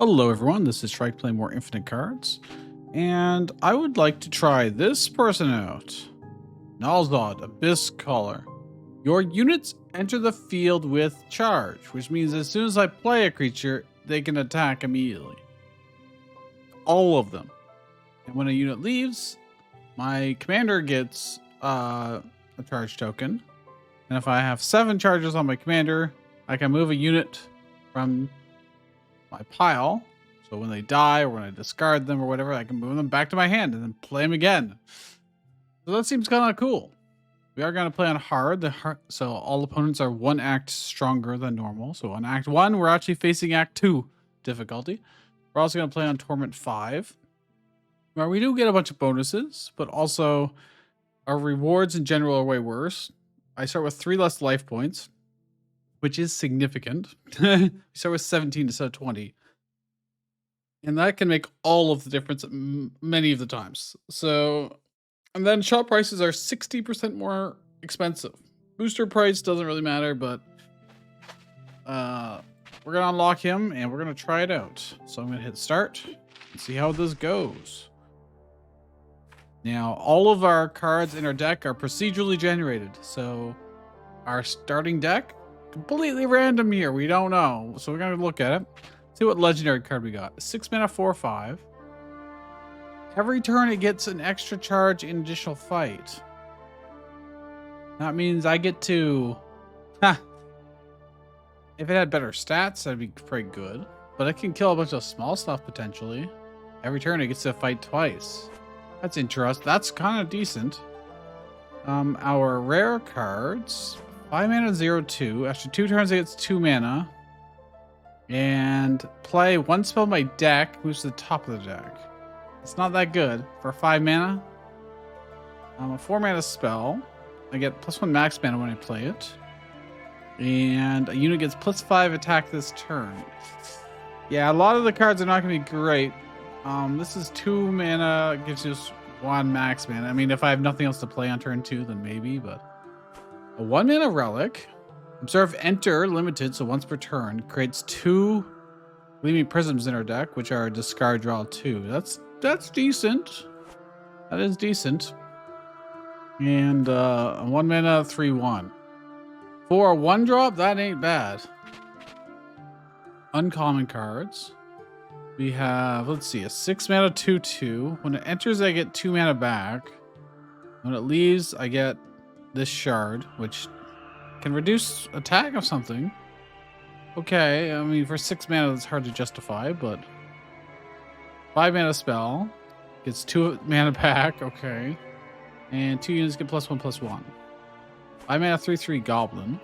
Hello everyone, this is Shrike playing more Infinite Cards, and I would like to try this person out. Nalzod, Abyss Caller. Your units enter the field with charge, which means as soon as I play a creature, they can attack immediately. All of them. And when a unit leaves, my commander gets a charge token. And if I have 7 charges on my commander, I can move a unit from my pile. So when they die or when I discard them or whatever, I can move them back to my hand and then play them again. So that seems kind of cool. We are going to play on hard. So all opponents are 1 act stronger than normal. So on act 1, we're actually facing act 2 difficulty. We're also going to play on Torment 5, where we do get a bunch of bonuses, but also our rewards in general are way worse. I start with 3 less life points, which is significant. We start with 17 instead of 20. And that can make all of the difference many of the times. So, and then shop prices are 60% more expensive. Booster price doesn't really matter, but we're going to unlock him and we're going to try it out. So I'm going to hit start and see how this goes. Now, all of our cards in our deck are procedurally generated. So our starting deck, completely random here. We don't know. So we're going to look at it. See what legendary card we got. 6 mana, 4/5. Every turn it gets an extra charge in additional fight. That means I get to... If it had better stats, that'd be pretty good. But it can kill a bunch of small stuff potentially. Every turn it gets to fight twice. That's interesting. That's kind of decent. Our rare cards. 5 mana, 0/2. After 2 turns it gets 2 mana. And play 1 spell in my deck, moves to the top of the deck. It's not that good. For 5 mana, a 4 mana spell. I get +1 max mana when I play it. And a unit gets +5 attack this turn. Yeah, a lot of the cards are not going to be great. This is 2 mana, gives you 1 max mana. I mean, if I have nothing else to play on turn 2, then maybe, but... A 1 mana relic. Observe enter limited, so once per turn. Creates 2 gleaming prisms in our deck, which are discard draw 2. That's decent. That is decent. And a 1 mana 3/1. For a 1-drop, that ain't bad. Uncommon cards. We have, let's see, a 6 mana 2/2. When it enters, I get 2 mana back. When it leaves, I get this shard, which can reduce attack of something. Okay, I mean, for 6 mana, it's hard to justify, but 5 mana spell gets 2 mana back. Okay, and 2 units get +1/+1. 5 mana 3/3 goblin.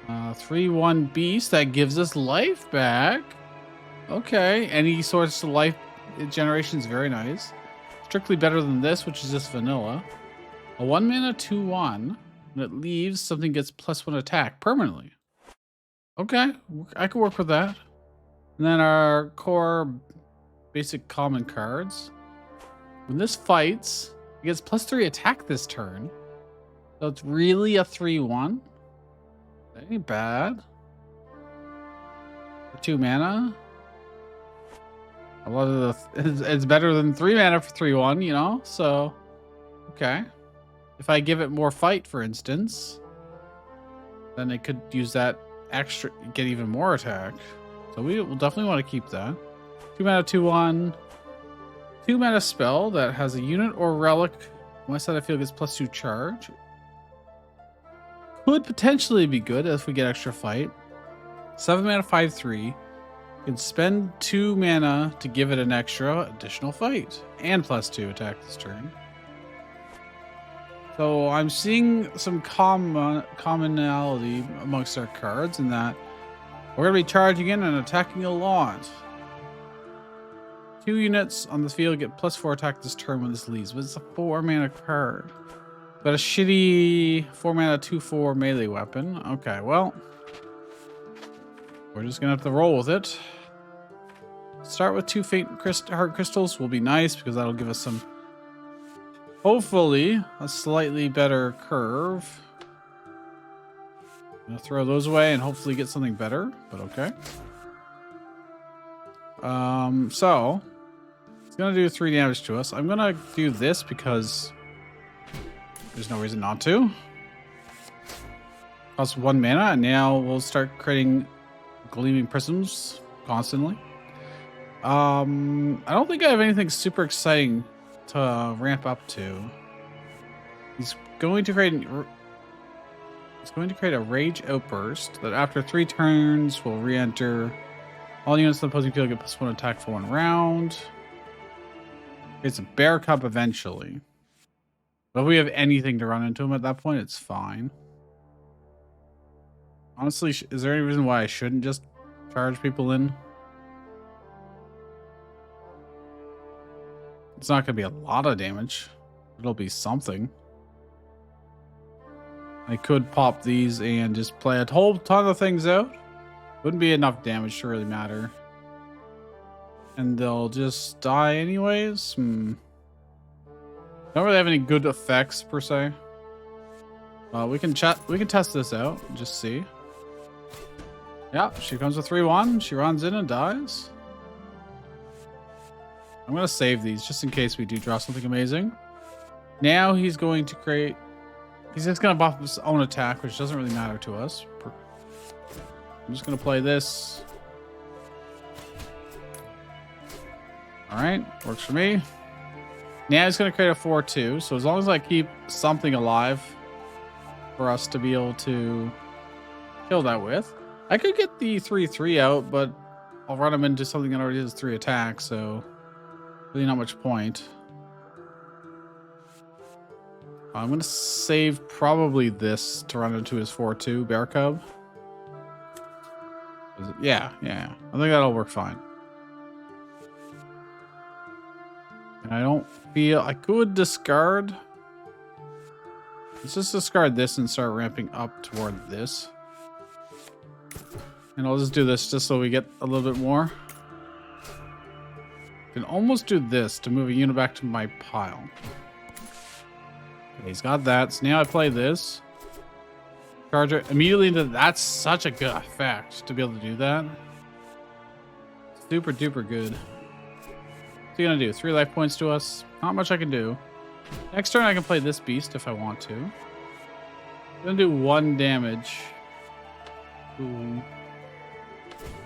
3/1 beast that gives us life back. Okay, any source of life generation is very nice. Strictly better than this, which is just vanilla. A 1 mana 2/1. When it leaves, something gets +1 attack permanently. Okay, I can work with that. And then our core basic common cards. When this fights, it gets +3 attack this turn. So it's really a 3/1. That ain't bad. For 2 mana. A lot of it's better than 3 mana for 3/1, you know? So, okay. If I give it more fight, for instance, then it could use that extra, get even more attack. So we will definitely want to keep that. 2 mana 2/1. 2 mana spell that has a unit or relic. On my side, I feel gets +2 charge. Could potentially be good if we get extra fight. 7 mana 5/3. You can spend 2 mana to give it an extra additional fight and +2 attack this turn. So I'm seeing some commonality amongst our cards in that we're going to be charging in and attacking a lot. 2 units on the field get +4 attack this turn when this leaves, but it's a 4 mana card. But a shitty 4 mana 2/4 melee weapon. Okay, well, we're just going to have to roll with it. Start with 2 faint heart crystals will be nice because that'll give us some... Hopefully, a slightly better curve. I'm gonna throw those away and hopefully get something better, but okay. So it's gonna do 3 damage to us. I'm gonna do this because there's no reason not to. Costs 1 mana, and now we'll start creating gleaming prisms constantly. I don't think I have anything super exciting to ramp up to. He's going to create a rage outburst that after 3 turns will re-enter. All units in the opposing field get +1 attack for 1 round. It's a bear cub eventually. But if we have anything to run into him at that point, it's fine. Honestly, is there any reason why I shouldn't just charge people in? It's not going to be a lot of damage. It'll be something. I could pop these and just play a whole ton of things out. Wouldn't be enough damage to really matter. And they'll just die anyways. Don't really have any good effects per se. We can test this out and just see. Yeah, she comes with 3/1. She runs in and dies. I'm gonna save these just in case we do draw something amazing. Now he's going to create. He's just gonna buff his own attack, which doesn't really matter to us. I'm just gonna play this. All right, works for me. Now he's gonna create a 4/2. So as long as I keep something alive for us to be able to kill that with, I could get the 3/3 out, but I'll run him into something that already has 3 attacks. So really not much point. I'm gonna save probably this to run into his 4/2 bear cub. Yeah. I think that'll work fine. And I don't feel I could discard. Let's just discard this and start ramping up toward this. And I'll just do this just so we get a little bit more. I can almost do this to move a unit back to my pile. Okay, he's got that. So now I play this. Charge it immediately into. That's such a good effect to be able to do that. Super duper good. What's he gonna do? 3 life points to us. Not much I can do. Next turn I can play this beast if I want to. I'm gonna do 1 damage to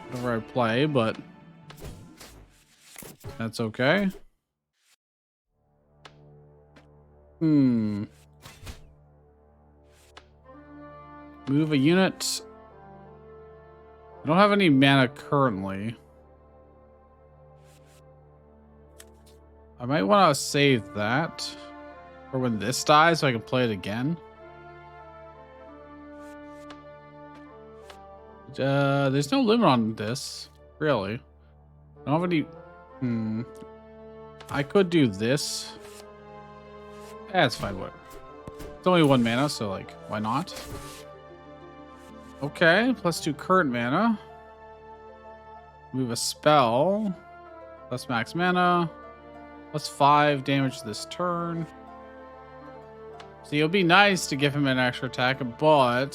whatever I play, but that's okay. Move a unit. I don't have any mana currently. I might want to save that for when this dies so I can play it again. There's no limit on this, really. I don't have any. I could do this. That's fine. What? It's only 1 mana, so like, why not? Okay, +2 current mana. Move a spell. Plus max mana. +5 damage this turn. So it'll be nice to give him an extra attack, but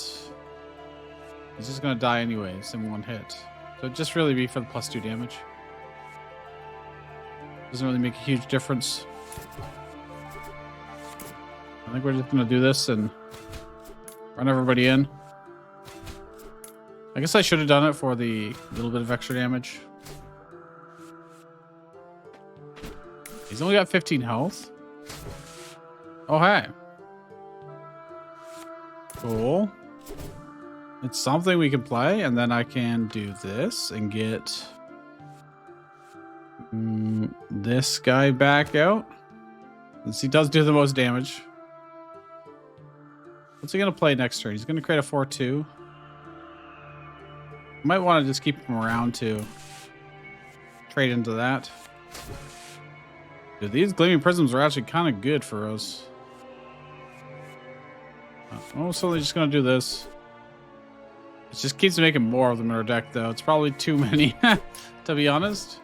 he's just gonna die anyways in 1 hit. So it'd just really be for the +2 damage. Doesn't really make a huge difference. I think we're just gonna do this and run everybody in. I guess I should have done it for the little bit of extra damage. He's only got 15 health. Oh, hey. Cool. It's something we can play, and then I can do this and get this guy back out. Since he does do the most damage. What's he going to play next turn? He's going to create a 4/2. Might want to just keep him around to trade into that. Dude, these gleaming prisms are actually kind of good for us. I'm totally just going to do this. It just keeps making more of them in our deck, though. It's probably too many, to be honest.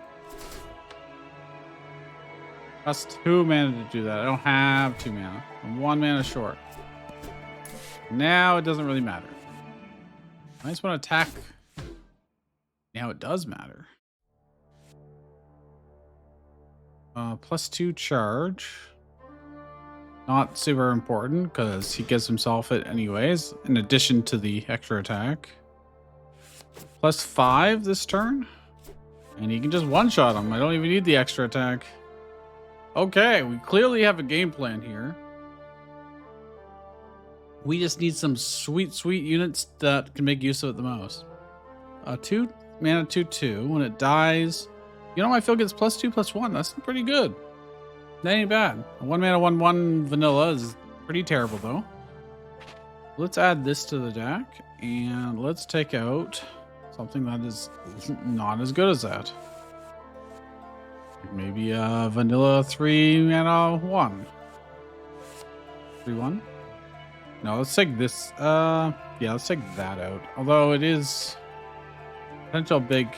That's 2 mana to do that. I don't have 2 mana. I'm 1 mana short. Now it doesn't really matter. I just want to attack. Now it does matter. +2 charge. Not super important because he gives himself it anyways, in addition to the extra attack. +5 this turn. And he can just one-shot him. I don't even need the extra attack. Okay, we clearly have a game plan here. We just need some sweet, sweet units that can make use of it the most. 2 mana 2/2. When it dies, you know, my field gets +2/+1. That's pretty good. That ain't bad. A 1 mana 1/1 vanilla is pretty terrible though. Let's add this to the deck and let's take out something that is not as good as that. Maybe a vanilla 3 mana 1. 3/1. No, let's take this. Yeah, let's take that out. Although it is potential big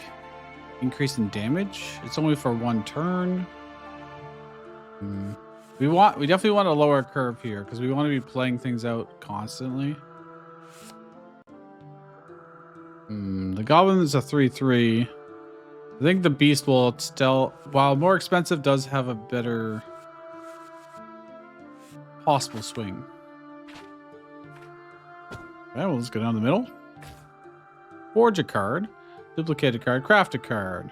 increase in damage. It's only for 1 turn. We definitely want a lower curve here because we want to be playing things out constantly. The goblin is a 3/3. I think the beast will still, while more expensive, does have a better possible swing. Okay, well, let's go down the middle. Forge a card, duplicate a card, craft a card.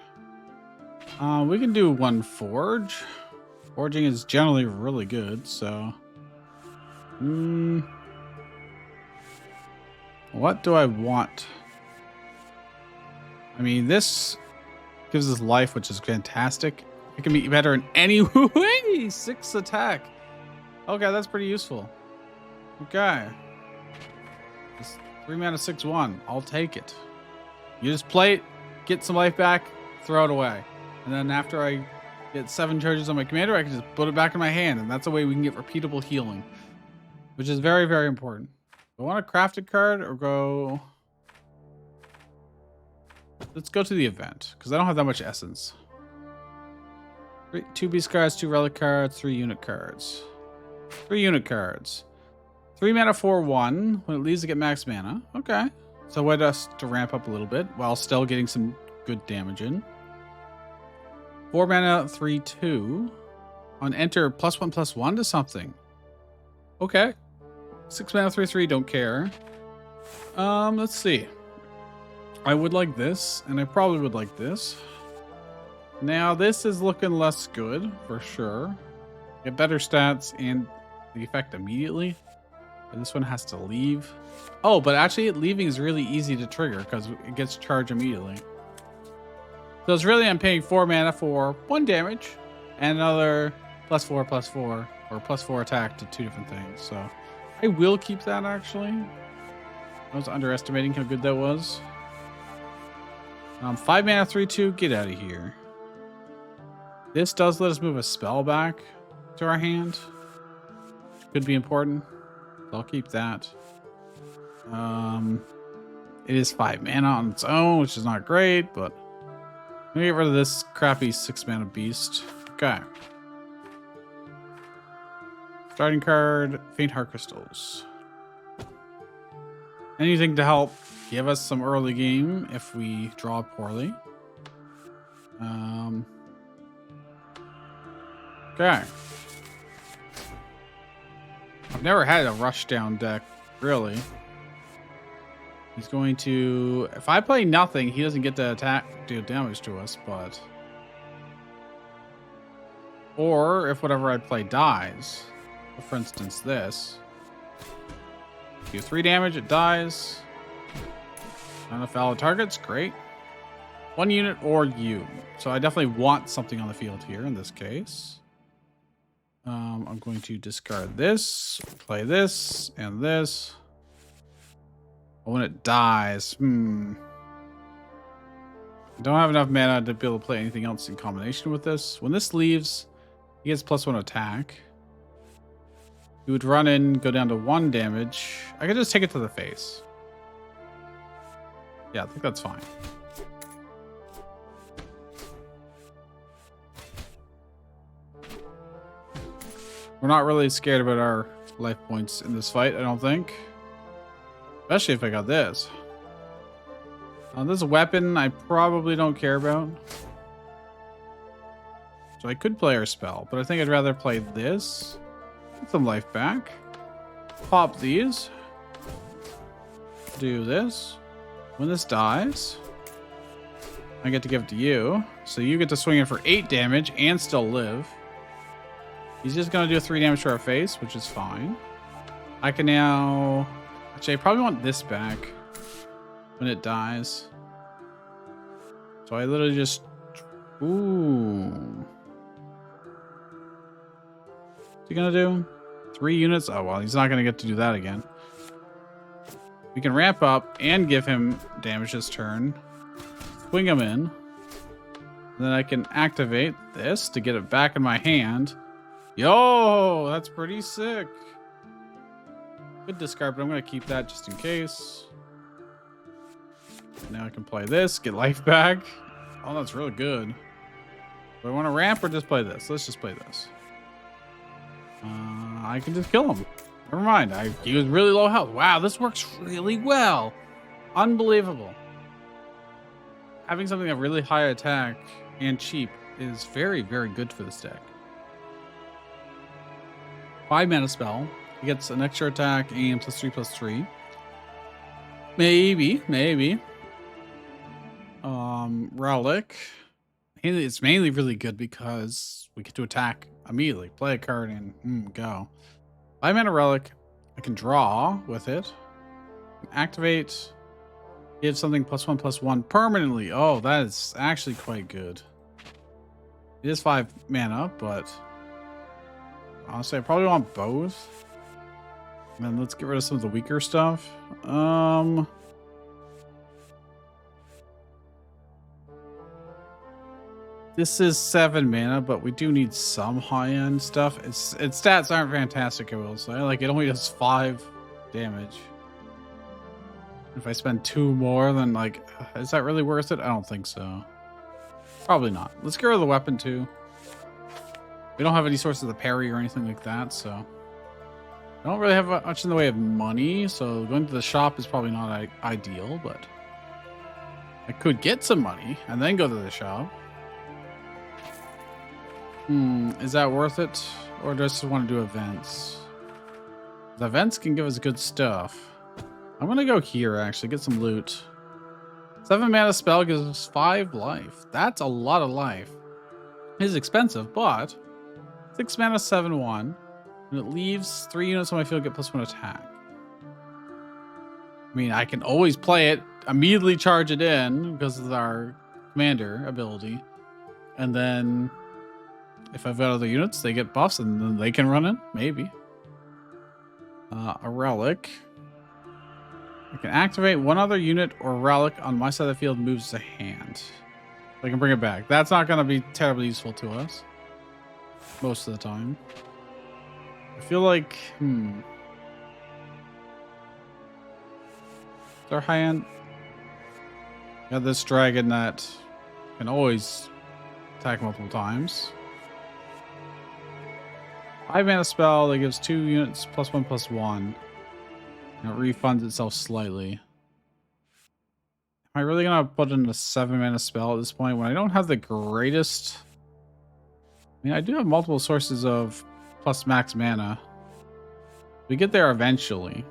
We can do 1 forge. Forging is generally really good, so. What do I want? I mean, this gives us life, which is fantastic. It can be better in any way. 6 attack. Okay, that's pretty useful. Okay. 3 mana 6/1. I'll take it. You just play it, get some life back, throw it away. And then after I get 7 charges on my commander, I can just put it back in my hand. And that's a way we can get repeatable healing, which is very, very important. Do I want a crafted card or go... Let's go to the event because I don't have that much essence. 2 beast cards, 2 relic cards, 3 unit cards. 3 unit cards. 3 mana 4/1. When it leaves, to get max mana. Okay. So way us to ramp up a little bit while still getting some good damage in. 4 mana 3/2. On enter +1/+1 to something. Okay. 6 mana 3/3. Don't care. Let's see. I would like this, and I probably would like this. Now this is looking less good for sure. Get better stats and the effect immediately. And this one has to leave. Oh, but actually leaving is really easy to trigger because it gets charged immediately. So it's really, I'm paying 4 mana for 1 damage and another +4/+4 or +4 attack to 2 different things. So I will keep that actually. I was underestimating how good that was. 5 mana 3/2, get out of here. This does let us move a spell back to our hand. Could be important. So I'll keep that. It is 5 mana on its own, which is not great, but let me get rid of this crappy 6 mana beast. Okay. Starting card, Faint Heart Crystals. Anything to help give us some early game if we draw poorly. Okay. I've never had a rush down deck, really. He's going to... If I play nothing, he doesn't get to attack, deal damage to us, but... Or if whatever I play dies. For instance, this. Do 3 damage, it dies. On a valid targets, great. 1 unit or you. So I definitely want something on the field here in this case. I'm going to discard this, play this, and this. But when it dies, I don't have enough mana to be able to play anything else in combination with this. When this leaves, he gets +1 attack. He would run in, go down to 1 damage. I could just take it to the face. Yeah, I think that's fine. We're not really scared about our life points in this fight, I don't think. Especially if I got this. This weapon I probably don't care about. So I could play our spell, but I think I'd rather play this. Get some life back. Pop these. Do this. When this dies, I get to give it to you. So you get to swing it for 8 damage and still live. He's just going to do 3 damage to our face, which is fine. I can now... Actually, I probably want this back when it dies. So I literally just... Ooh. What's he going to do? 3 units? Oh, well, he's not going to get to do that again. We can ramp up and give him damage this turn. Swing him in. And then I can activate this to get it back in my hand. Yo, that's pretty sick. Good discard, but I'm going to keep that just in case. Now I can play this, get life back. Oh, that's really good. Do I want to ramp or just play this? Let's just play this. I can just kill him. Never mind. He was really low health. Wow, this works really well. Unbelievable. Having something of really high attack and cheap is very, very good for this deck. 5 mana spell. He gets an extra attack and +3/+3. Maybe. Relic. It's mainly really good because we get to attack immediately. Play a card and go. 5 mana relic. I can draw with it. Activate. Give something +1/+1 permanently. Oh, that is actually quite good. It is 5 mana, but honestly, I probably want both. And then let's get rid of some of the weaker stuff. This is 7 mana, but we do need some high-end stuff. Its stats aren't fantastic, I will say. Like, it only does 5 damage. If I spend 2 more, then, like, is that really worth it? I don't think so. Probably not. Let's get rid of the weapon, too. We don't have any sources of parry or anything like that, so... I don't really have much in the way of money, so going to the shop is probably not ideal, but... I could get some money, and then go to the shop. Is that worth it? Or do I just want to do events? The events can give us good stuff. I'm going to go here, actually, get some loot. 7 mana spell gives us 5 life. That's a lot of life. It is expensive, but 6 mana, 7/1. And it leaves 3 units on my field get +1 attack. I mean, I can always play it, immediately charge it in because of our commander ability. And then if I've got other units, they get buffs and then they can run in. Maybe. A relic. I can activate 1 other unit or relic on my side of the field moves a hand. I can bring it back. That's not going to be terribly useful to us. Most of the time. I feel like... Is there high end? Got this dragon that can always attack multiple times. 5 mana spell that gives 2 units +1/+1. And it refunds itself slightly. Am I really gonna put in a 7 mana spell at this point when I don't have the greatest? I mean, I do have multiple sources of plus max mana. We get there eventually.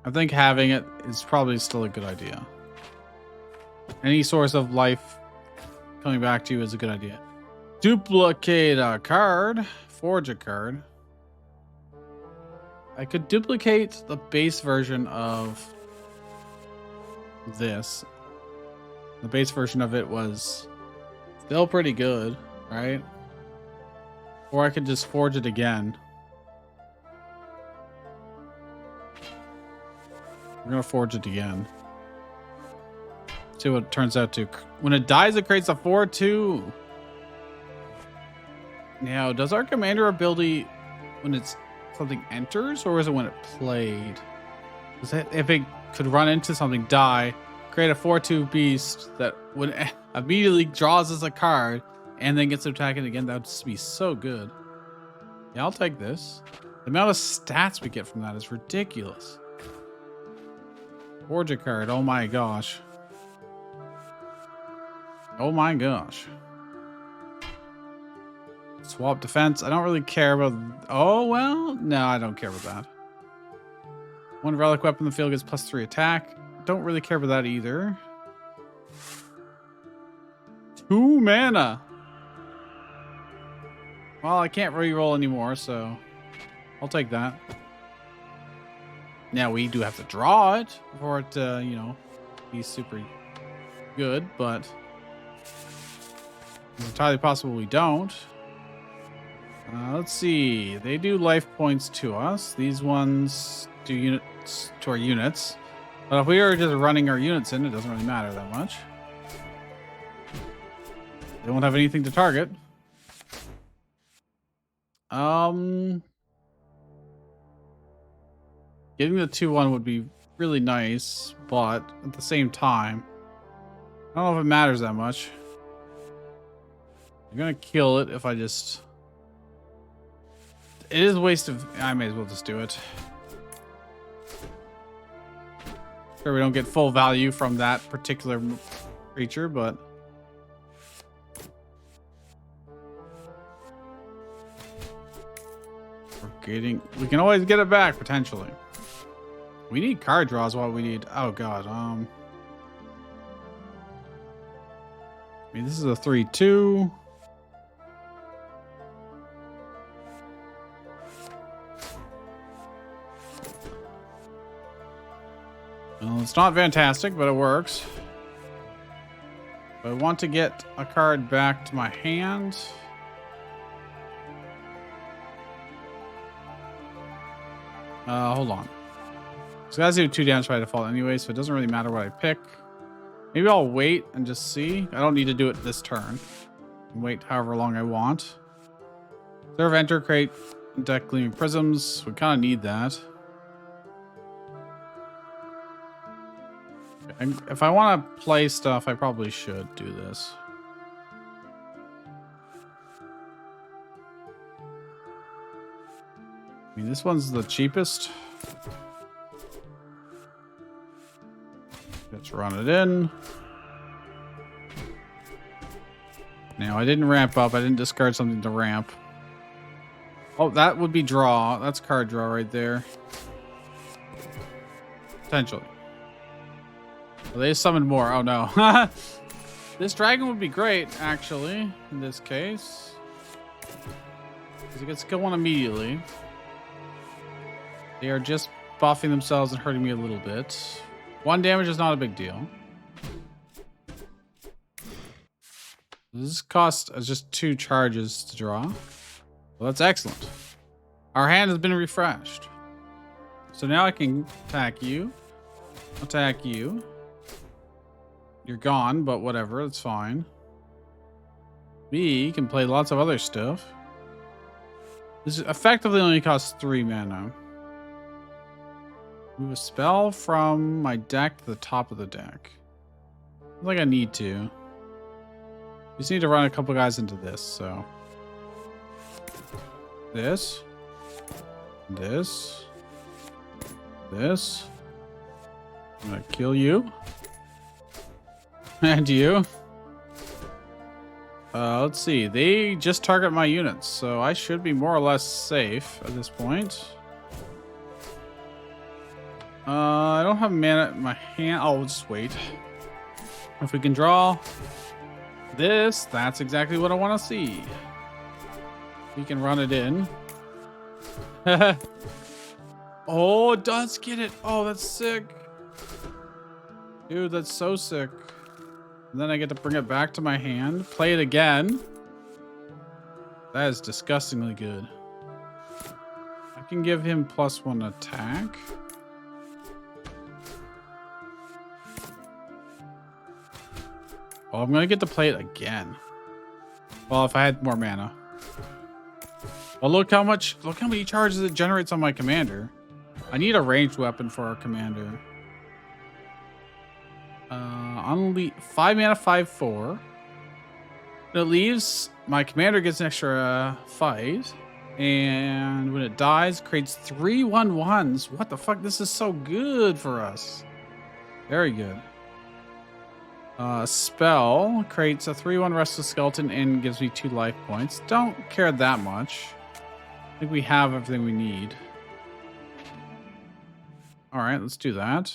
I think having it is probably still a good idea. Any source of life coming back to you is a good idea. Duplicate a card. Forge a card. I could duplicate the base version of this. The base version of it was still pretty good, right? Or I could just forge it again. We're gonna forge it again. See what it turns out to. When it dies, it creates a 4/2. Now, does our commander ability when it's something enters, or is it when it played? Is it if it could run into something, die, create a 4/2 beast that when immediately draws us a card and then gets to attack it again? That would just be so good. Yeah, I'll take this. The amount of stats we get from that is ridiculous. Forge a card. Oh my gosh. Oh my gosh. Swap defense. I don't really care about... Oh, well. No, I don't care about that. One relic weapon in the field gets +3 attack. Don't really care about that either. 2 mana. Well, I can't re-roll anymore, so I'll take that. Now, we do have to draw it for it to, you know, be super good, but it's entirely possible we don't. Let's see. They do life points to us. These ones do units to our units. But if we are just running our units in, it doesn't really matter that much. They won't have anything to target. Getting the 2/1 would be really nice, but at the same time, I don't know if it matters that much. I'm gonna kill it if I just... It is a waste of... I may as well just do it. Sure, we don't get full value from that particular creature, but... We can always get it back, potentially. We need card draws what we need. Oh, God. I mean, this is a 3/2. Well, it's not fantastic, but it works. I want to get a card back to my hand. Hold on. So guys do 2 damage by default anyway, so it doesn't really matter what I pick. Maybe I'll wait and just see. I don't need to do it this turn. Wait however long I want. Serve, enter, create, deck gleaming prisms. We kind of need that. And if I want to play stuff, I probably should do this. I mean, this one's the cheapest. Let's run it in. Now, I didn't ramp up. I didn't discard something to ramp. Oh, that would be draw. That's card draw right there. Potentially. Well, they summoned more. Oh, no. This dragon would be great, actually, in this case. Because it gets kill 1 immediately. They are just buffing themselves and hurting me a little bit. 1 damage is not a big deal. This cost just 2 charges to draw. Well, that's excellent. Our hand has been refreshed. So now I can attack you. Attack you. You're gone, but whatever, it's fine. Me can play lots of other stuff. This effectively only costs 3 mana. Move a spell from my deck to the top of the deck. I think I need to. Just need to run a couple guys into this, so. This. This. This. I'm gonna kill you. And you. Let's see. They just target my units, so I should be more or less safe at this point. I don't have mana in my hand. I'll just wait. If we can draw this, that's exactly what I want to see. We can run it in. Oh, it does get it. Oh, that's sick. Dude, that's so sick. And then I get to bring it back to my hand. Play it again. That is disgustingly good. I can give him +1 attack. Oh, I'm going to get to play it again. Well, if I had more mana. Well, look how many charges it generates on my commander. I need a ranged weapon for our commander. Only 5 mana, 5/4. It leaves, my commander gets an extra fight. And when it dies, creates 3 1/1s. What the fuck? This is so good for us. Very good. Spell creates a 3/1 restless skeleton and gives me 2 life points. Don't care that much. I think we have everything we need. All right, let's do that.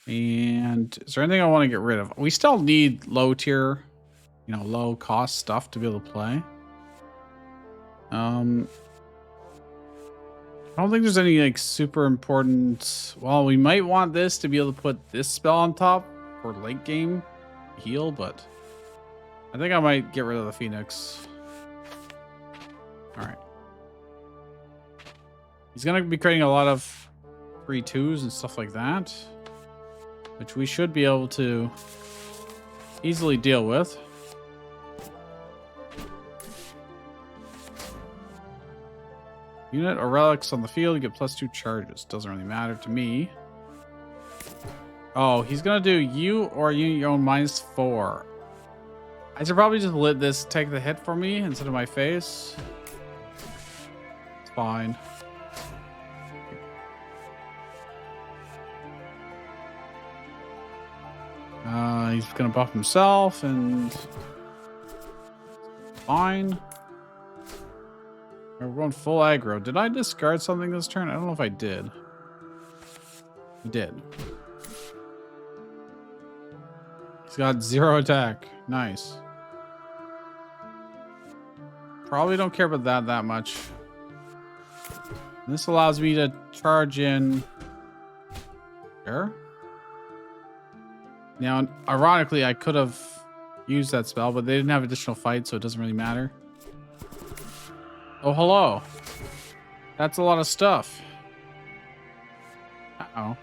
And is there anything I want to get rid of? We still need low tier, low cost stuff to be able to play. I don't think there's any like super important. Well, we might want this to be able to put this spell on top for late game heal, but I think I might get rid of the Phoenix. All right. He's going to be creating a lot of 3/2s and stuff like that, which we should be able to easily deal with. Unit or relics on the field, you get +2 charges. Doesn't really matter to me. Oh, he's gonna do you or unit your own -4. I should probably just let this take the hit for me instead of my face. It's fine. He's gonna buff himself and fine. We're going full aggro. Did I discard something this turn? I don't know if I did. I did. He's got 0 attack. Nice. Probably don't care about that much. This allows me to charge in. Sure. Now, ironically, I could have used that spell, but they didn't have additional fight, so it doesn't really matter. Oh, hello. That's a lot of stuff. Uh-oh.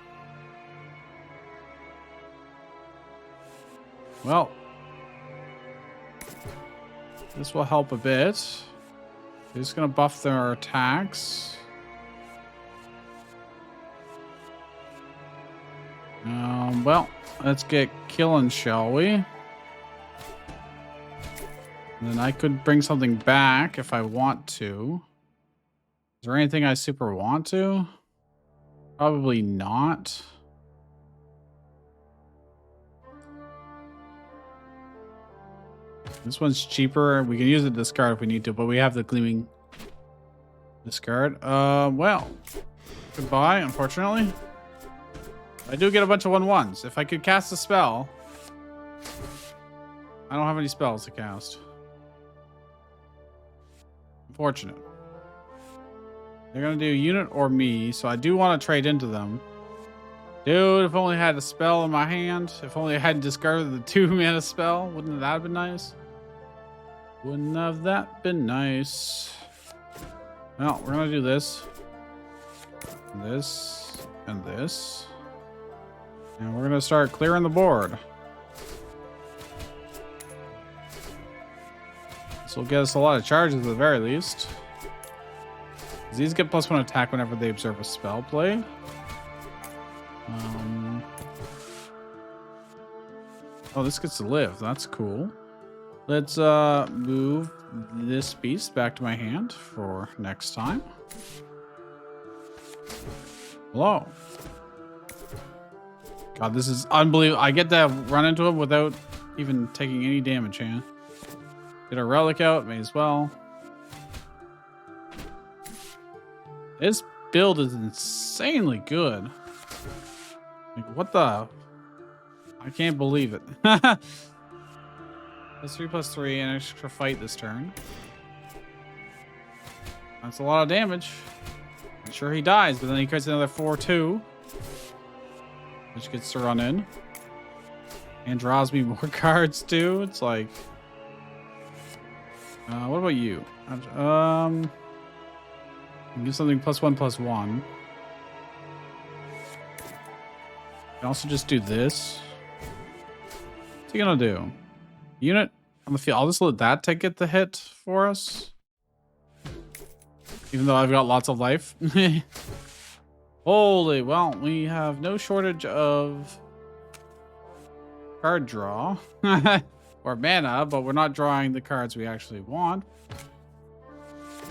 Well, this will help a bit. They're just going to buff their attacks. Well, let's get killing, shall we? And then I could bring something back if I want to. Is there anything I super want to? Probably not. This one's cheaper. We can use the discard if we need to, but we have the gleaming discard. Well, goodbye, unfortunately. I do get a bunch of 1/1s. If I could cast a spell. I don't have any spells to cast. Unfortunate. They're going to do unit or me, so I do want to trade into them. Dude, if only I had a spell in my hand. If only I hadn't discarded the 2-mana spell. Wouldn't that have been nice? Wouldn't have that been nice? Well, we're going to do this. This. And this. And we're going to start clearing the board. This will get us a lot of charges at the very least. These get +1 attack whenever they observe a spell play. Oh, this gets to live. That's cool. Let's move this beast back to my hand for next time. Hello. God, this is unbelievable. I get to run into him without even taking any damage, huh? Get a relic out, may as well. This build is insanely good. Like, what the? I can't believe it. That's 3/3 and extra fight this turn. That's a lot of damage. I'm sure he dies, but then he creates another 4/2. Which gets to run in. And draws me more cards too. It's like... what about you? Give something +1/+1. I can also just do this. What's he gonna do? Unit on the field. I'll just let that get the hit for us. Even though I've got lots of life. Holy, well, we have no shortage of card draw. Or mana, but we're not drawing the cards we actually want.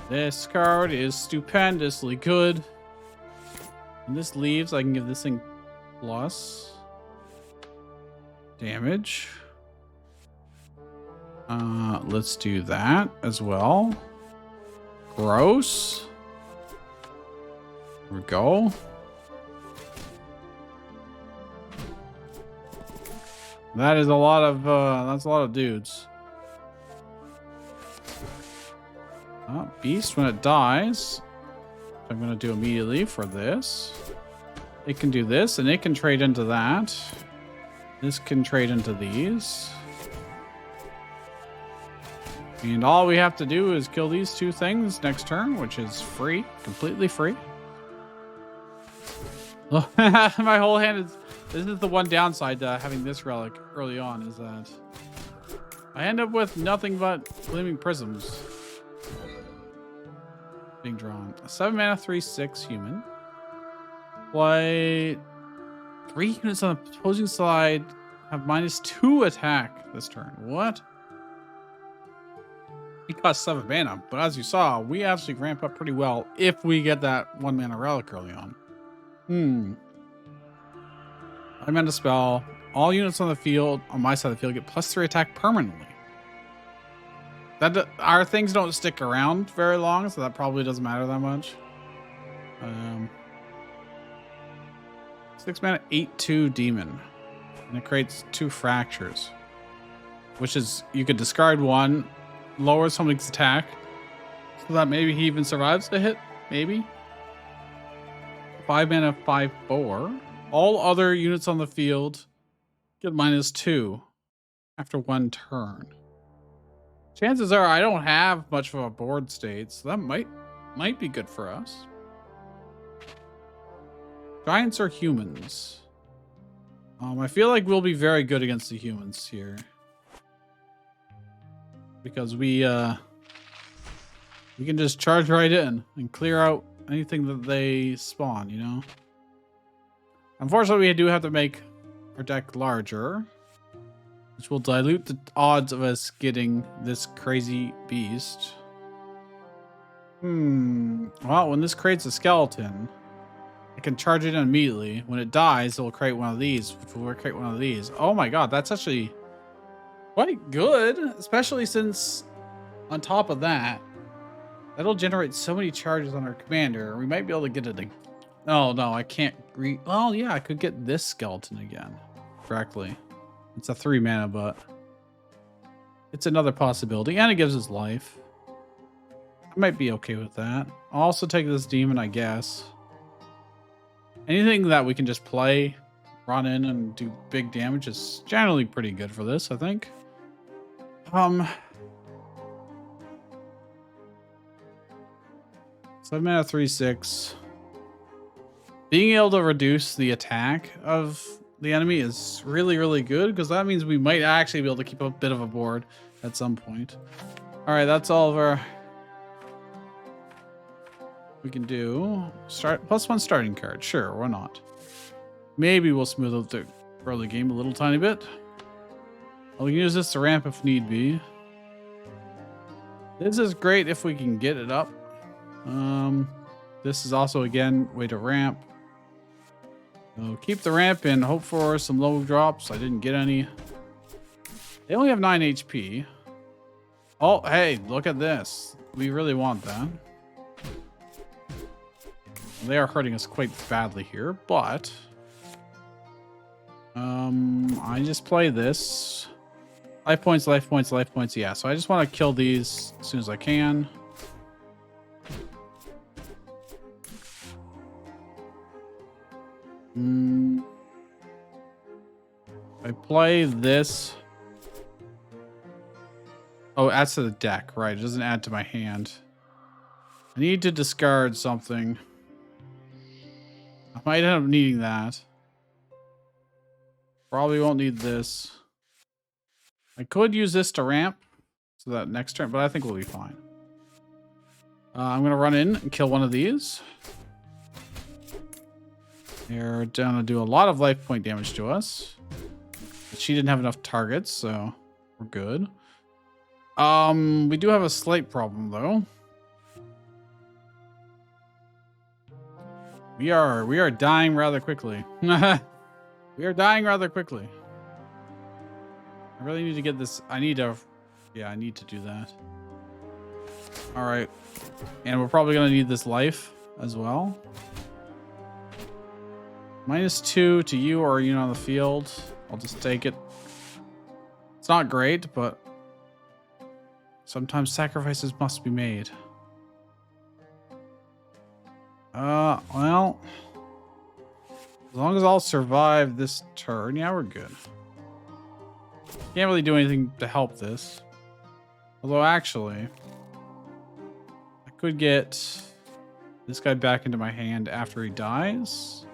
This card is stupendously good. When this leaves, I can give this thing plus. damage. Let's do that as well. Gross. There we go. That is a lot of that's a lot of dudes. Beast when it dies. I'm gonna do immediately for this. It can do this and it can trade into that. This can trade into these. And all we have to do is kill these two things next turn, which is free, completely free. My whole hand is... This is the one downside to having this relic early on, is that I end up with nothing but gleaming prisms being drawn. A 7 mana, 3/6 human. Play 3 units on the opposing side, have -2 attack this turn. What? It costs 7 mana, but as you saw, we actually ramp up pretty well if we get that 1 mana relic early on. I meant to spell. All units on the field, on my side of the field, get +3 attack permanently. That our things don't stick around very long, so that probably doesn't matter that much. 6 mana, 8/2 demon, and it creates 2 fractures, which is you could discard one, lower somebody's attack, so that maybe he even survives the hit. Maybe. 5 mana, 5/4. All other units on the field get -2 after 1 turn. Chances are I don't have much of a board state, so that might be good for us. Giants or humans? I feel like we'll be very good against the humans here, because we can just charge right in and clear out anything that they spawn, you know? Unfortunately, we do have to make our deck larger, which will dilute the odds of us getting this crazy beast. Well, when this creates a skeleton, I can charge it in immediately. When it dies, it will create one of these, which will create one of these. Oh my god, that's actually quite good, especially since on top of that, that'll generate so many charges on our commander. We might be able to get it again. Oh, no, I can't well, yeah, I could get this skeleton again correctly. It's a 3 mana, but it's another possibility, and it gives us life. I might be okay with that. I'll also take this demon, I guess. Anything that we can just play, run in, and do big damage is generally pretty good for this, I think. 7 mana, 3/6. Being able to reduce the attack of the enemy is really, really good, because that means we might actually be able to keep a bit of a board at some point. All right, that's all of our... We can do +1 starting card. Sure, why not? Maybe we'll smooth out the early game a little tiny bit. We can use this to ramp if need be. This is great if we can get it up. This is also, again, way to ramp. So keep the ramp and hope for some low drops. I didn't get any. They only have 9 HP. Oh, hey, look at this. We really want that. They are hurting us quite badly here, but I just play this. Life points, life points, life points. Yeah, so I just want to kill these as soon as I can. I play this. Oh, it adds to the deck, right? It doesn't add to my hand. I need to discard something. I might end up needing that. Probably won't need this. I could use this to ramp so that next turn, but I think we'll be fine. I'm going to run in and kill one of these. They're going to do a lot of life point damage to us. She didn't have enough targets, so we're good. We do have a slight problem, though. We are dying rather quickly. We are dying rather quickly. I really need to get this. I need to do that. All right. And we're probably going to need this life as well. -2 to you or you on the field. I'll just take it. It's not great, but sometimes sacrifices must be made. Well, as long as I'll survive this turn, yeah, we're good. Can't really do anything to help this. Although, actually, I could get this guy back into my hand after he dies.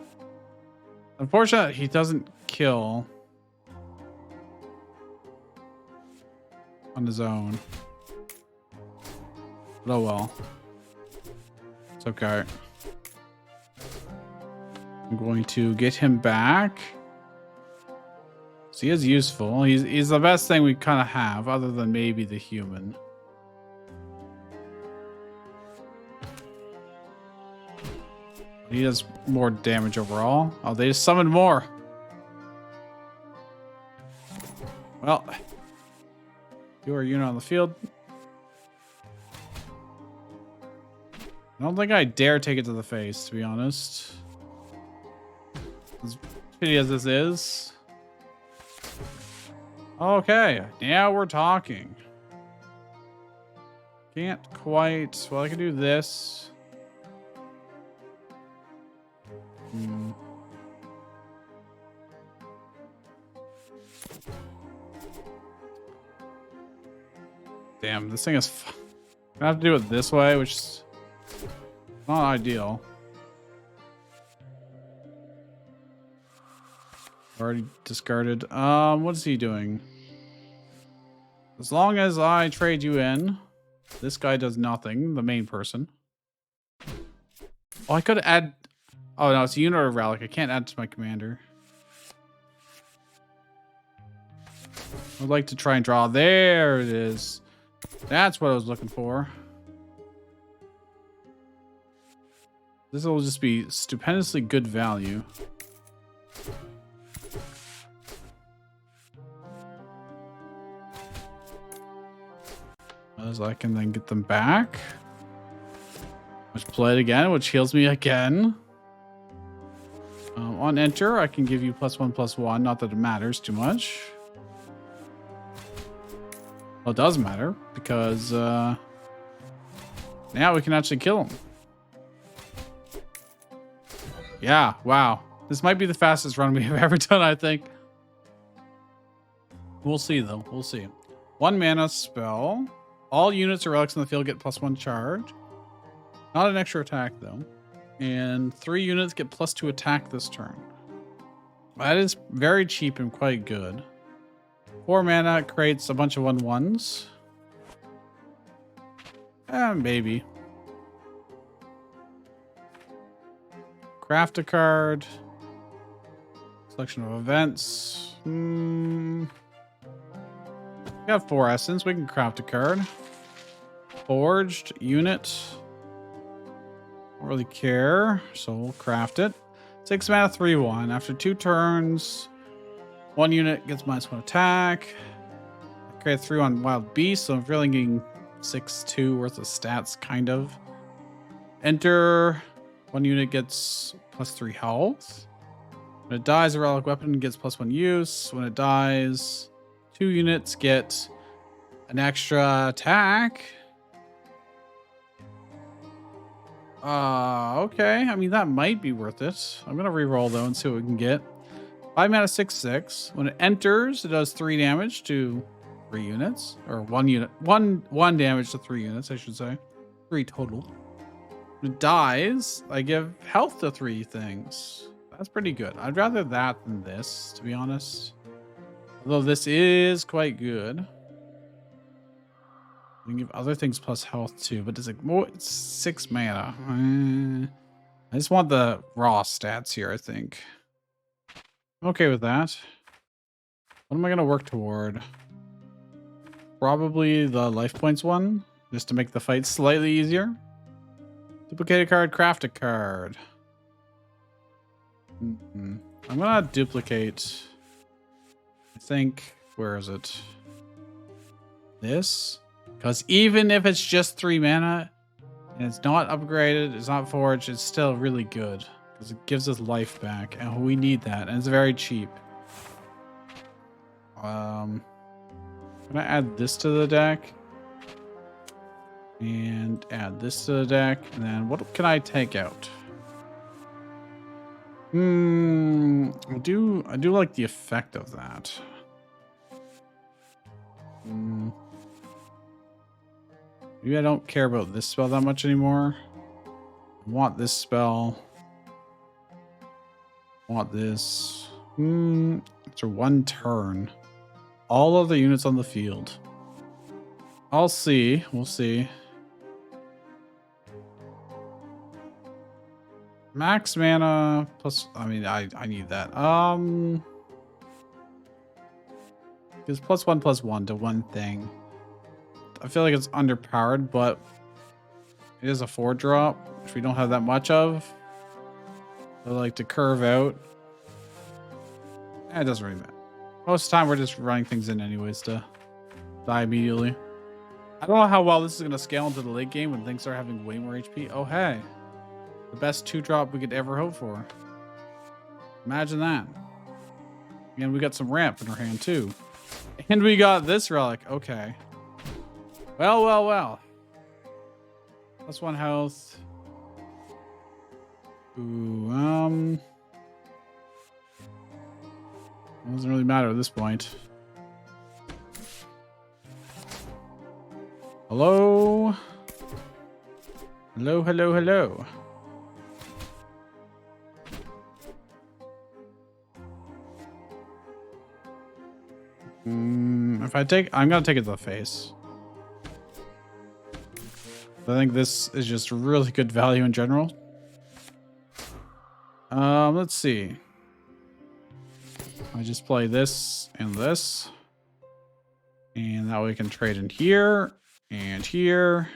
Unfortunately, he doesn't kill on his own. But oh well. It's okay. I'm going to get him back. So he is useful. He's the best thing we kind of have, other than maybe the human. He does more damage overall. Oh, they just summoned more. Well, you are unit on the field. I don't think I dare take it to the face, to be honest. As pity as this is. Okay, now we're talking. Can't quite. Well, I can do this. Damn, this thing is. I have to do it this way, which is not ideal. Already discarded. What is he doing? As long as I trade you in, this guy does nothing. The main person. Oh, I could add. Oh no, it's a unit or relic. I can't add to my commander. I'd like to try and draw. There it is. That's what I was looking for. This will just be stupendously good value. As I can then get them back. Let's play it again, which heals me again. On enter, I can give you +1/+1. Not that it matters too much. Well, it does matter because now we can actually kill him. Yeah, wow. This might be the fastest run we have ever done, I think. We'll see, though. We'll see. 1 mana spell. All units or relics in the field get +1 charge. Not an extra attack, though. And 3 units get +2 attack this turn. That is very cheap and quite good. 4 mana creates a bunch of 1/1s. Maybe. Craft a card. Selection of events. We got 4 essence. We can craft a card. Forged unit. Don't really care, so we'll craft it. 6 mana, 3/1. After 2 turns, 1 unit gets -1 attack. I create 3 on wild beast, so I'm really getting 6/2 worth of stats, kind of. Enter. 1 unit gets +3 health. When it dies, a relic weapon gets +1 use. When it dies, 2 units get an extra attack. Okay. I mean, that might be worth it. I'm gonna reroll though and see what we can get. 5 mana, 6/6. When it enters, it does 3 damage to 3 units, or 1 unit. One damage to 3 units, I should say. 3 total. When it dies, I give health to 3 things. That's pretty good. I'd rather that than this, to be honest. Although this is quite good. We can give other things plus health too, but it's like more. It's 6 mana. I just want the raw stats here, I think. I'm okay with that. What am I gonna work toward? Probably the life points one, just to make the fight slightly easier. Duplicate a card, craft a card. I'm gonna duplicate. I think Where is it? This? Because even if it's just 3 mana and it's not upgraded, it's not forged, it's still really good. Because it gives us life back. And we need that. And it's very cheap. Can I add this to the deck? And add this to the deck. And then what can I take out? I do like the effect of that. Maybe I don't care about this spell that much anymore. I want this spell. I want this. After 1 turn. All of the units on the field. I'll see. We'll see. Max mana plus, I mean, I need that. It's +1/+1 to one thing. I feel like it's underpowered, but it is a 4-drop, which we don't have that much of. I like to curve out. It doesn't really matter. Most of the time, we're just running things in anyways to die immediately. I don't know how well this is going to scale into the late game when things are having way more HP. Oh, hey. The best 2-drop we could ever hope for. Imagine that. And we got some ramp in our hand, too. And we got this relic. Okay. Well, well, well. +1 health. Ooh, it doesn't really matter at this point. Hello? Hello, hello, hello. If I take, I'm gonna take it to the face. I think this is just really good value in general. Let's see. I just play this and this. And that way we can trade in here and here.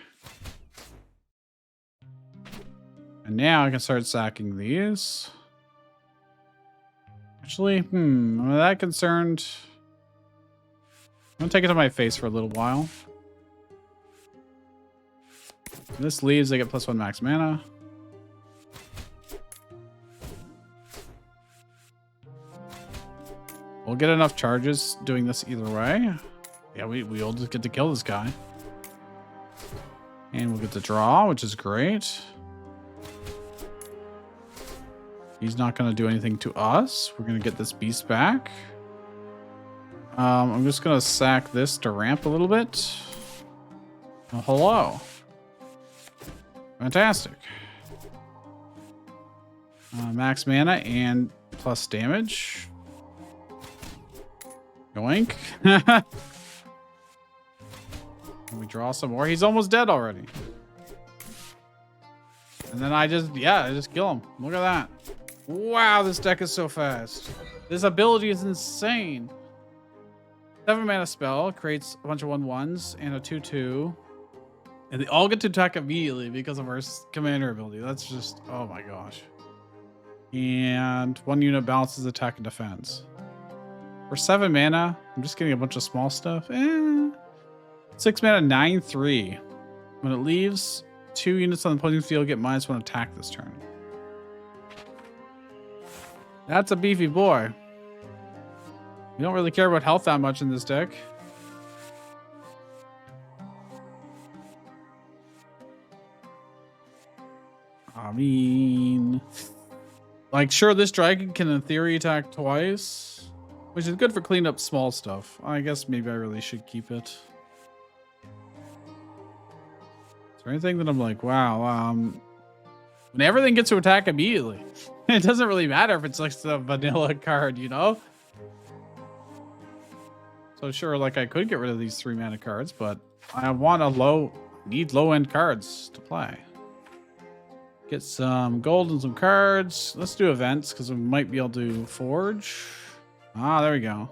And now I can start sacking these. Actually, I'm that concerned. I'm gonna take it to my face for a little while. If this leaves, I get +1 max mana. We'll get enough charges doing this either way. Yeah, we'll just get to kill this guy. And we'll get to draw, which is great. He's not going to do anything to us. We're going to get this beast back. I'm just going to sack this to ramp a little bit. Oh, hello. Fantastic. Max mana and plus damage. Yoink. Can we draw some more? He's almost dead already. And then I just kill him. Look at that. Wow, this deck is so fast. This ability is insane. 7 mana spell creates a bunch of 1/1s and a 2/2. And they all get to attack immediately because of our commander ability. That's just, oh my gosh. And 1 unit balances attack and defense. For 7 mana, I'm just getting a bunch of small stuff. 6 mana, 9/3. When it leaves, 2 units on the opposing field get -1 attack this turn. That's a beefy boy. We don't really care about health that much in this deck. I mean, like, sure, this dragon can in theory attack twice, which is good for cleaning up small stuff. I guess maybe I really should keep it. Is there anything that I'm like, wow, when everything gets to attack immediately, it doesn't really matter if it's like the vanilla card, you know? So sure, like I could get rid of these 3 mana cards, but I want need low end cards to play. Get some gold and some cards. Let's do events because we might be able to forge. Ah, there we go.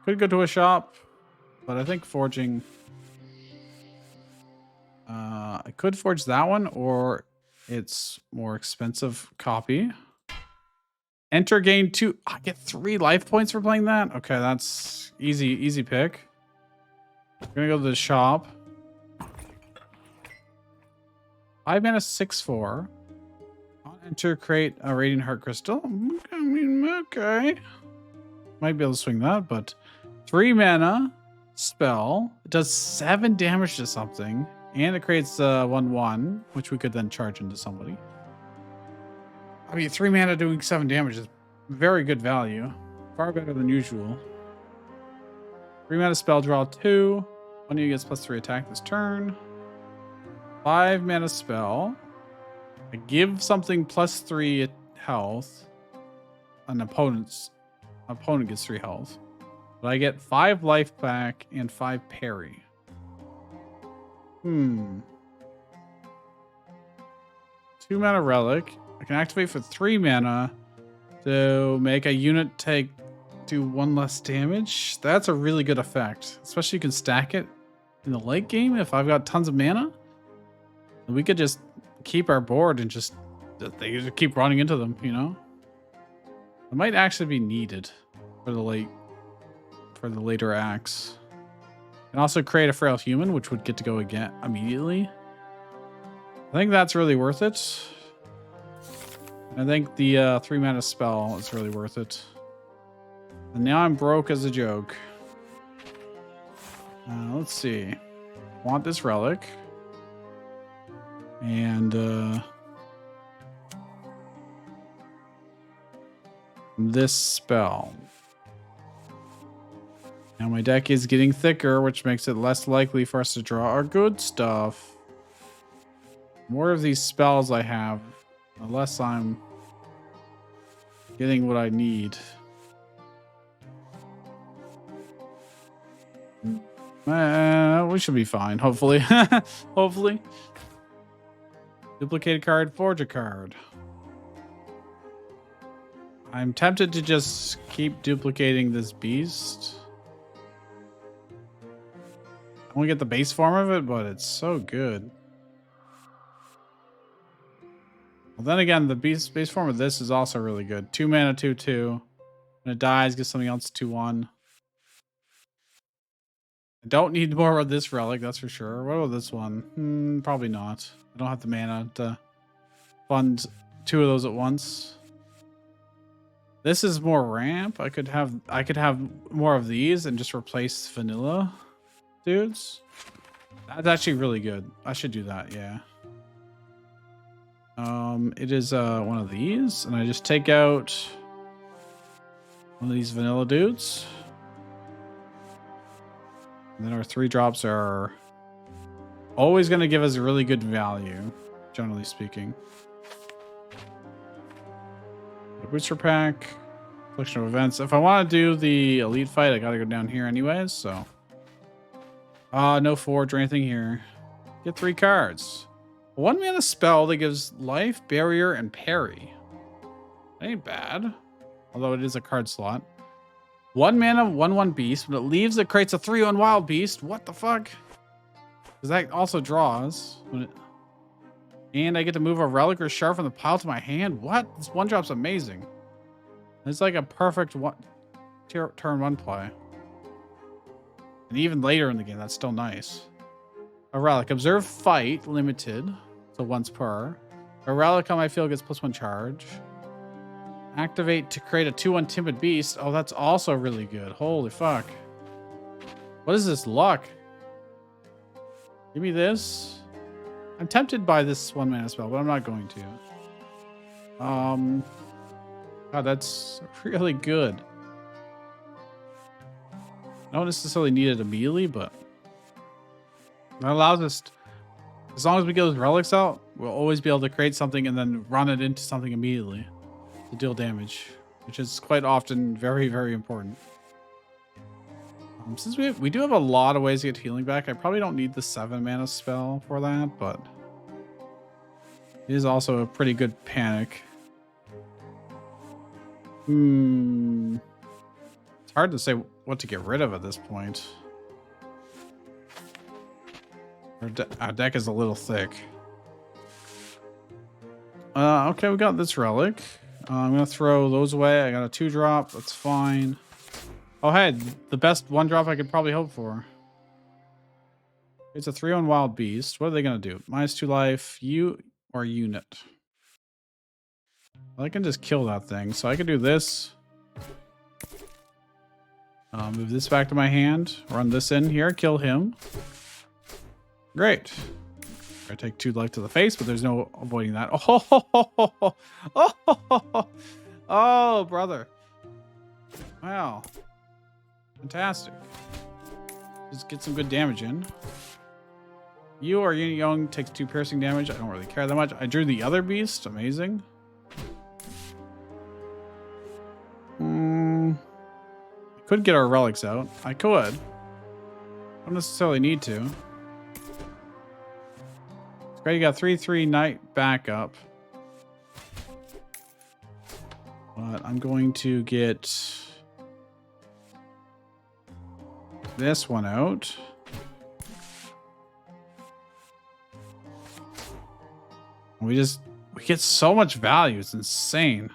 Could go to a shop, but I think forging. I could forge that one, or its more expensive copy. Enter gain 2. I get 3 life points for playing that? Okay, that's easy pick. We're gonna go to the shop. 5 mana 6/4. On enter, create a radiant heart crystal. I mean, okay. Might be able to swing that, but 3 mana spell. It does 7 damage to something. And it creates 1/1, which we could then charge into somebody. I mean, 3 mana doing 7 damage is very good value. Far better than usual. 3 mana spell, draw 2. One of you gets +3 attack this turn. 5 mana spell. I give something +3 health. An opponent gets 3 health. But I get 5 life back and 5 parry. 2 mana relic. I can activate for 3 mana to make a unit do 1 less damage. That's a really good effect. Especially you can stack it in the late game if I've got tons of mana. We could just keep our board and they just keep running into them, you know? It might actually be needed for the later acts. And also create a frail human, which would get to go again immediately. I think that's really worth it. I think the 3 mana spell is really worth it. And now I'm broke as a joke. Let's see. Want this relic. And this spell. Now my deck is getting thicker, which makes it less likely for us to draw our good stuff. More of these spells I have, the less I'm getting what I need. We should be fine, hopefully. Hopefully. Duplicate a card, forge a card. I'm tempted to just keep duplicating this beast. I want to get the base form of it, but it's so good. Well, then again, the base form of this is also really good. 2 mana, 2/2. When it dies, get something else 2/1. I don't need more of this relic, that's for sure. What about this one? Probably not. I don't have the mana to fund 2 of those at once. This is more ramp. I could have more of these and just replace vanilla dudes. That's actually really good. I should do that, yeah. It is one of these, and I just take out one of these vanilla dudes. And then our 3 drops are always going to give us really good value, generally speaking. The booster pack, collection of events. If I want to do the elite fight, I got to go down here anyways, so. No forge or anything here. Get 3 cards. 1 mana spell that gives life, barrier, and parry. That ain't bad. Although it is a card slot. 1 mana, 1/1 beast. When it leaves, it creates a 3/1 wild beast. What the fuck? Because that also draws. And I get to move a relic or shard from the pile to my hand. What? This 1-drop's amazing. It's like a perfect turn 1 play. And even later in the game, that's still nice. A relic. Observe fight, limited. So once per. A relic on my field gets +1 charge. Activate to create a 2/1 timid beast. Oh, that's also really good. Holy fuck. What is this luck? Give me this. I'm tempted by this 1 mana spell, but I'm not going to. God, that's really good. I don't necessarily need it immediately, but that allows us as long as we get those relics out, we'll always be able to create something and then run it into something immediately to deal damage, which is quite often very, very important. Since we do have a lot of ways to get healing back, I probably don't need the 7 mana spell for that, but it is also a pretty good panic. It's hard to say what to get rid of at this point. Our deck is a little thick. Okay, we got this relic. I'm going to throw those away. I got a 2-drop. That's fine. Oh, hey, the best 1-drop I could probably hope for. It's a 3-on wild beast. What are they going to do? -2 life, you or unit. Well, I can just kill that thing. So I can do this. Move this back to my hand. Run this in here. Kill him. Great. I take 2 life to the face, but there's no avoiding that. Oh, brother. Wow. Fantastic. Just get some good damage in. You or Unit Young takes 2 piercing damage. I don't really care that much. I drew the other beast. Amazing. I could get our relics out. I could. Don't necessarily need to. It's great. You got 3/3 knight backup. But I'm going to get this one out. We get so much value. It's insane.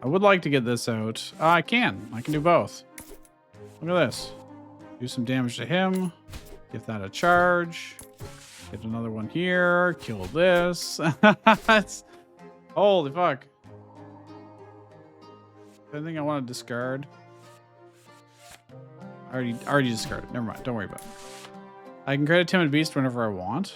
I would like to get this out. I can do both. Look at this. Do some damage to him. Give that a charge. Get another one here. Kill this. Holy fuck. Anything I want to discard? I already discarded. Never mind. Don't worry about it. I can create a timid beast whenever I want.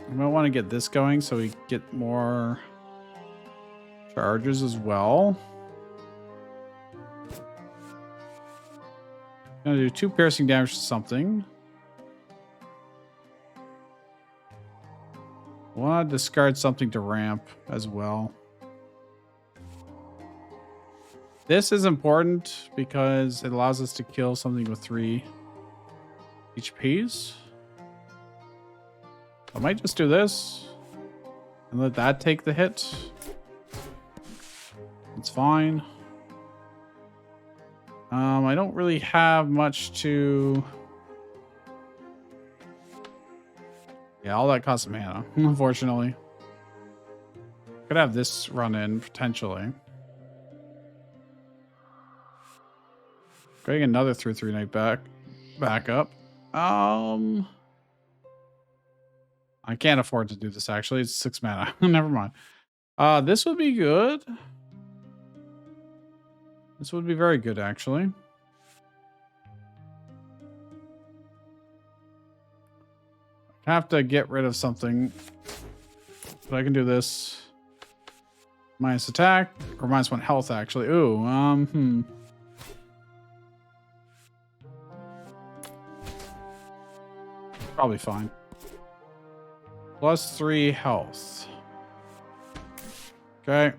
I might want to get this going so we get more charges as well. I'm gonna do 2 piercing damage to something. I want to discard something to ramp as well. This is important because it allows us to kill something with 3 HPs. I might just do this and let that take the hit. It's fine. I don't really have much to... Yeah, all that costs mana, unfortunately. Could have this run in, potentially. Getting another 3/3 knight back up. I can't afford to do this, actually. It's 6 mana. Never mind. This would be good. This would be very good, actually. I have to get rid of something. But I can do this. Minus attack. Or -1 health, actually. Ooh, Probably fine. +3 health. Okay.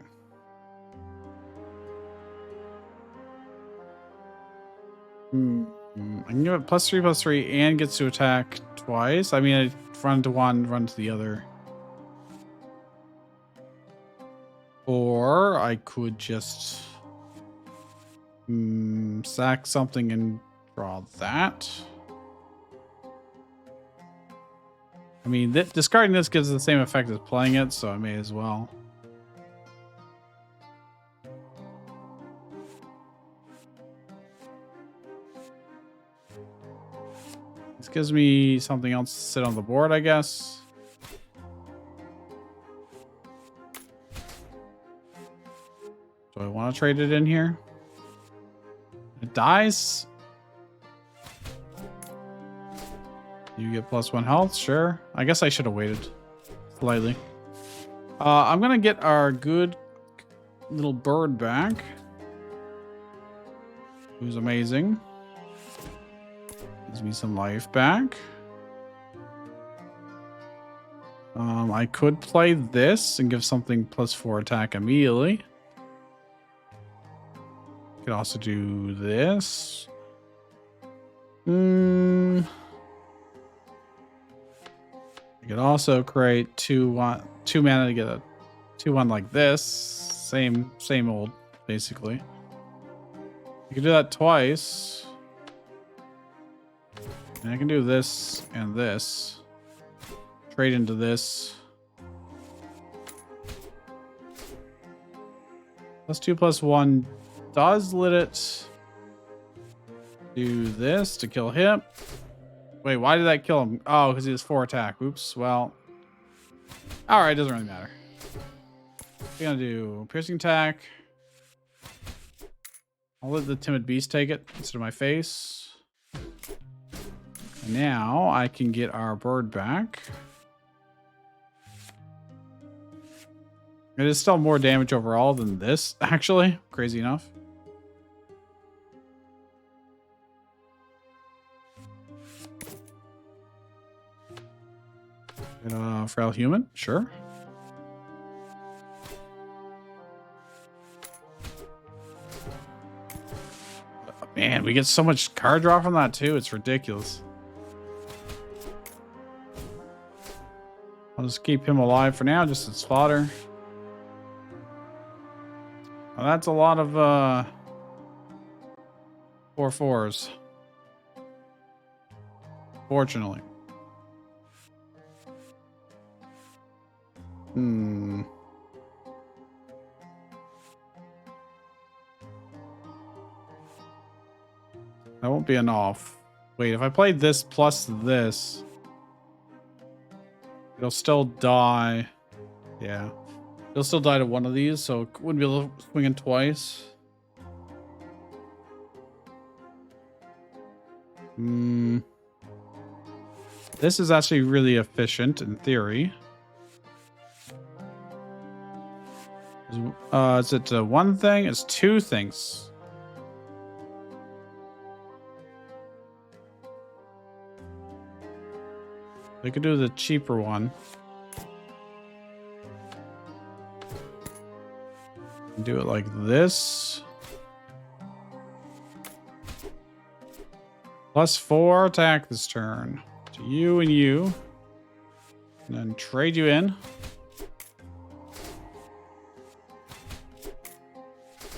I can give it +3/+3 and gets to attack twice. I mean, I run to one, run to the other. Or I could just sack something and draw that. I mean, discarding this gives the same effect as playing it, so I may as well. This gives me something else to sit on the board, I guess. Do I want to trade it in here? It dies. You get +1 health, sure. I guess I should have waited slightly. I'm gonna get our good little bird back, who's amazing. Gives me some life back. I could play this and give something +4 attack immediately. Could also do this. I could also create 2 mana to get a 2/1 like this. Same old, basically. You can do that twice. And I can do this and this. Trade into this. +2/+1 does let it do this to kill him. Wait, why did that kill him? Oh, because he has 4 attack. Oops. Well, all right, doesn't really matter. We're gonna do piercing attack. I'll let the timid beast take it instead of my face. And now I can get our bird back. It is still more damage overall than this, actually. Crazy enough. Frail human, sure. Man, we get so much card draw from that too. It's ridiculous. I'll just keep him alive for now, just as fodder. Well, that's a lot of 4/4s. Fortunately. That won't be enough. Wait, if I played this plus this, it'll still die. Yeah. It'll still die to one of these, so it wouldn't be able to swing in twice. This is actually really efficient in theory. Is it one thing? It's 2 things. They could do the cheaper one. Do it like this. +4 attack this turn to you and you. And then trade you in.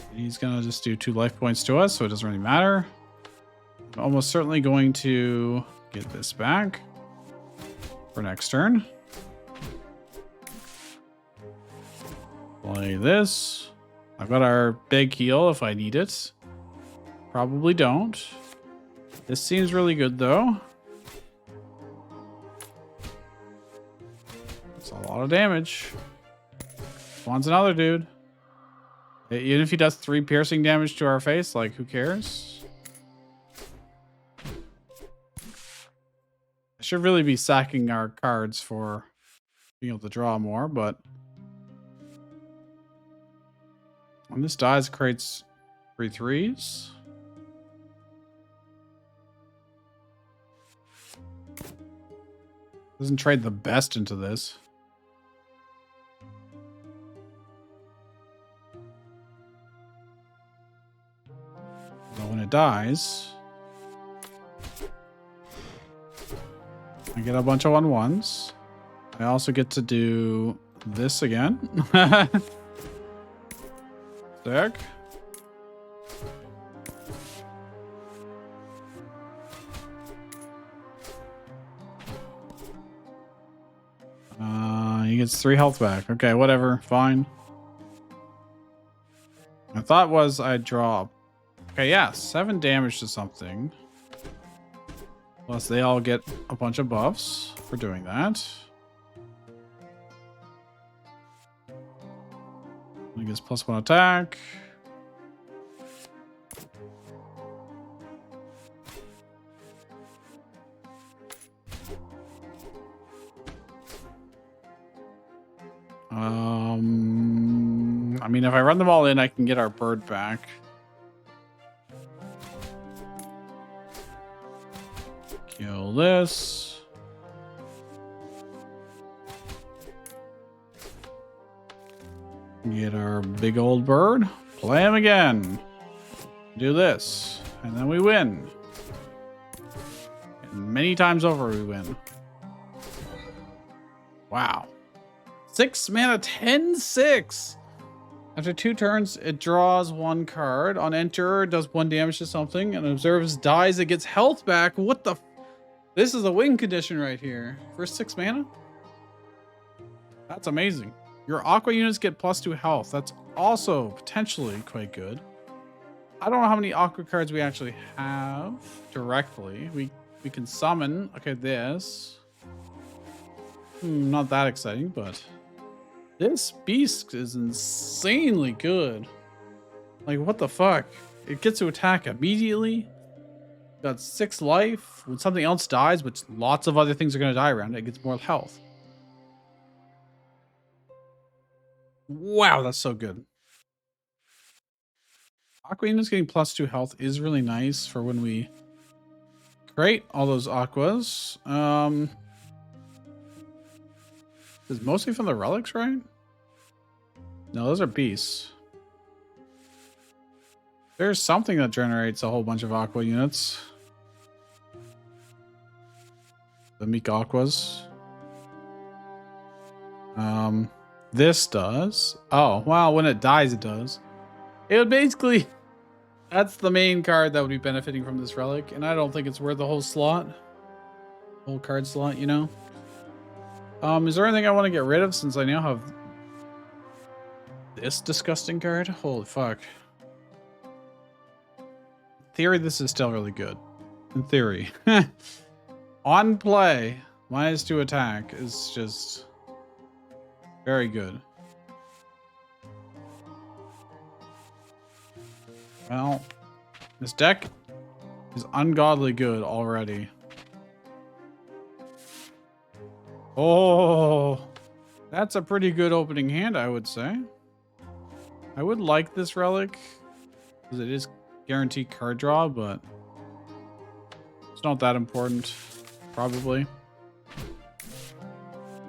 And he's gonna just do 2 life points to us, so it doesn't really matter. I'm almost certainly going to get this back for next turn. Play this. I've got our big heal if I need it. Probably don't. This seems really good though. It's a lot of damage. Wants another dude. Even if he does 3 piercing damage to our face, like who cares? I should really be sacking our cards for being able to draw more, but when this dies, it creates 3 3s. Doesn't trade the best into this. But when it dies, I get a bunch of 1/1s. I also get to do this again. Sick. He gets 3 health back. Okay, whatever. Fine. My thought was I'd draw. Okay, yeah, 7 damage to something. Plus they all get a bunch of buffs for doing that. He gets +1 attack. I mean, if I run them all in, I can get our bird back. Kill this. Get our big old bird. Play him again. Do this. And then we win. And many times over we win. Wow. 6 mana, 10/6. After 2 turns, it draws 1 card. On enter, it does 1 damage to something. And observes dies, it gets health back. What the? This is a win condition right here. For 6 mana? That's amazing. Your aqua units get +2 health. That's also potentially quite good. I don't know how many aqua cards we actually have directly. We can summon. Okay, this. Not that exciting, but this beast is insanely good. Like, what the fuck? It gets to attack immediately. Got 6 life. When something else dies, which lots of other things are going to die around it, it gets more health. Wow, that's so good. Aqua units getting +2 health is really nice for when we create all those aquas. It's mostly from the relics, right? No, those are beasts. There's something that generates a whole bunch of aqua units. The meek aquas. This does. Oh, well, when it dies, it does. It would basically... That's the main card that would be benefiting from this relic, and I don't think it's worth the whole slot. Whole card slot, you know? Is there anything I want to get rid of since I now have this disgusting card? Holy fuck. In theory, this is still really good. In theory. On play, -2 attack is just very good. Well, this deck is ungodly good already. Oh, that's a pretty good opening hand, I would say. I would like this relic because it is guaranteed card draw, but it's not that important, probably.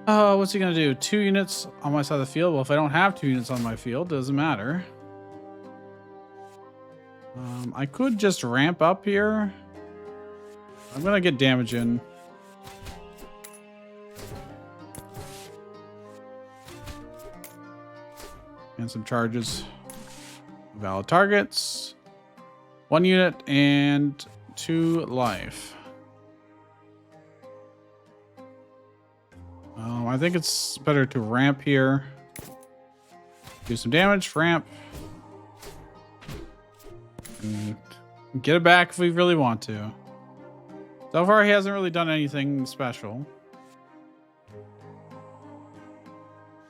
What's he gonna do? 2 units on my side of the field? Well, if I don't have 2 units on my field, doesn't matter. I could just ramp up here. I'm gonna get damage in. And some charges. Valid targets. 1 unit and 2 life. I think it's better to ramp here. Do some damage, ramp. And get it back if we really want to. So far, he hasn't really done anything special.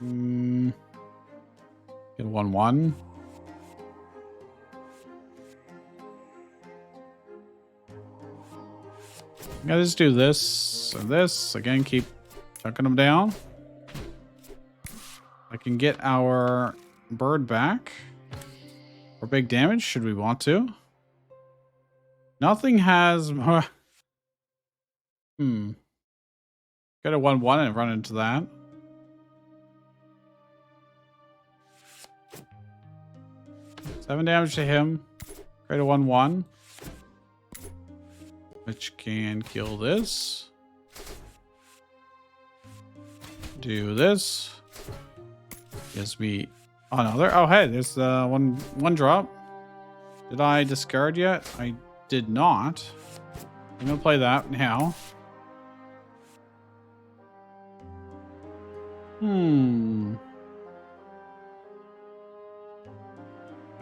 Get a 1/1. I gotta just do this and this. Again, keep chunking them down. I can get our bird back. For big damage, should we want to. Nothing has more. Get a 1/1 and run into that. Seven damage to him. Create a 1/1. Which can kill this. Do this. Gives me another. Oh, hey, there's one drop. Did I discard yet? I did not. I'm gonna play that now. If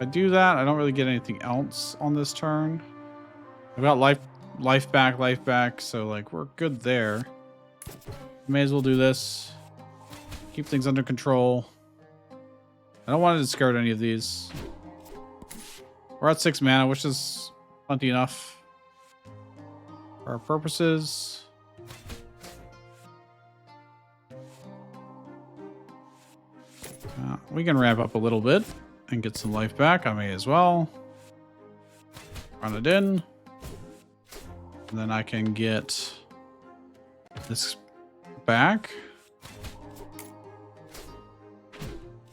I do that, I don't really get anything else on this turn. I've got life back, so like we're good there. May as well do this. Keep things under control. I don't want to discard any of these. We're at 6 mana, which is plenty enough for our purposes. We can ramp up a little bit and get some life back. I may as well. Run it in. And then I can get this back.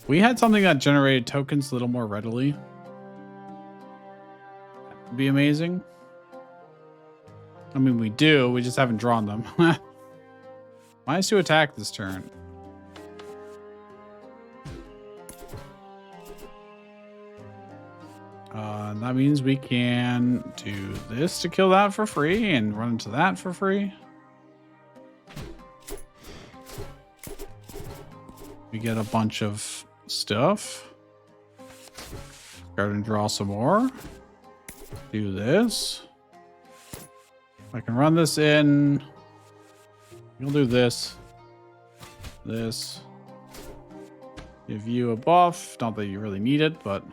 We had something that generated tokens a little more readily. That would be amazing. I mean, we do. We just haven't drawn them. -2 attack this turn. That means we can do this to kill that for free and run into that for free. We get a bunch of stuff. Go and draw some more. Do this. I can run this in. We'll do this. This. Give you a buff. Not that you really need it, but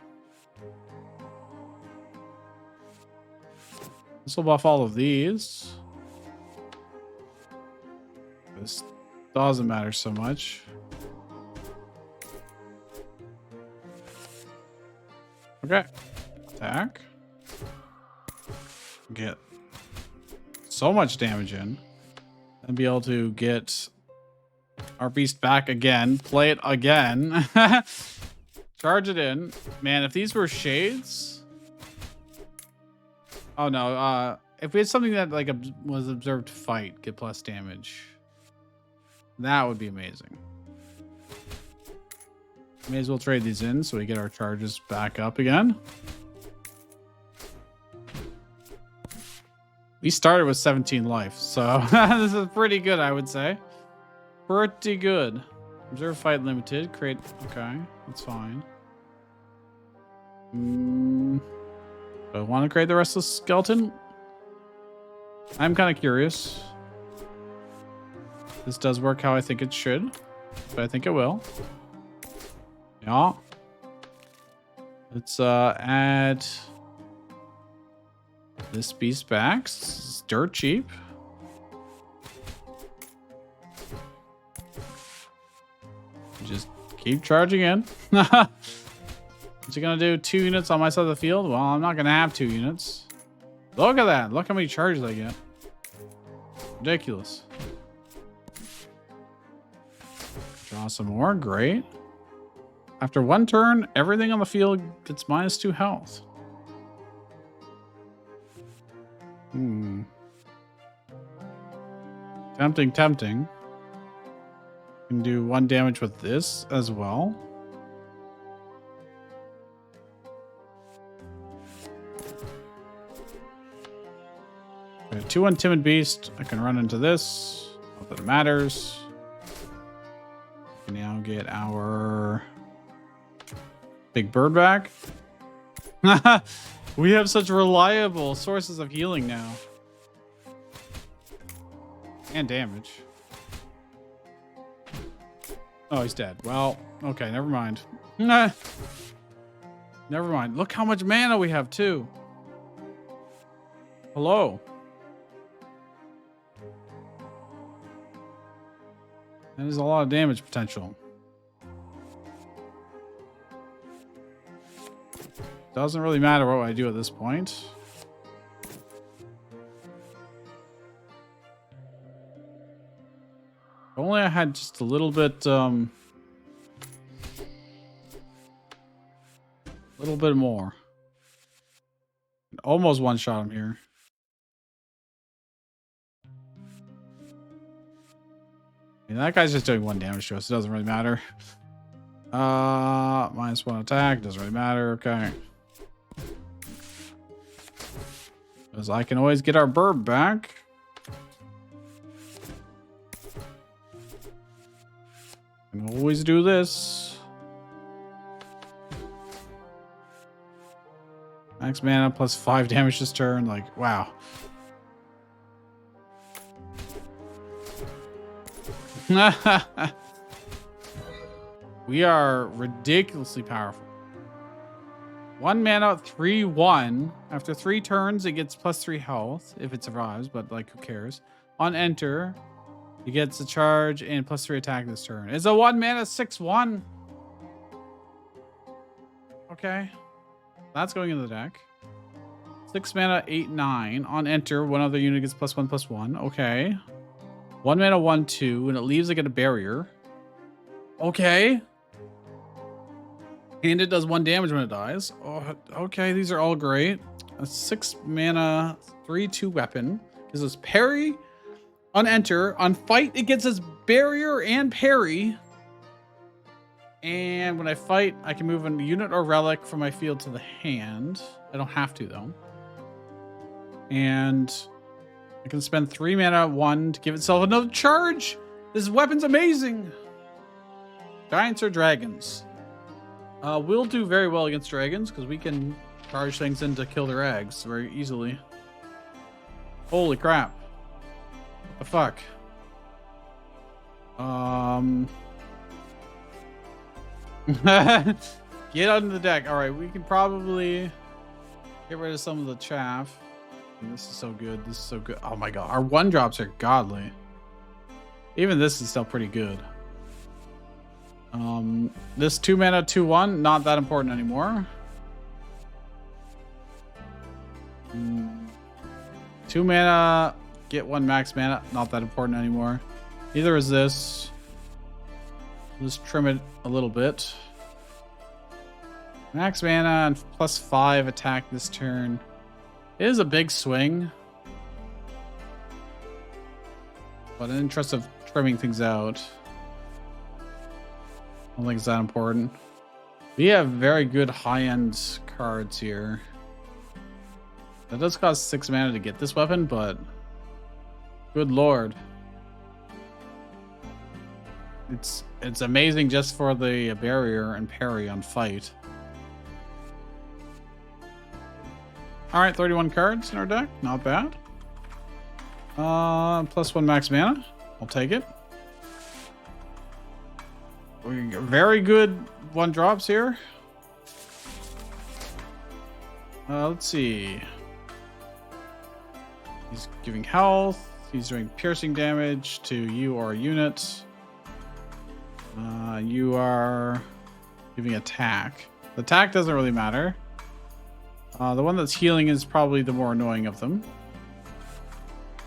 this will buff all of these. This doesn't matter so much. Okay. Attack. Get so much damage in. And be able to get our beast back again. Play it again. Charge it in. Man, if these were shades. Oh no. If we had something that like was observed fight, get plus damage. That would be amazing. May as well trade these in so we get our charges back up again. We started with 17 life, so this is pretty good, I would say. Pretty good. Observe fight limited. Create. Okay, that's fine. Do I want to create the rest of the skeleton? I'm kind of curious. This does work how I think it should, but I think it will. Yeah. Let's add this beast back. It's dirt cheap. Just keep charging in. What's he gonna do? 2 units on my side of the field? Well, I'm not gonna have 2 units. Look at that. Look how many charges I get. Ridiculous. Draw some more. Great. After 1 turn, everything on the field gets -2 health. Tempting, tempting. Can do 1 damage with this as well. Okay, 2-1 timid beast. I can run into this. Not that it matters. We can now get our big bird back. We have such reliable sources of healing now. And damage. Oh, he's dead. Well, okay, never mind. Never mind. Look how much mana we have, too. Hello. That is a lot of damage potential. Doesn't really matter what I do at this point. If only I had just a little bit more. Almost one-shot him here. I mean, that guy's just doing 1 damage to us. It doesn't really matter. -1 attack. Doesn't really matter. Okay. Because I can always get our bird back. I can always do this. Max mana plus 5 damage this turn. Like, wow. We are ridiculously powerful. 1 mana, 3/1. After 3 turns, it gets +3 health if it survives, but like, who cares? On enter, it gets a charge and +3 attack this turn. It's a 1 mana 6/1. Okay, that's going in the deck. 6 mana 8/9. On enter, 1 other unit gets +1/+1. Okay. 1 mana 1/2, and it leaves. I get a barrier. Okay. And it does 1 damage when it dies. Oh, okay, these are all great. A 6 mana 3/2 weapon gives us parry. On enter, on fight, it gets us barrier and parry. And when I fight, I can move a unit or relic from my field to the hand. I don't have to though. And I can spend 3 mana 1 to give itself another charge. This weapon's amazing. Giants or dragons? We'll do very well against dragons because we can charge things in to kill their eggs very easily. Holy crap. What the fuck? Get on the deck. All right, we can probably get rid of some of the chaff. This is so good. This is so good. Oh my god, our 1-drops are godly. Even this is still pretty good. This 2 mana 2/1, not that important anymore. 2 mana, get 1 max mana, not that important anymore. Neither is this. Let's trim it a little bit. Max mana and +5 attack this turn. It is a big swing. But in the interest of trimming things out, I don't think it's that important. We have very good high-end cards here. That does cost 6 mana to get this weapon, but good lord. It's amazing just for the barrier and parry on fight. Alright, 31 cards in our deck. Not bad. +1 max mana. I'll take it. We got very good 1-drops here. Let's see. He's giving health. He's doing piercing damage to you or a unit. You are giving attack. The attack doesn't really matter. The one that's healing is probably the more annoying of them.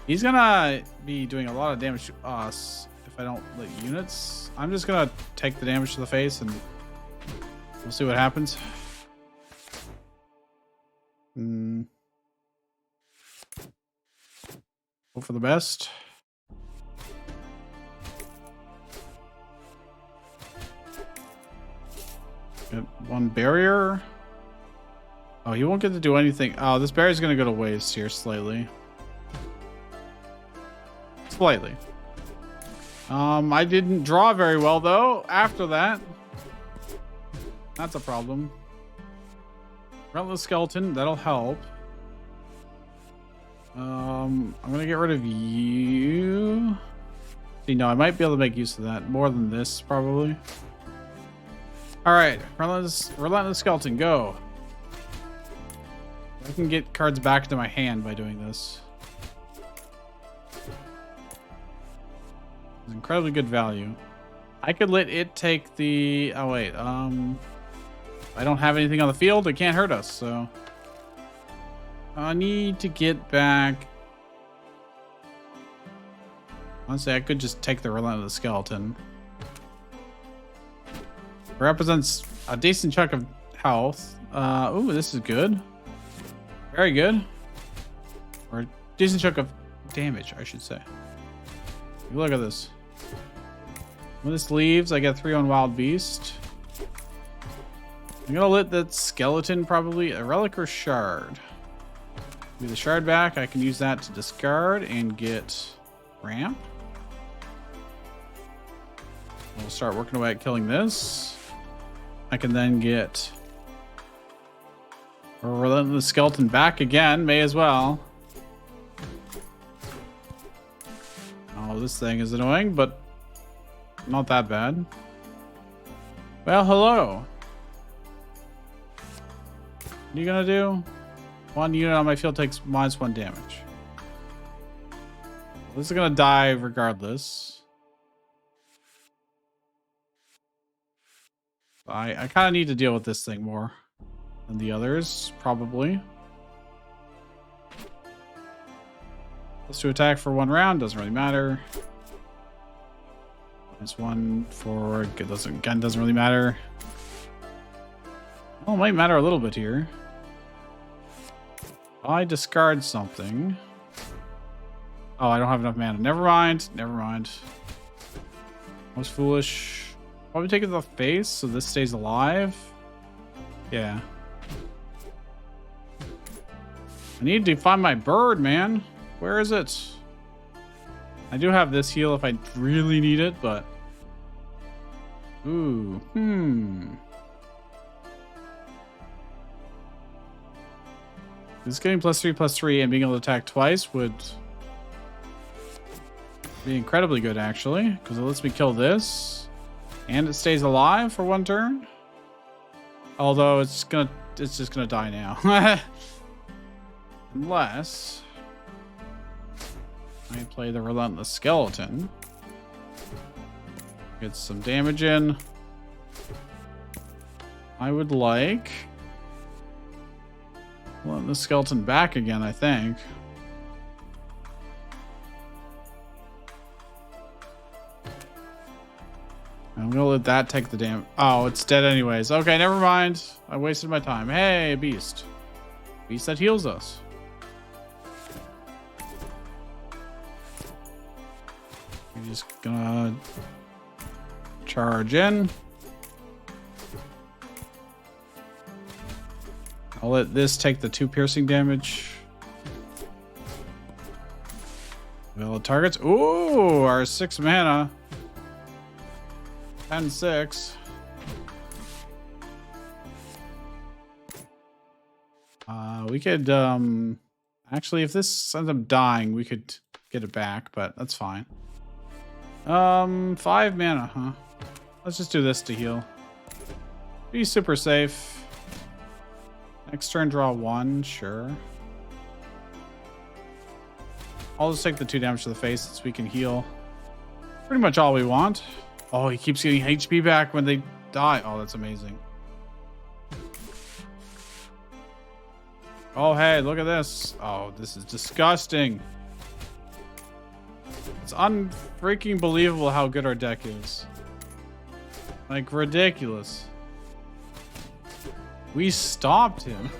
He's gonna be doing a lot of damage to us if I don't let units. I'm just gonna take the damage to the face and we'll see what happens. Hope for the best. Get 1 barrier. Oh, he won't get to do anything. Oh, this barrier's gonna go to waste here slightly. Slightly. I didn't draw very well though after that. That's a problem. Relentless skeleton, that'll help. I'm gonna get rid of you. See, no, I might be able to make use of that more than this, probably. All right, relentless skeleton, go. I can get cards back into my hand by doing this. It's incredibly good value. I could let it take the. Oh wait, I don't have anything on the field. It can't hurt us, so I need to get back. Honestly, I could just take the relentless skeleton. It represents a decent chunk of health. Ooh, this is good. Very good. Or a decent chunk of damage, I should say. Look at this. When this leaves, I get 3 on Wild Beast. I'm gonna let that skeleton probably a relic or shard. Give the shard back. I can use that to discard and get ramp. We'll start working away at killing this. I can then get a relentless skeleton back again. May as well. Oh, this thing is annoying, but not that bad. Well, hello. What are you gonna do? 1 unit on my field takes -1 damage. This is gonna die regardless. I kind of need to deal with this thing more than the others, probably. Let's do attack for 1 round. Doesn't really matter. -1 for it doesn't really matter. Oh, it might matter a little bit here. I discard something. Oh, I don't have enough mana. Never mind. Never mind. Most foolish. Probably take it to the face so this stays alive. Yeah. I need to find my bird, man. Where is it? I do have this heal if I really need it, but Ooh, This getting +3/+3 and being able to attack twice would be incredibly good, actually, because it lets me kill this, and it stays alive for 1 turn. Although it's just gonna die now, unless I play the Relentless Skeleton. Get some damage in. I would like the skeleton back again, I think. I'm gonna let that take the damage. Oh, it's dead anyways. Okay, never mind. I wasted my time. Hey, beast. Beast that heals us. We're just gonna charge in. I'll let this take the 2 piercing damage. Well, targets. Ooh, our 6 mana. 10/6. We could actually, if this ends up dying, we could get it back, but that's fine. 5 mana, huh? Let's just do this to heal. Be super safe. Next turn, draw 1, sure. I'll just take the 2 damage to the face so we can heal. Pretty much all we want. Oh, he keeps getting HP back when they die. Oh, that's amazing. Oh, hey, look at this. Oh, this is disgusting. It's unfreaking believable how good our deck is. Like, ridiculous. We stomped him.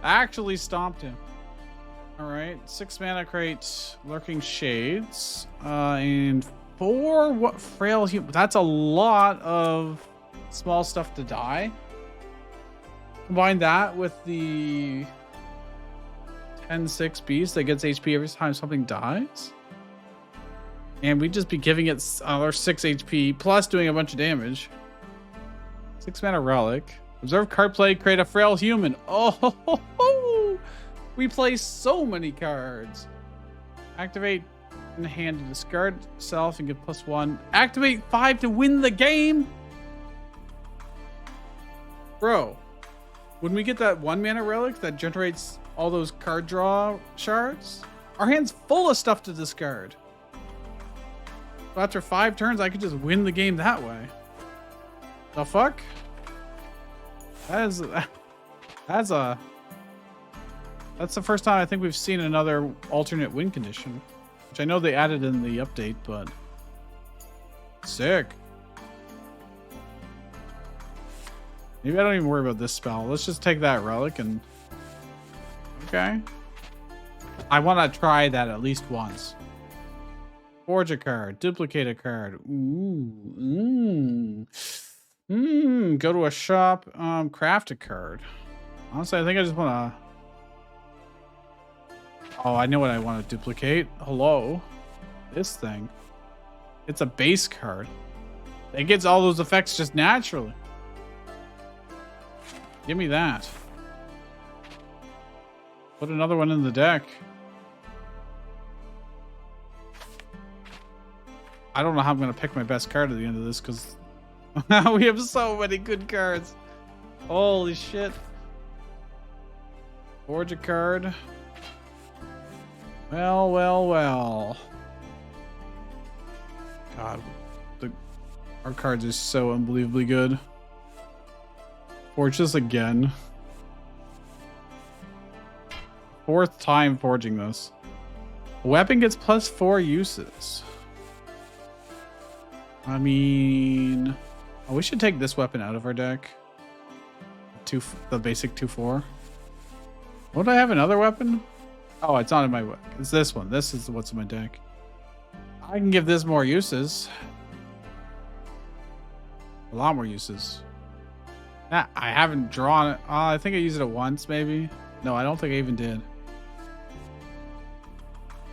Actually stomped him. All right, 6 mana, create Lurking Shades, and 4 what frail human. That's a lot of small stuff to die. Combine that with the 10/6 beast that gets HP every time something dies, and we'd just be giving it our 6 HP plus doing a bunch of damage. 6 mana relic. Observe card play, create a frail human. Oh, we play so many cards. Activate in hand to discard self and get +1. Activate 5 to win the game. Bro, when we get that 1 mana relic that generates all those card draw shards, our hand's full of stuff to discard. So after 5 turns, I could just win the game that way. The fuck? That's the first time I think we've seen another alternate win condition, which I know they added in the update, but sick. Maybe I don't even worry about this spell. Let's just take that relic and okay. I want to try that at least once. Forge a card, duplicate a card. Ooh, go to a shop, craft a card. Honestly, I think I just want to... Oh, I know what I want to duplicate. Hello. This thing. It's a base card. It gets all those effects just naturally. Give me that. Put another one in the deck. I don't know how I'm going to pick my best card at the end of this because we have so many good cards. Holy shit. Forge a card. Well. God, our cards are so unbelievably good. Forge this again. 4th time forging this. Weapon gets +4 uses. I mean, we should take this weapon out of our deck. The basic 2/4. Would I have another weapon? Oh, it's not in my... It's this one. This is what's in my deck. I can give this more uses. A lot more uses. Nah, I haven't drawn it. I think I used it once, maybe. No, I don't think I even did.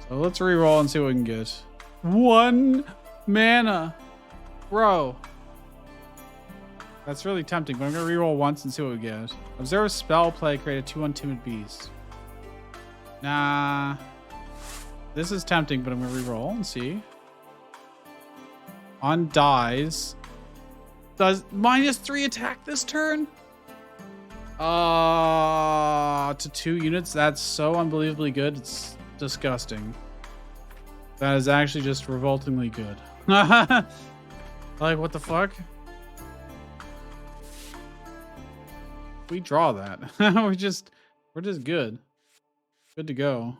So let's re-roll and see what we can get. 1 mana. Bro. That's really tempting, but I'm gonna reroll once and see what we get. Observe spell play, create a 2/1 timid beast. Nah. This is tempting, but I'm gonna reroll and see. On dies. Does -3 attack this turn? To 2 units. That's so unbelievably good. It's disgusting. That is actually just revoltingly good. Like, what the fuck? We draw that. we're just good. Good to go.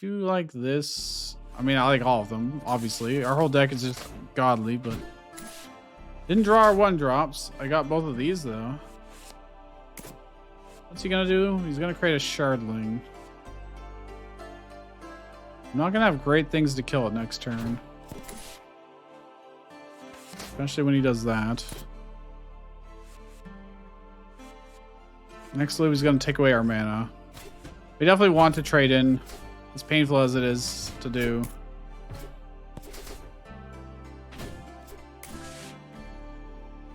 Do like this. I mean, I like all of them, obviously. Our whole deck is just godly, but didn't draw our 1-drops. I got both of these though. What's he gonna do? He's gonna create a shardling. I'm not gonna have great things to kill it next turn. Especially when he does that. Next move, he's gonna take away our mana. We definitely want to trade in, as painful as it is to do.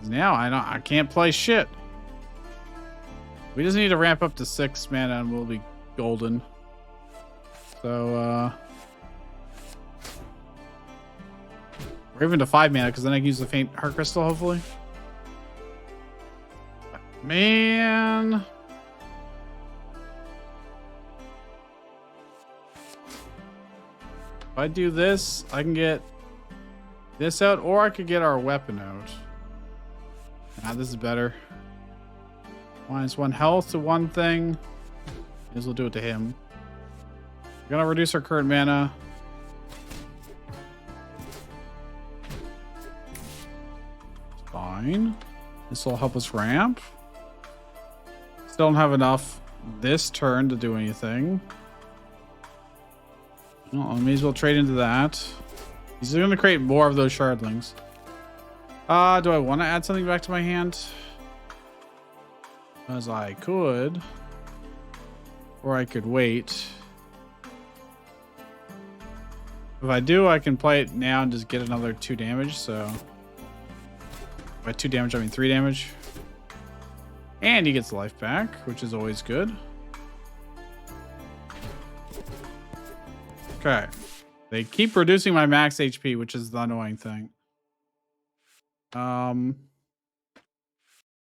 Now I can't play shit. We just need to ramp up to 6 mana and we'll be golden. So or even to 5 mana, because then I can use the faint heart crystal hopefully. Man. If I do this, I can get this out, or I could get our weapon out. Nah, this is better. -1 health to one thing. This will do it to him. We're gonna reduce our current mana. It's fine. This will help us ramp. Still don't have enough this turn to do anything. Well, I may as well trade into that. He's going to create more of those shardlings. Do I want to add something back to my hand? As I could. Or I could wait. If I do, I can play it now and just get another 2 damage, so... By 2 damage, I mean 3 damage. And he gets life back, which is always good. Okay. They keep reducing my max HP, which is the annoying thing.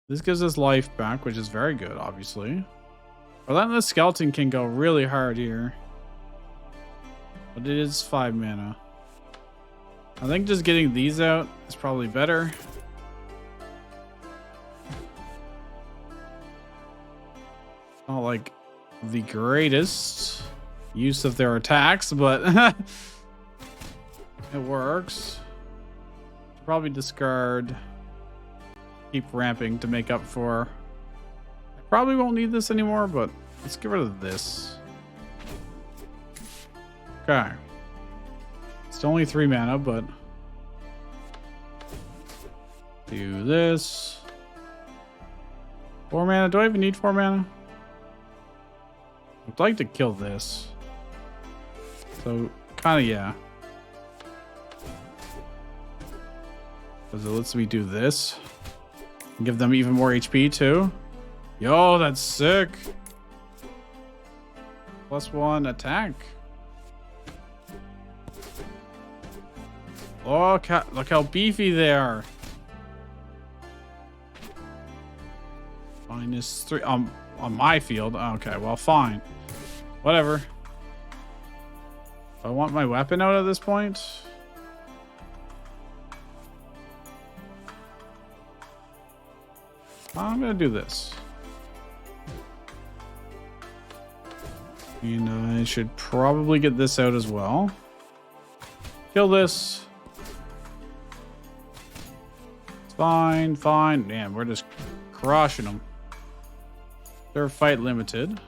This gives us life back, which is very good, obviously. Relentless Skeleton can go really hard here. But it is 5 mana. I think just getting these out is probably better. Not like the greatest use of their attacks, but it works. Should probably discard, keep ramping to make up for. I probably won't need this anymore, but let's get rid of this. Okay. It's only 3 mana, but do this. 4 mana. Do I even need 4 mana? I'd like to kill this. So, kind of, yeah. Because it lets me do this. And give them even more HP, too. Yo, that's sick. +1 attack. Look how beefy they are. -3 on my field. Okay, well, fine. Whatever. I want my weapon out at this point. I'm gonna do this. And I should probably get this out as well. Kill this. It's fine, fine. Man, we're just crushing them. They're fight limited.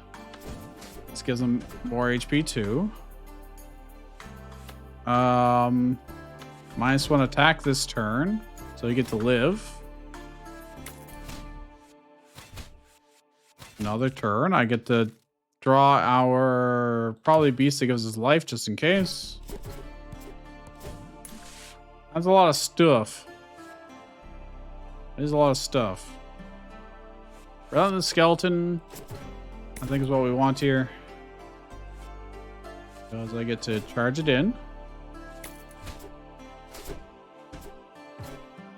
This gives them more HP too. -1 attack this turn, so you get to live. Another turn, I get to draw our probably beast that gives us life just in case. That's a lot of stuff. There's a lot of stuff. Rather than the skeleton, I think is what we want here. Because I get to charge it in.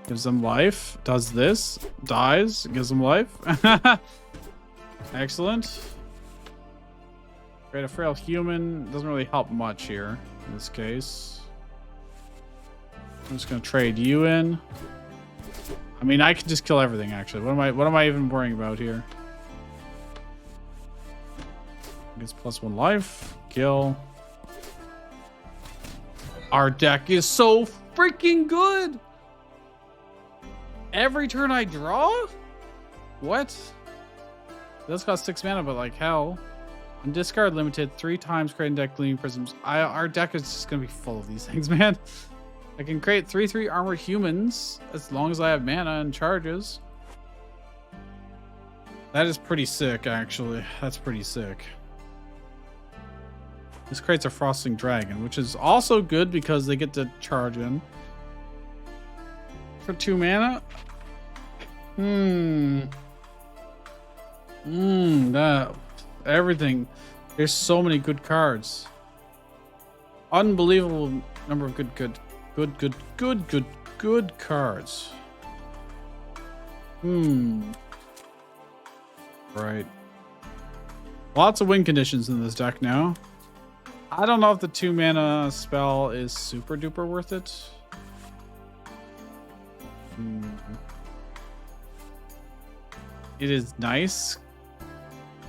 Gives them life. Does this. Dies. Gives them life. Excellent. Create a frail human. Doesn't really help much here in this case. I'm just going to trade you in. I mean, I could just kill everything, actually. What am I even worrying about here? Gets +1 life. Kill. Our deck is so freaking good. Every turn I draw? What? It does cost 6 mana, but like hell. On discard limited 3 times creating deck gleaming prisms. Our deck is just gonna be full of these things, man. I can create 3/3 armored humans as long as I have mana and charges. That is pretty sick, actually. That's pretty sick. This creates a frosting dragon, which is also good because they get to charge in. For 2 mana? That everything. There's so many good cards. Unbelievable number of good cards. Right. Lots of win conditions in this deck now. I don't know if the 2 mana spell is super duper worth it. It is nice.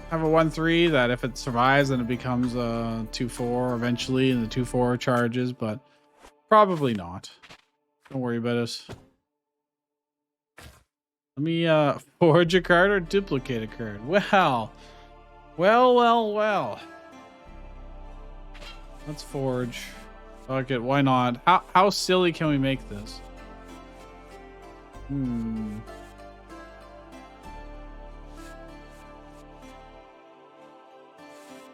Have a 1/3 that if it survives, then it becomes a 2/4 eventually, and the 2/4 charges, but probably not. Don't worry about it. Let me forge a card or duplicate a card. Well. Let's forge. Fuck it, why not? How silly can we make this?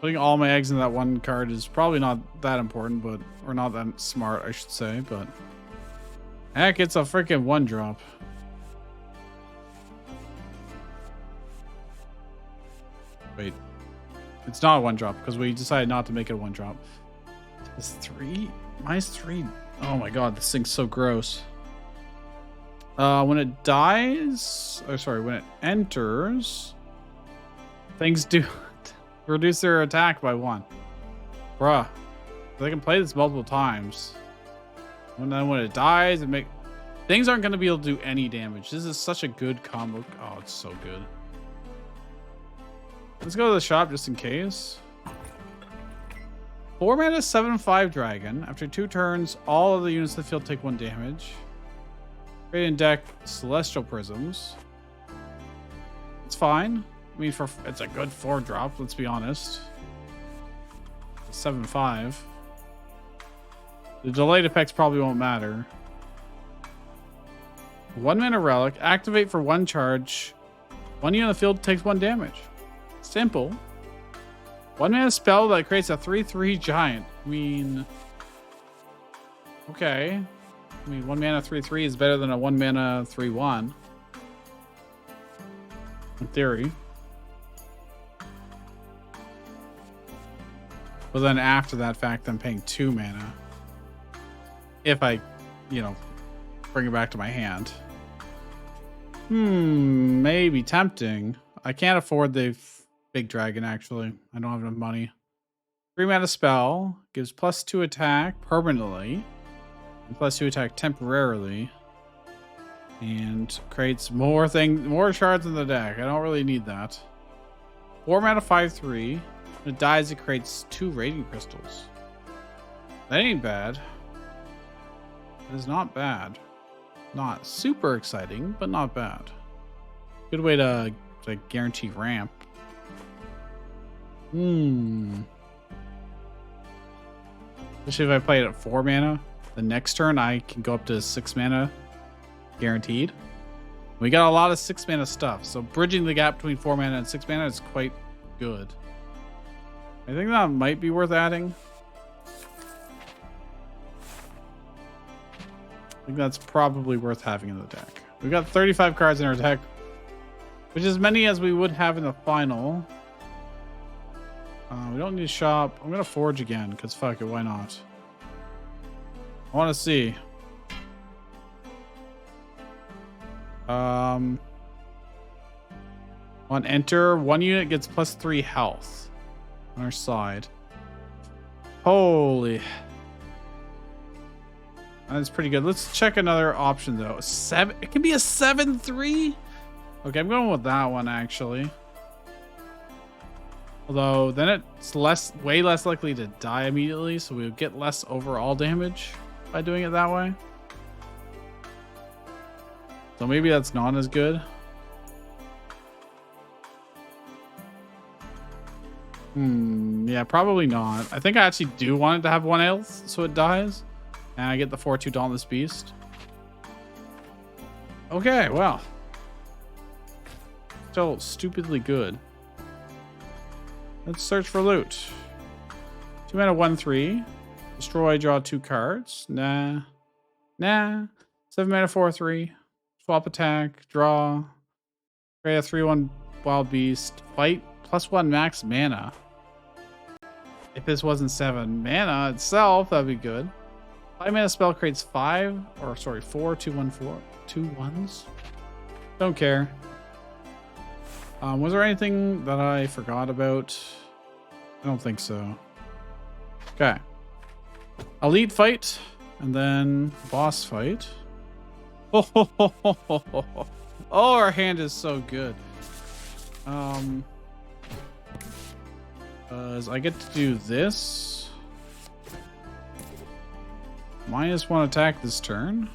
Putting all my eggs in that one card is probably not that important, but or not that smart, I should say, but heck, it's a freaking 1-drop. Wait. It's not a 1-drop because we decided not to make it a 1-drop. It's 3? Mine's 3. Oh my god, this thing's so gross. When it dies, when it enters, things do reduce their attack by 1. Bruh. They can play this multiple times. And then when it dies, things aren't going to be able to do any damage. This is such a good combo. Oh, it's so good. Let's go to the shop just in case. 4 mana 7/5 dragon. After 2 turns, all of the units in the field take 1 damage. Create and deck celestial prisms. It's fine. I mean, it's a good 4-drop, let's be honest. 7/5. The delayed effects probably won't matter. 1 mana relic. Activate for 1 charge. 1 unit in the field takes 1 damage. Simple. 1 mana spell that creates a 3/3 giant. I mean, okay. I mean, 1 mana 3/3 is better than a 1 mana 3/1. In theory. But then after that fact, I'm paying 2 mana. If I, bring it back to my hand. Maybe tempting. I can't afford the big dragon, actually. I don't have enough money. 3 mana spell. Gives +2 attack permanently. And +2 attack temporarily. And creates more shards in the deck. I don't really need that. 4 mana 5/3. When it dies, it creates 2 radiant crystals. That ain't bad. It is not bad. Not super exciting, but not bad. Good way to guarantee ramp. Especially if I play it at 4 mana. The next turn, I can go up to 6 mana. Guaranteed. We got a lot of 6 mana stuff. So bridging the gap between 4 mana and 6 mana is quite good. I think that might be worth adding. I think that's probably worth having in the deck. We got 35 cards in our deck, which is as many as we would have in the final. We don't need to shop. I'm gonna forge again because fuck it, why not? I want to see. On enter, one unit gets +3 health on our side. Holy. That's pretty good. Let's check another option though. It can be a 7/3. Okay, I'm going with that one actually. Although then it's way less likely to die immediately, so we would get less overall damage by doing it that way. So maybe that's not as good. Yeah, probably not. I think I actually do want it to have 1 health so it dies. And I get the 4/2 Dauntless Beast. Okay, well. Still stupidly good. Let's search for loot. 2 mana 1/3. Destroy, draw 2 cards. Nah. 7 mana 4/3. Swap attack, draw. Create a 3/1 wild beast. Fight +1 max mana. If this wasn't 7 mana itself, that'd be good. 5 mana spell creates 4 2 1s. Don't care. Was there anything that I forgot about? I don't think so. Okay. Elite fight and then boss fight. Oh, our hand is so good. I get to do this. -1 attack this turn.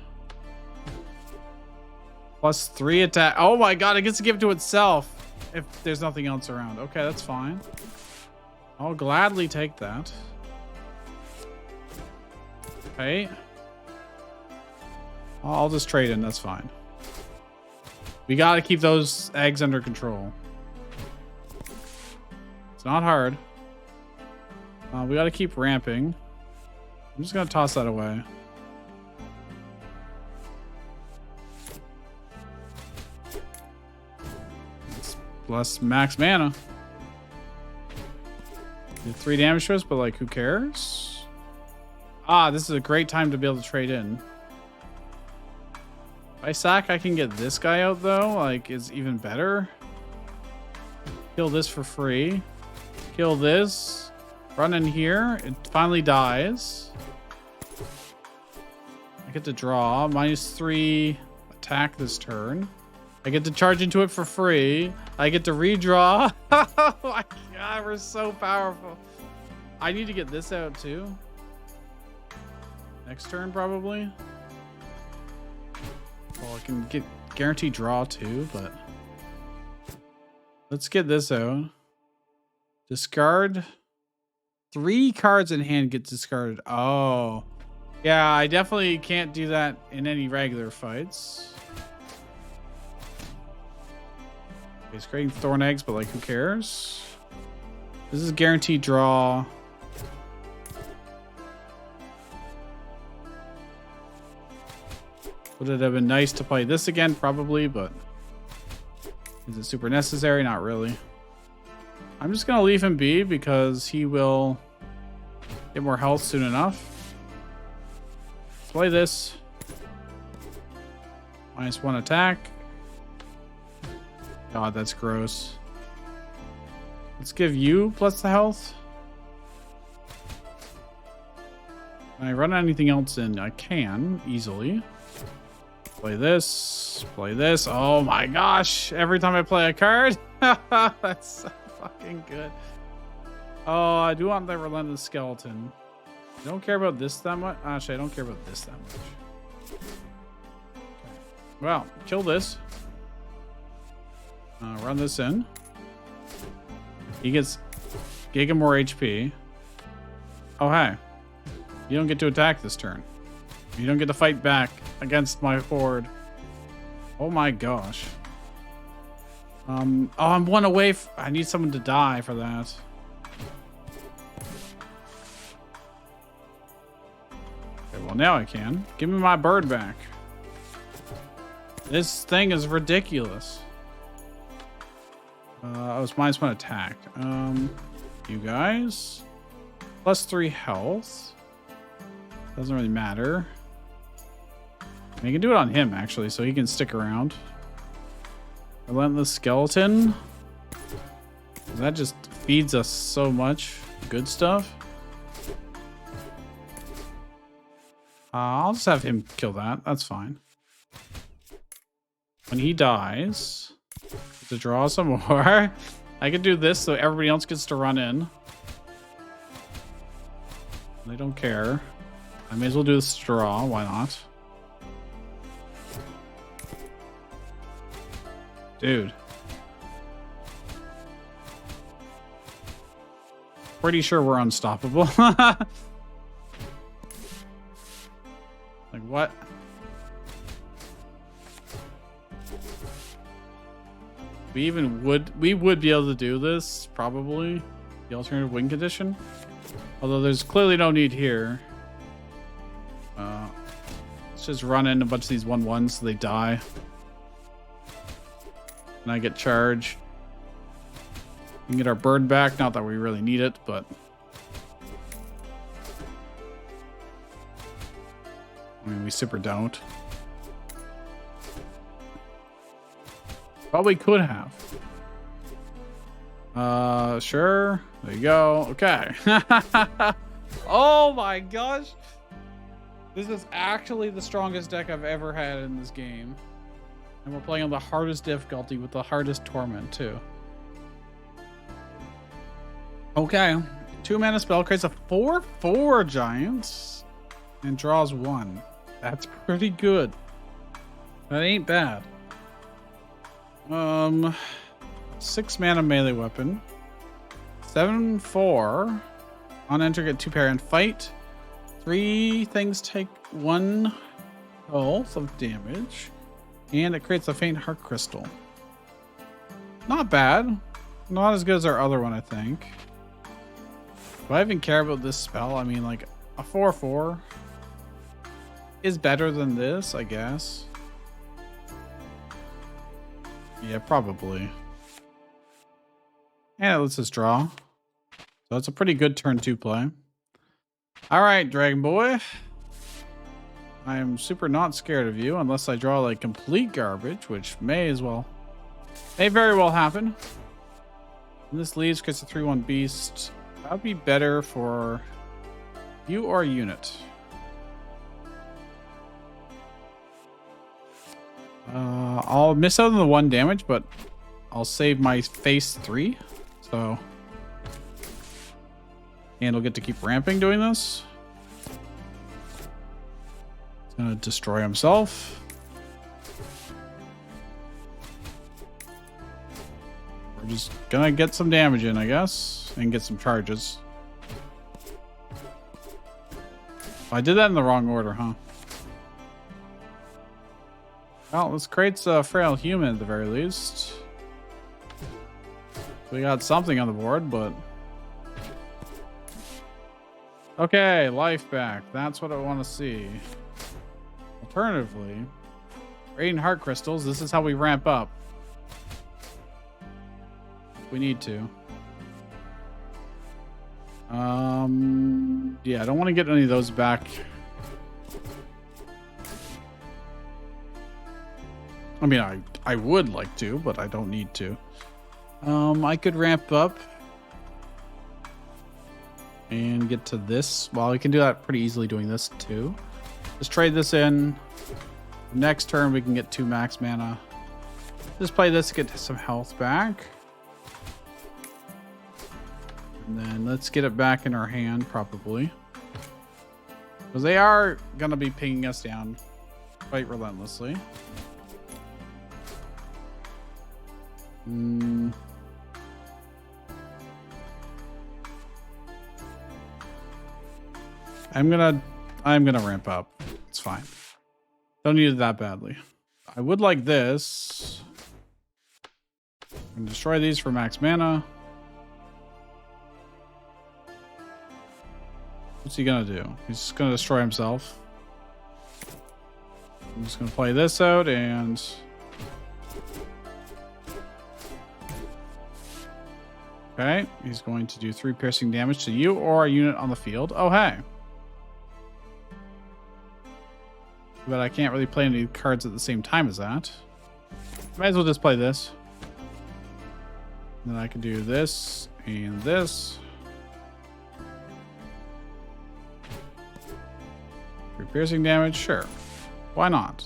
+3 attack. Oh my god, it gets to give it to itself if there's nothing else around. Okay, that's fine. I'll gladly take that. Okay. I'll just trade in, that's fine. We gotta keep those eggs under control. It's not hard. We gotta keep ramping. I'm just gonna toss that away. It's less max mana. Did 3 damage to us, but like, who cares? Ah, this is a great time to be able to trade in. If I sack, I can get this guy out though. Like, it's even better. Kill this for free. Kill this. Run in here. It finally dies. I get to draw. -3 attack this turn. I get to charge into it for free. I get to redraw. Oh my god, we're so powerful. I need to get this out too. Next turn probably. Well, I can get guaranteed draw too, but let's get this out. Discard. 3 cards in hand get discarded. Oh. Yeah, I definitely can't do that in any regular fights. Okay, it's creating thorn eggs, but like, who cares? This is guaranteed draw. Would it have been nice to play this again? Probably, but is it super necessary? Not really. I'm just going to leave him be because he will get more health soon enough. Play this. -1 attack. God, that's gross. Let's give you plus the health. Can I run anything else in? I can easily. Play this. Play this. Oh my gosh. Every time I play a card. That's so fucking good. Oh, I do want the Relentless Skeleton. I don't care about this that much. Actually, I don't care about this that much. Okay. Well, kill this. Run this in. He gets giga more HP. Oh, hey. You don't get to attack this turn. You don't get to fight back against my horde. Oh my gosh. Oh, I'm 1 away. I need someone to die for that. Okay, well now I can. Give me my bird back. This thing is ridiculous. I was -1 attack. You guys. +3 health. Doesn't really matter. You can do it on him, actually, so he can stick around. Relentless skeleton. That just feeds us so much good stuff. I'll just have him kill that. That's fine. When he dies, to draw some more, I can do this so everybody else gets to run in. They don't care. I may as well do this to draw. Why not? Dude. Pretty sure we're unstoppable. Like what? We would be able to do this, probably. The alternative win condition. Although there's clearly no need here. Let's just run in a bunch of these 1/1s so they die. And I get charge. We can get our bird back, not that we really need it, but I mean, we super don't. Probably could have. Sure. There you go. Okay. Oh my gosh. This is actually the strongest deck I've ever had in this game. And we're playing on the hardest difficulty with the hardest torment too. Okay. 2-mana spell creates a 4/4 giant and draws 1. That's pretty good. That ain't bad. 6-mana melee weapon. 7/4. On enter, get 2 parry and fight. 3 things take 1 health of damage. And it creates a faint heart crystal. Not bad. Not as good as our other one, I think. Do I even care about this spell? I mean, like, a 4/4 is better than this, I guess. Yeah, probably. And it lets us draw. So it's a pretty good turn 2 play. All right, Dragon Boy. I am super not scared of you unless I draw like complete garbage, which may very well happen. And this leaves creates a 3/1 beast. That would be better for you or a unit. I'll miss out on the 1 damage, but I'll save my face 3. So, and we'll get to keep ramping doing this. He's gonna destroy himself. We're just gonna get some damage in, I guess, and get some charges. I did that in the wrong order, huh? Well, this creates a frail human at the very least. We got something on the board, but... Okay, life back. That's what I want to see. Alternatively, raiding heart crystals. This is how we ramp up. We need to. Yeah, I don't want to get any of those back. I mean, I would like to, but I don't need to. I could ramp up and get to this. Well, we can do that pretty easily doing this too. Let's trade this in. Next turn, we can get 2 max mana. Just play this to get some health back. And then let's get it back in our hand, probably. Because they are going to be pinging us down quite relentlessly. I'm gonna ramp up. It's fine. Don't need it that badly. I would like this. I'm gonna destroy these for max mana. What's he gonna do? He's just gonna destroy himself. I'm just gonna play this out and okay, he's going to do 3 piercing damage to you or a unit on the field. Oh hey. But I can't really play any cards at the same time as that. Might as well just play this. Then I can do this and this. 3 piercing damage, sure. Why not?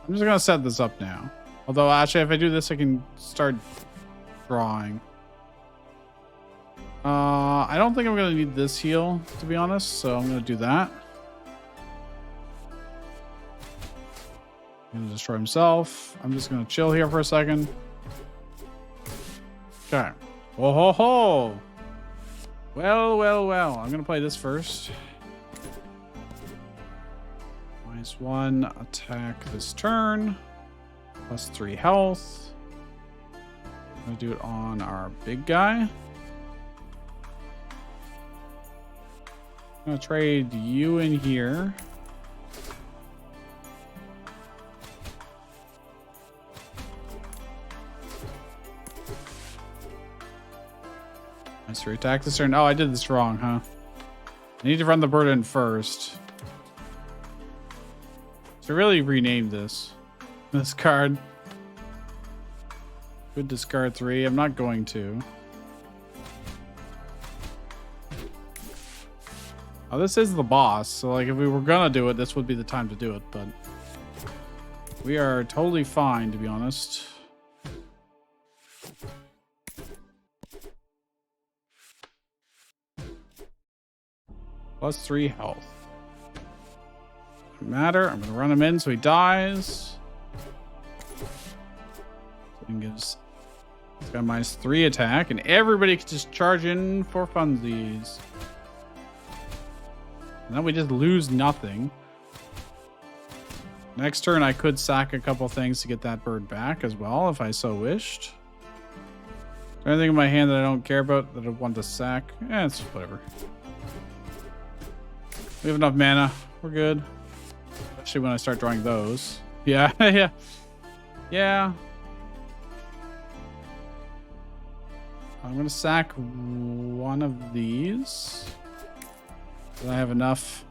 I'm just gonna set this up now. Although actually if I do this I can start drawing. I don't think I'm gonna need this heal, to be honest, so I'm gonna do that. He's gonna destroy himself. I'm just gonna chill here for a second. Okay. Whoa ho ho! Well, well, well. I'm gonna play this first. -1 attack this turn. +3 health. I'm gonna do it on our big guy. I'm gonna trade you in here. Nice attack this turn. Oh, I did this wrong, huh? I need to run the burden first. So really rename this card. Could discard 3. I'm not going to. Oh, this is the boss, so like if we were gonna do it, this would be the time to do it, but we are totally fine, to be honest. +3 health. Doesn't matter. I'm gonna run him in so he dies. So he gives. He's got -3 attack, and everybody can just charge in for funsies. And then we just lose nothing. Next turn, I could sack a couple things to get that bird back as well, if I so wished. Is there anything in my hand that I don't care about that I want to sack? Eh, it's whatever. We have enough mana. We're good. Especially when I start drawing those. Yeah, yeah. Yeah. I'm going to sack one of these. So I have enough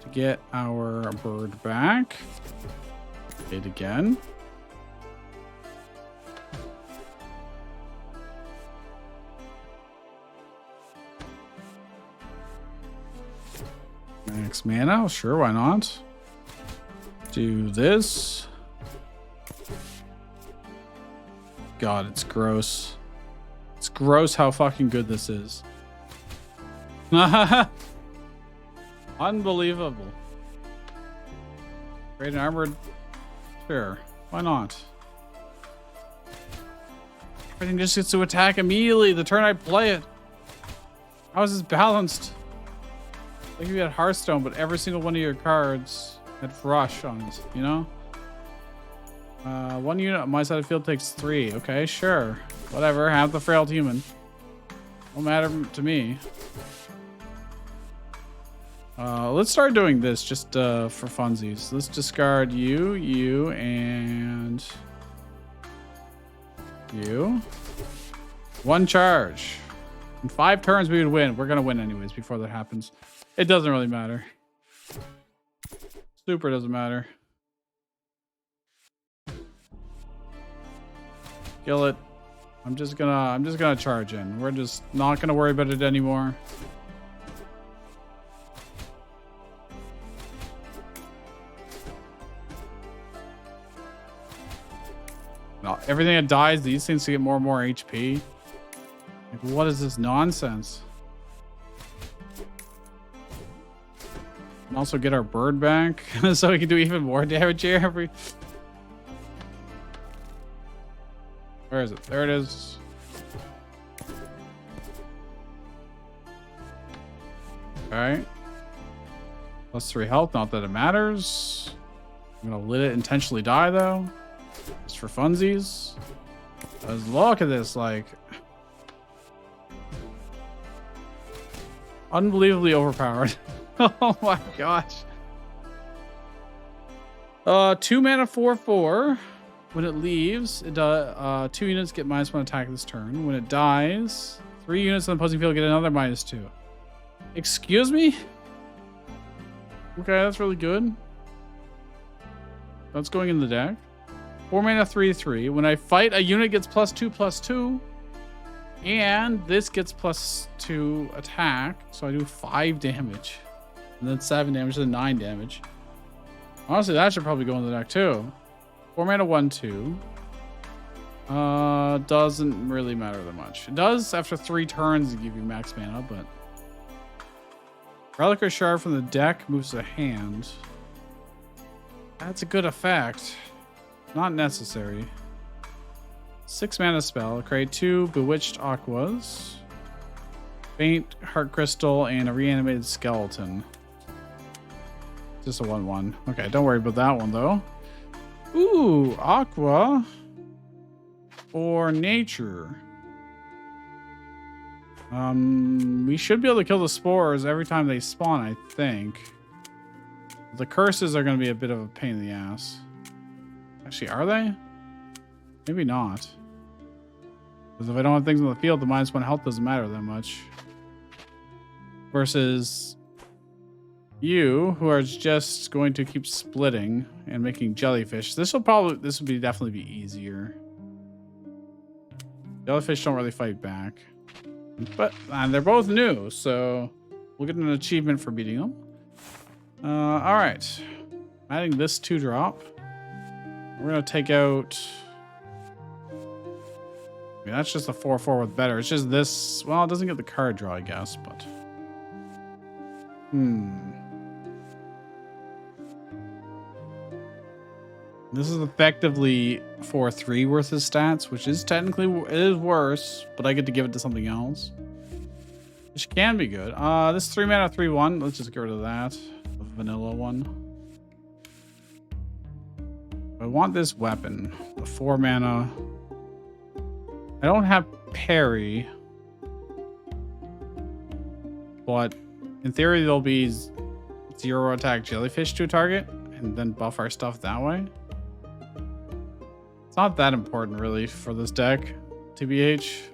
to get our bird back. Hit again. Max mana, sure, why not? Do this. God, it's gross. It's gross how fucking good this is. Unbelievable. Great and armored. Sure, why not? Everything just gets to attack immediately the turn I play it. How is this balanced? Like if you had Hearthstone, but every single one of your cards had Rush on it, you know? 1 unit on my side of the field takes 3. Okay, sure. Whatever, have the frail human. Don't matter to me. Let's start doing this just for funsies. Let's discard you, and you. 1 charge. In 5 turns we would win. We're gonna win anyways before that happens. It doesn't really matter. Super doesn't matter. Kill it. I'm just gonna charge in. We're just not gonna worry about it anymore. No, everything that dies, these things get more and more HP. Like, what is this nonsense? And also get our bird back so we can do even more damage here every. Where is it? There it is. Alright. +3 health, not that it matters. I'm gonna let it intentionally die though. Just for funsies. Let's look at this, like. Unbelievably overpowered. Oh my gosh. 2 mana 4/4. When it leaves, it 2 units get -1 attack this turn. When it dies, 3 units on the opposing field get another -2. Excuse me? Okay, that's really good. That's going in the deck. 4 mana 3/3. When I fight, a unit gets +2/+2. And this gets +2 attack. So I do 5 damage. And then 7 damage, then 9 damage. Honestly, that should probably go in the deck too. 4 mana 1/2. Doesn't really matter that much. It does after 3 turns give you max mana, but relic or shard from the deck moves to hand. That's a good effect. Not necessary. 6 mana spell. Create 2 bewitched aquas, faint heart crystal, and a reanimated skeleton. Just a 1/1. Okay, don't worry about that one though. Ooh, aqua or nature. We should be able to kill the spores every time they spawn, I think. The curses are going to be a bit of a pain in the ass. Actually, are they? Maybe not. Because if I don't have things on the field, the -1 health doesn't matter that much. Versus you, who are just going to keep splitting and making jellyfish. This would definitely be easier. Jellyfish don't really fight back. But they're both new, so we'll get an achievement for beating them. Alright. Adding this 2-drop. We're going to take out... I mean, that's just a 4/4 with better. It's just this... Well, it doesn't get the card draw, I guess, but... This is effectively 4/3 worth of stats, which is technically worse, but I get to give it to something else, which can be good. This 3 mana 3/1. Let's just get rid of that. The vanilla one. I want this weapon. The 4 mana. I don't have parry, but in theory there'll be 0 attack jellyfish to a target, and then buff our stuff that way. It's not that important really for this deck, TBH.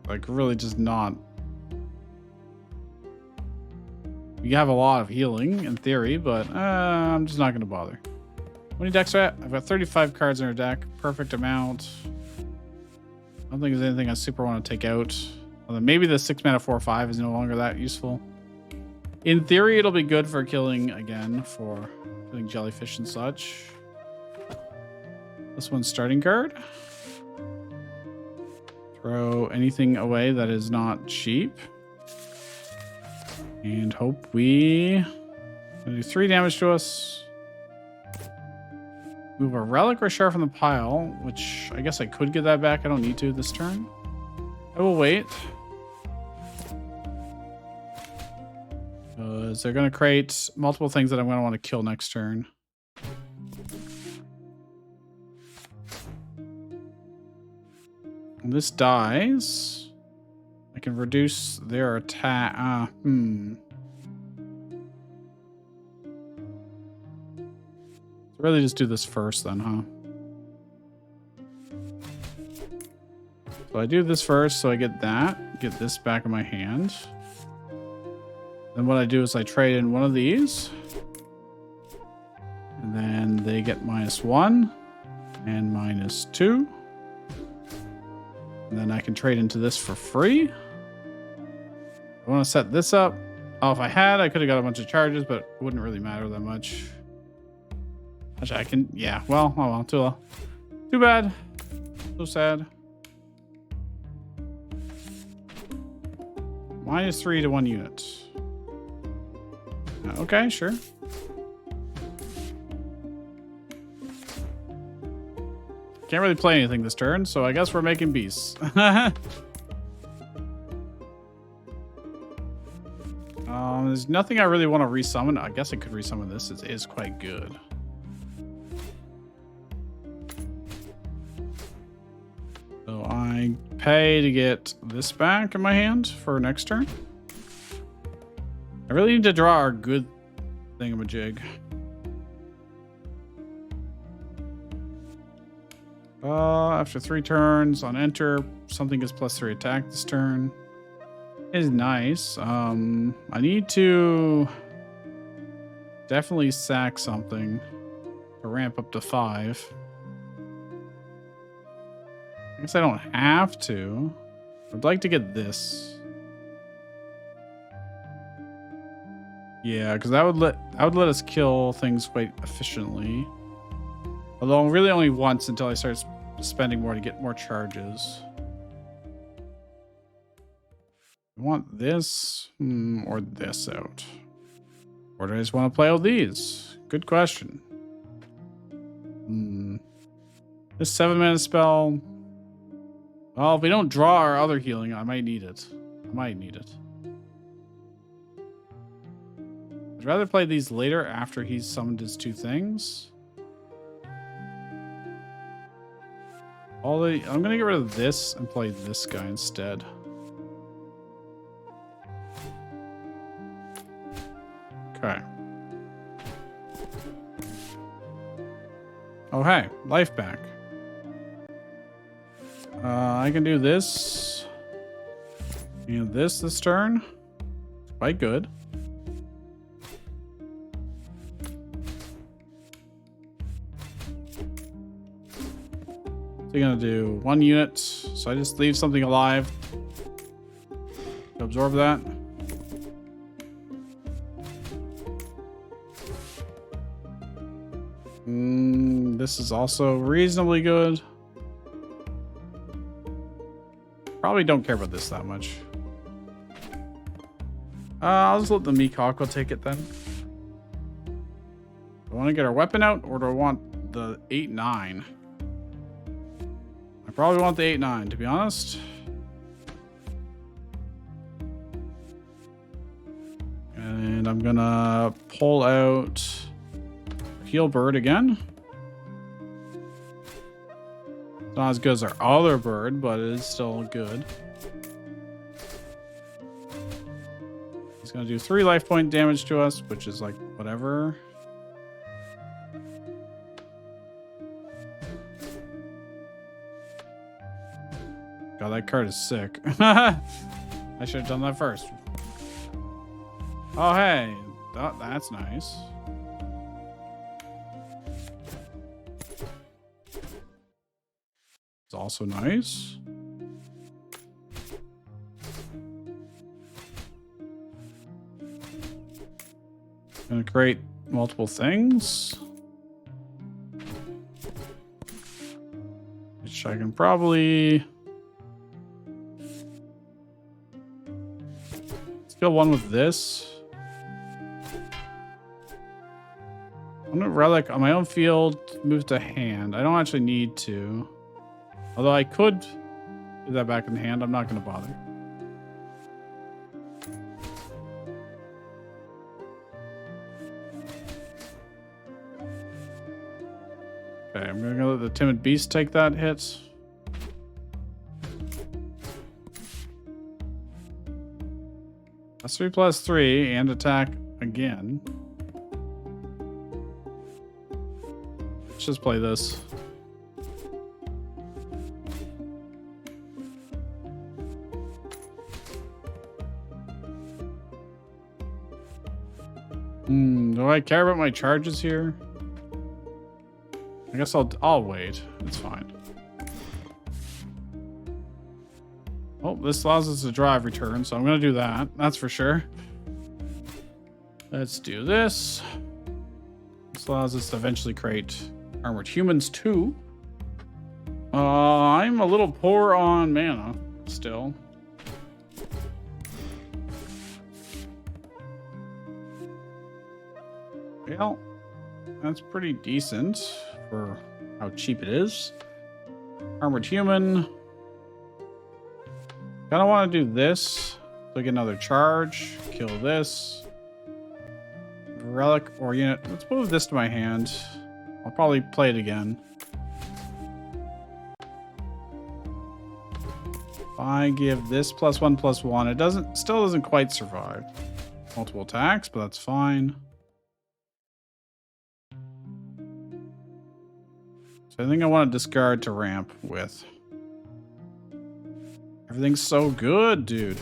Like really just not. You have a lot of healing in theory, but I'm just not going to bother. How many decks are at? I've got 35 cards in our deck. Perfect amount. I don't think there's anything I super want to take out. Although maybe the 6 mana 4/5 is no longer that useful. In theory, it'll be good for killing again, for killing jellyfish and such. This one's starting card. Throw anything away that is not cheap. And hope we do 3 damage to us. Move a relic or shard from the pile, which I guess I could get that back. I don't need to this turn. I will wait. Because they're going to create multiple things that I'm going to want to kill next turn. When this dies, I can reduce their attack. Really just do this first then, huh? So I do this first, so I get that. Get this back in my hand. Then what I do is I trade in one of these. And then they get -1 and -2. And then I can trade into this for free. I want to set this up. Oh, if I had, I could have got a bunch of charges, but it wouldn't really matter that much. Actually, I can, yeah, well, oh well, too bad. So sad. -3 to 1 unit. Okay, sure. Can't really play anything this turn, so I guess we're making beasts. There's nothing I really want to resummon. I guess I could resummon this. It is quite good. So I I pay to get this back in my hand for next turn? I really need to draw our good thingamajig. After 3 turns on enter, something is +3 attack this turn. Is nice. I need to definitely sack something to ramp up to 5. I guess I don't have to. I'd like to get this. Yeah, because that would let us kill things quite efficiently. Although really only once until I start spending more to get more charges. I want this or this out. Or do I just want to play all these? Good question. This 7-mana spell. Well, if we don't draw our other healing, I might need it. I'd rather play these later after he's summoned his 2 things. I'm gonna get rid of this and play this guy instead. Okay. Oh hey, life back. I can do this and this turn. Quite good. So you're gonna do 1 unit, so I just leave something alive to absorb that. This is also reasonably good. Probably don't care about this that much. I'll just let the Mikako take it then. Do I want to get our weapon out, or do I want the 8-9? I probably want the 8-9, to be honest. And I'm gonna pull out Heal Bird again. It's not as good as our other bird, but it is still good. He's gonna do 3 life point damage to us, which is like whatever. God, that card is sick. I should have done that first. Oh, hey. That's nice. It's also nice. Gonna create multiple things. Which I can probably... Kill one with this. I'm gonna relic on my own field, move to hand. I don't actually need to. Although I could do that back in hand. I'm not gonna bother. Okay, I'm gonna let the Timid Beast take that hit. +3/+3 and attack again. Let's just play this. Do I care about my charges here? I guess I'll wait. It's fine. Oh, this allows us to draw every turn, so I'm going to do that. That's for sure. Let's do this. This allows us to eventually create Armored Humans 2. I'm a little poor on mana still. Well, that's pretty decent for how cheap it is. Armored Human. Kind of want to do this. So get another charge. Kill this. Relic or unit. Let's move this to my hand. I'll probably play it again. If I give this +1/+1, it still doesn't quite survive. Multiple attacks, but that's fine. So I think I want to discard to ramp with. Everything's so good, dude.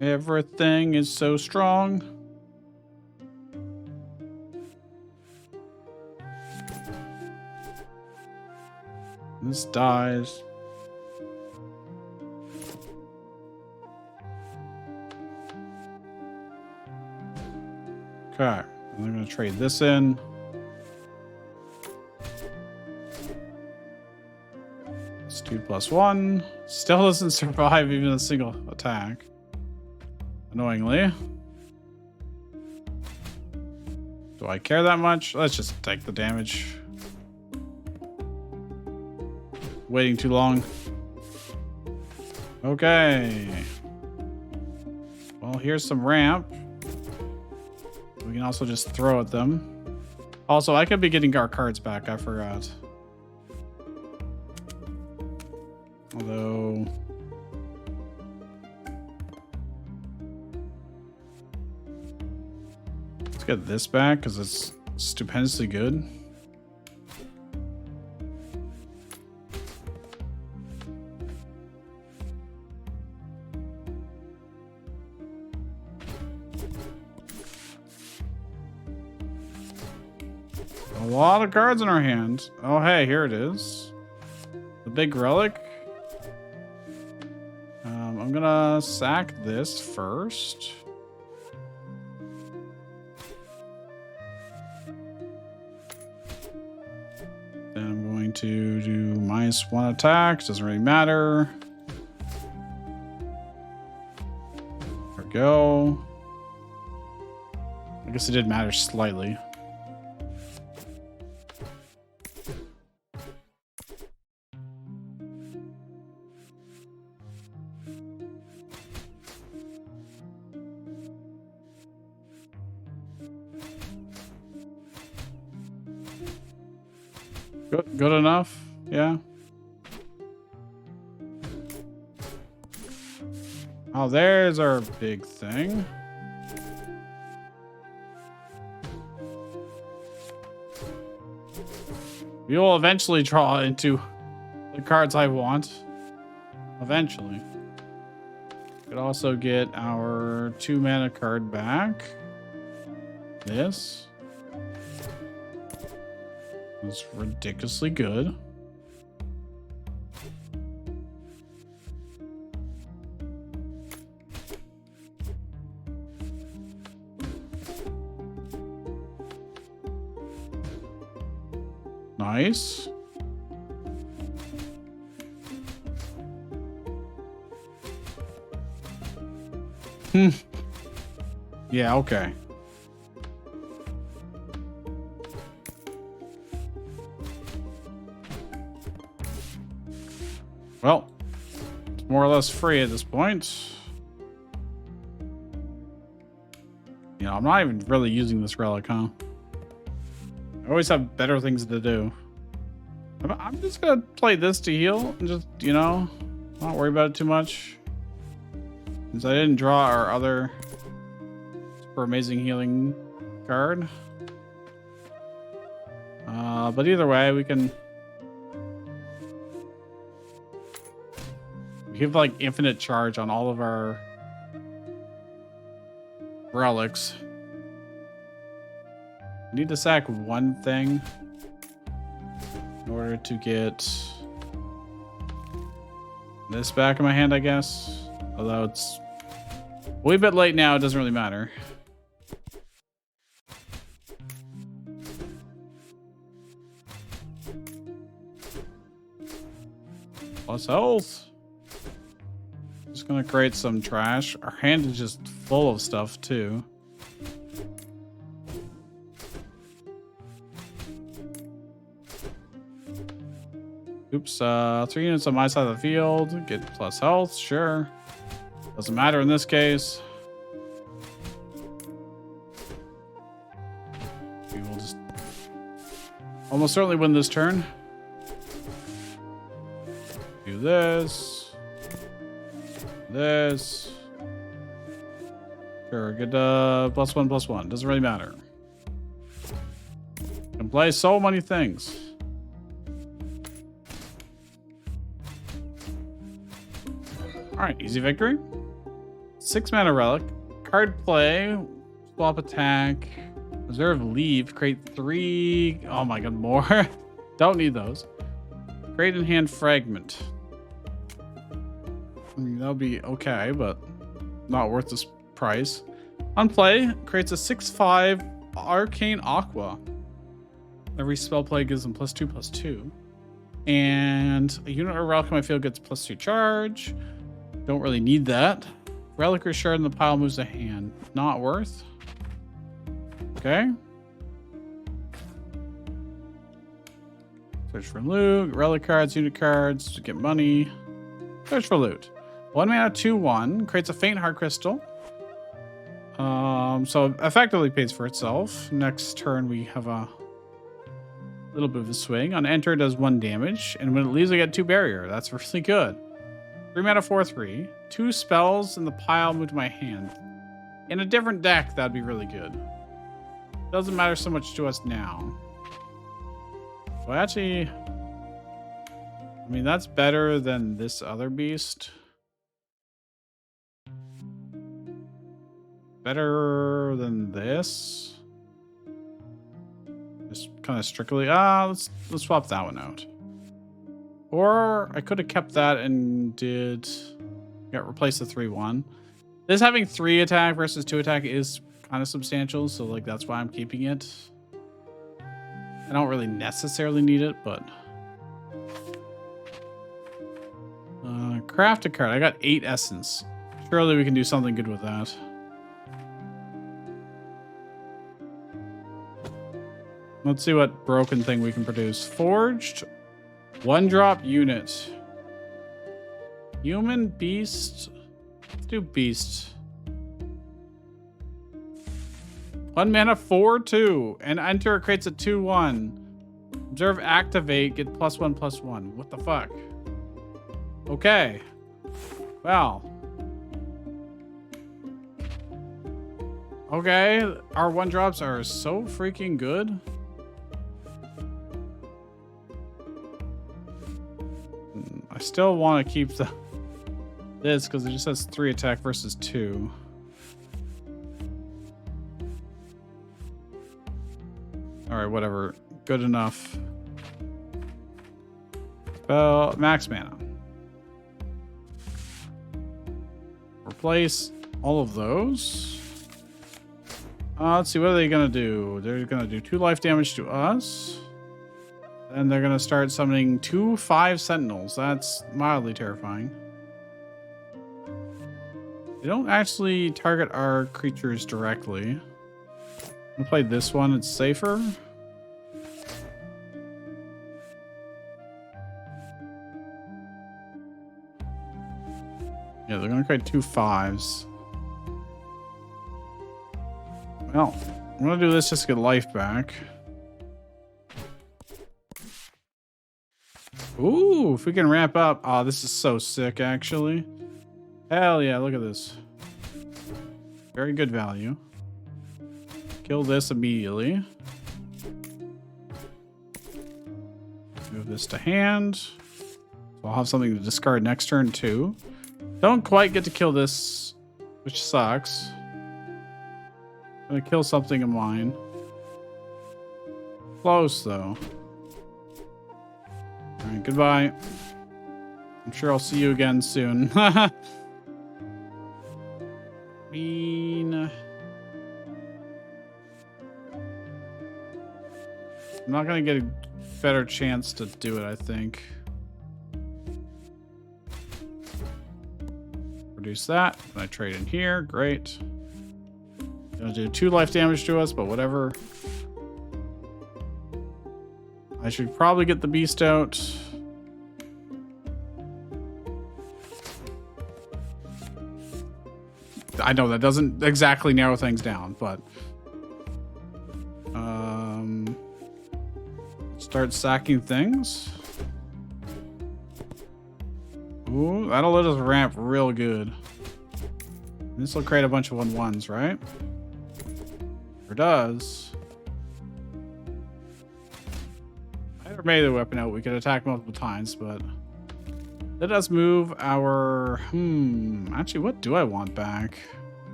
Everything is so strong. This dies. Okay, I'm gonna trade this in. It's 2/+1. Still doesn't survive even a single attack. Annoyingly. Do I care that much? Let's just take the damage. Waiting too long. Okay. Well, here's some ramp. We can also just throw at them. Also, I could be getting our cards back. I forgot. Although... let's get this back because it's stupendously good. A lot of cards in our hand. Oh, hey, here it is. The big relic. I'm gonna sack this first. Then I'm going to do -1 attack. Doesn't really matter. There we go. I guess it did matter slightly. Good enough, yeah. Oh, there's our big thing. We will eventually draw into the cards I want. Eventually. Could also get our 2-mana card back. This. It's ridiculously good. Nice. Yeah, okay. Well, it's more or less free at this point. You know, I'm not even really using this relic, huh? I always have better things to do. I'm just gonna play this to heal and just, you know, not worry about it too much. Since I didn't draw our other super amazing healing card. But either way, we can... we have like infinite charge on all of our relics. I need to sack one thing in order to get this back in my hand, I guess. Although it's a wee bit late now, it doesn't really matter. Plus health. Just gonna create some trash. Our hand is just full of stuff too. Oops, 3 units on my side of the field. Get plus health, sure. Doesn't matter in this case. We will just almost certainly win this turn. Do this. This. Sure, get +1/+1. Doesn't really matter. Can play so many things. Alright, easy victory. 6 mana relic. Card play. Swap attack. Reserve leave. Create 3. Oh my god, more. Don't need those. Create in hand fragment. I mean, that would be okay, but not worth this price. On play, creates a 6/5 arcane aqua. Every spell play gives them +2/+2. And a unit or relic in my field gets +2 charge. Don't really need that. Relic or shard in the pile moves a hand. Not worth. Okay. Search for loot. Relic cards, unit cards to get money. Search for loot. 1 mana 2/1 creates a faint heart crystal. So effectively pays for itself. Next turn we have a little bit of a swing. On enter, it does 1 damage, and when it leaves, I get 2 barrier. That's really good. 3 mana 4/3. 2 spells in the pile move to my hand. In a different deck, that'd be really good. Doesn't matter so much to us now. Well, actually, I mean, that's better than this other beast. Better than this. Just kind of strictly, let's swap that one out. Or I could have kept that and replaced the 3/1. This having 3 attack versus 2 attack is kind of substantial, so like that's why I'm keeping it. I don't really necessarily need it, but craft a card. I got 8 essence. Surely we can do something good with that. Let's see what broken thing we can produce. Forged 1-drop unit. Human, beast. Let's do beast. 1 mana 4/2 and enter creates a 2/1. Observe activate, get +1/+1. What the fuck? Okay. Wow. Okay, our 1-drops are so freaking good. I still want to keep this because it just has 3 attack versus 2. All right, whatever. Good enough. Spell max mana. Replace all of those. Let's see, what are they gonna do? They're gonna do 2 life damage to us. And they're gonna start summoning 2 5 sentinels. That's mildly terrifying. They don't actually target our creatures directly. I'm gonna play this one, it's safer. Yeah, they're gonna create 2 5s. Well, I'm gonna do this just to get life back. Ooh, if we can ramp up. Oh, this is so sick, actually. Hell yeah, look at this. Very good value. Kill this immediately. Move this to hand. So I'll have something to discard next turn, too. Don't quite get to kill this, which sucks. I'm gonna kill something of mine. Close, though. Alright, goodbye. I'm sure I'll see you again soon. I'm not gonna get a better chance to do it, I think. Produce that. Can I trade in here? Great. Gonna do 2 life damage to us, but whatever. I should probably get the beast out. I know that doesn't exactly narrow things down, but let's Start sacking things. Ooh, that'll let us ramp real good. This will create a bunch of 1/1s, right? It does. I never made the weapon out. We could attack multiple times, but let us move our... Actually, what do I want back?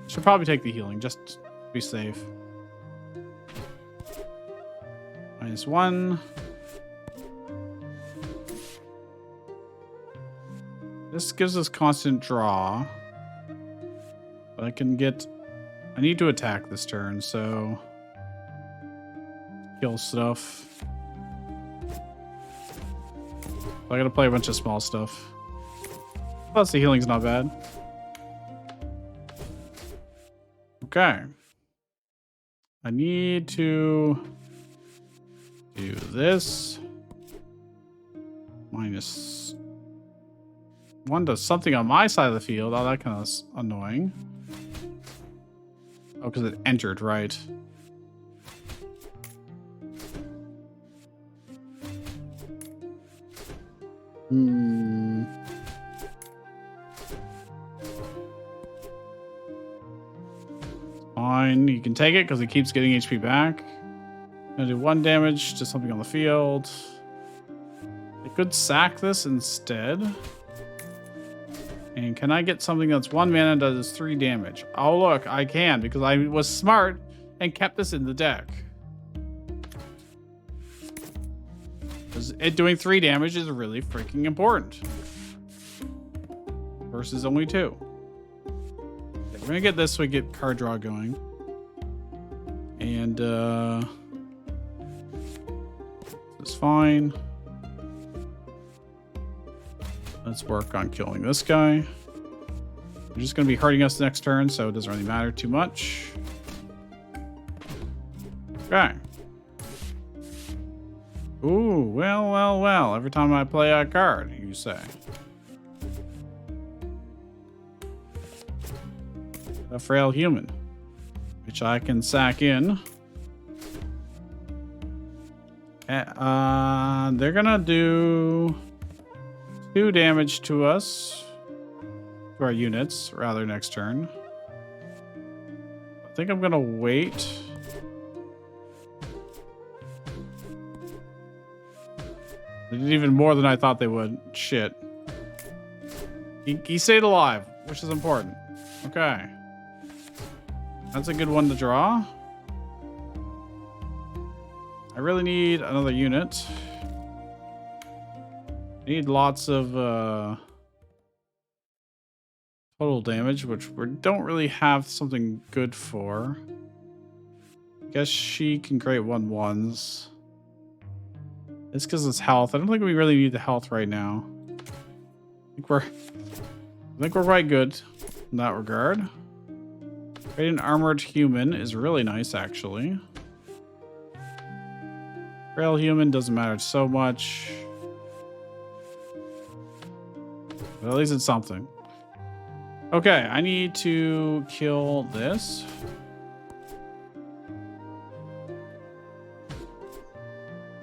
Should probably take the healing, just to be safe. -1. This gives us constant draw. But I can get... I need to attack this turn, so... Kill stuff. I gotta play a bunch of small stuff. Plus the healing's not bad. Okay. I need to do this. -1 does something on my side of the field. Oh, that kind of annoying. Oh, because it entered, right. Fine, you can take it because it keeps getting HP back. I'm gonna do 1 damage to something on the field. I could sack this instead. And can I get something that's 1 mana and does 3 damage? Oh look, I can because I was smart and kept this in the deck. Because it doing 3 damage is really freaking important. Versus only 2. Okay, we're gonna get this so we get card draw going. And this is fine. Let's work on killing this guy. They're just gonna be hurting us next turn, so it doesn't really matter too much. Okay. Ooh, well, well, well. Every time I play a card, you say. A frail human, which I can sack in. They're gonna do 2 damage to us, to our units, rather, next turn. I think I'm gonna wait. They did even more than I thought they would. Shit. He stayed alive, which is important. Okay. That's a good one to draw. I really need another unit. I need lots of total damage, which we don't really have something good for. I guess she can create 1/1s. It's because it's health. I don't think we really need the health right now. I think we're quite good in that regard. Creating an armored human is really nice, actually. Frail human doesn't matter so much. But at least it's something. Okay, I need to kill this.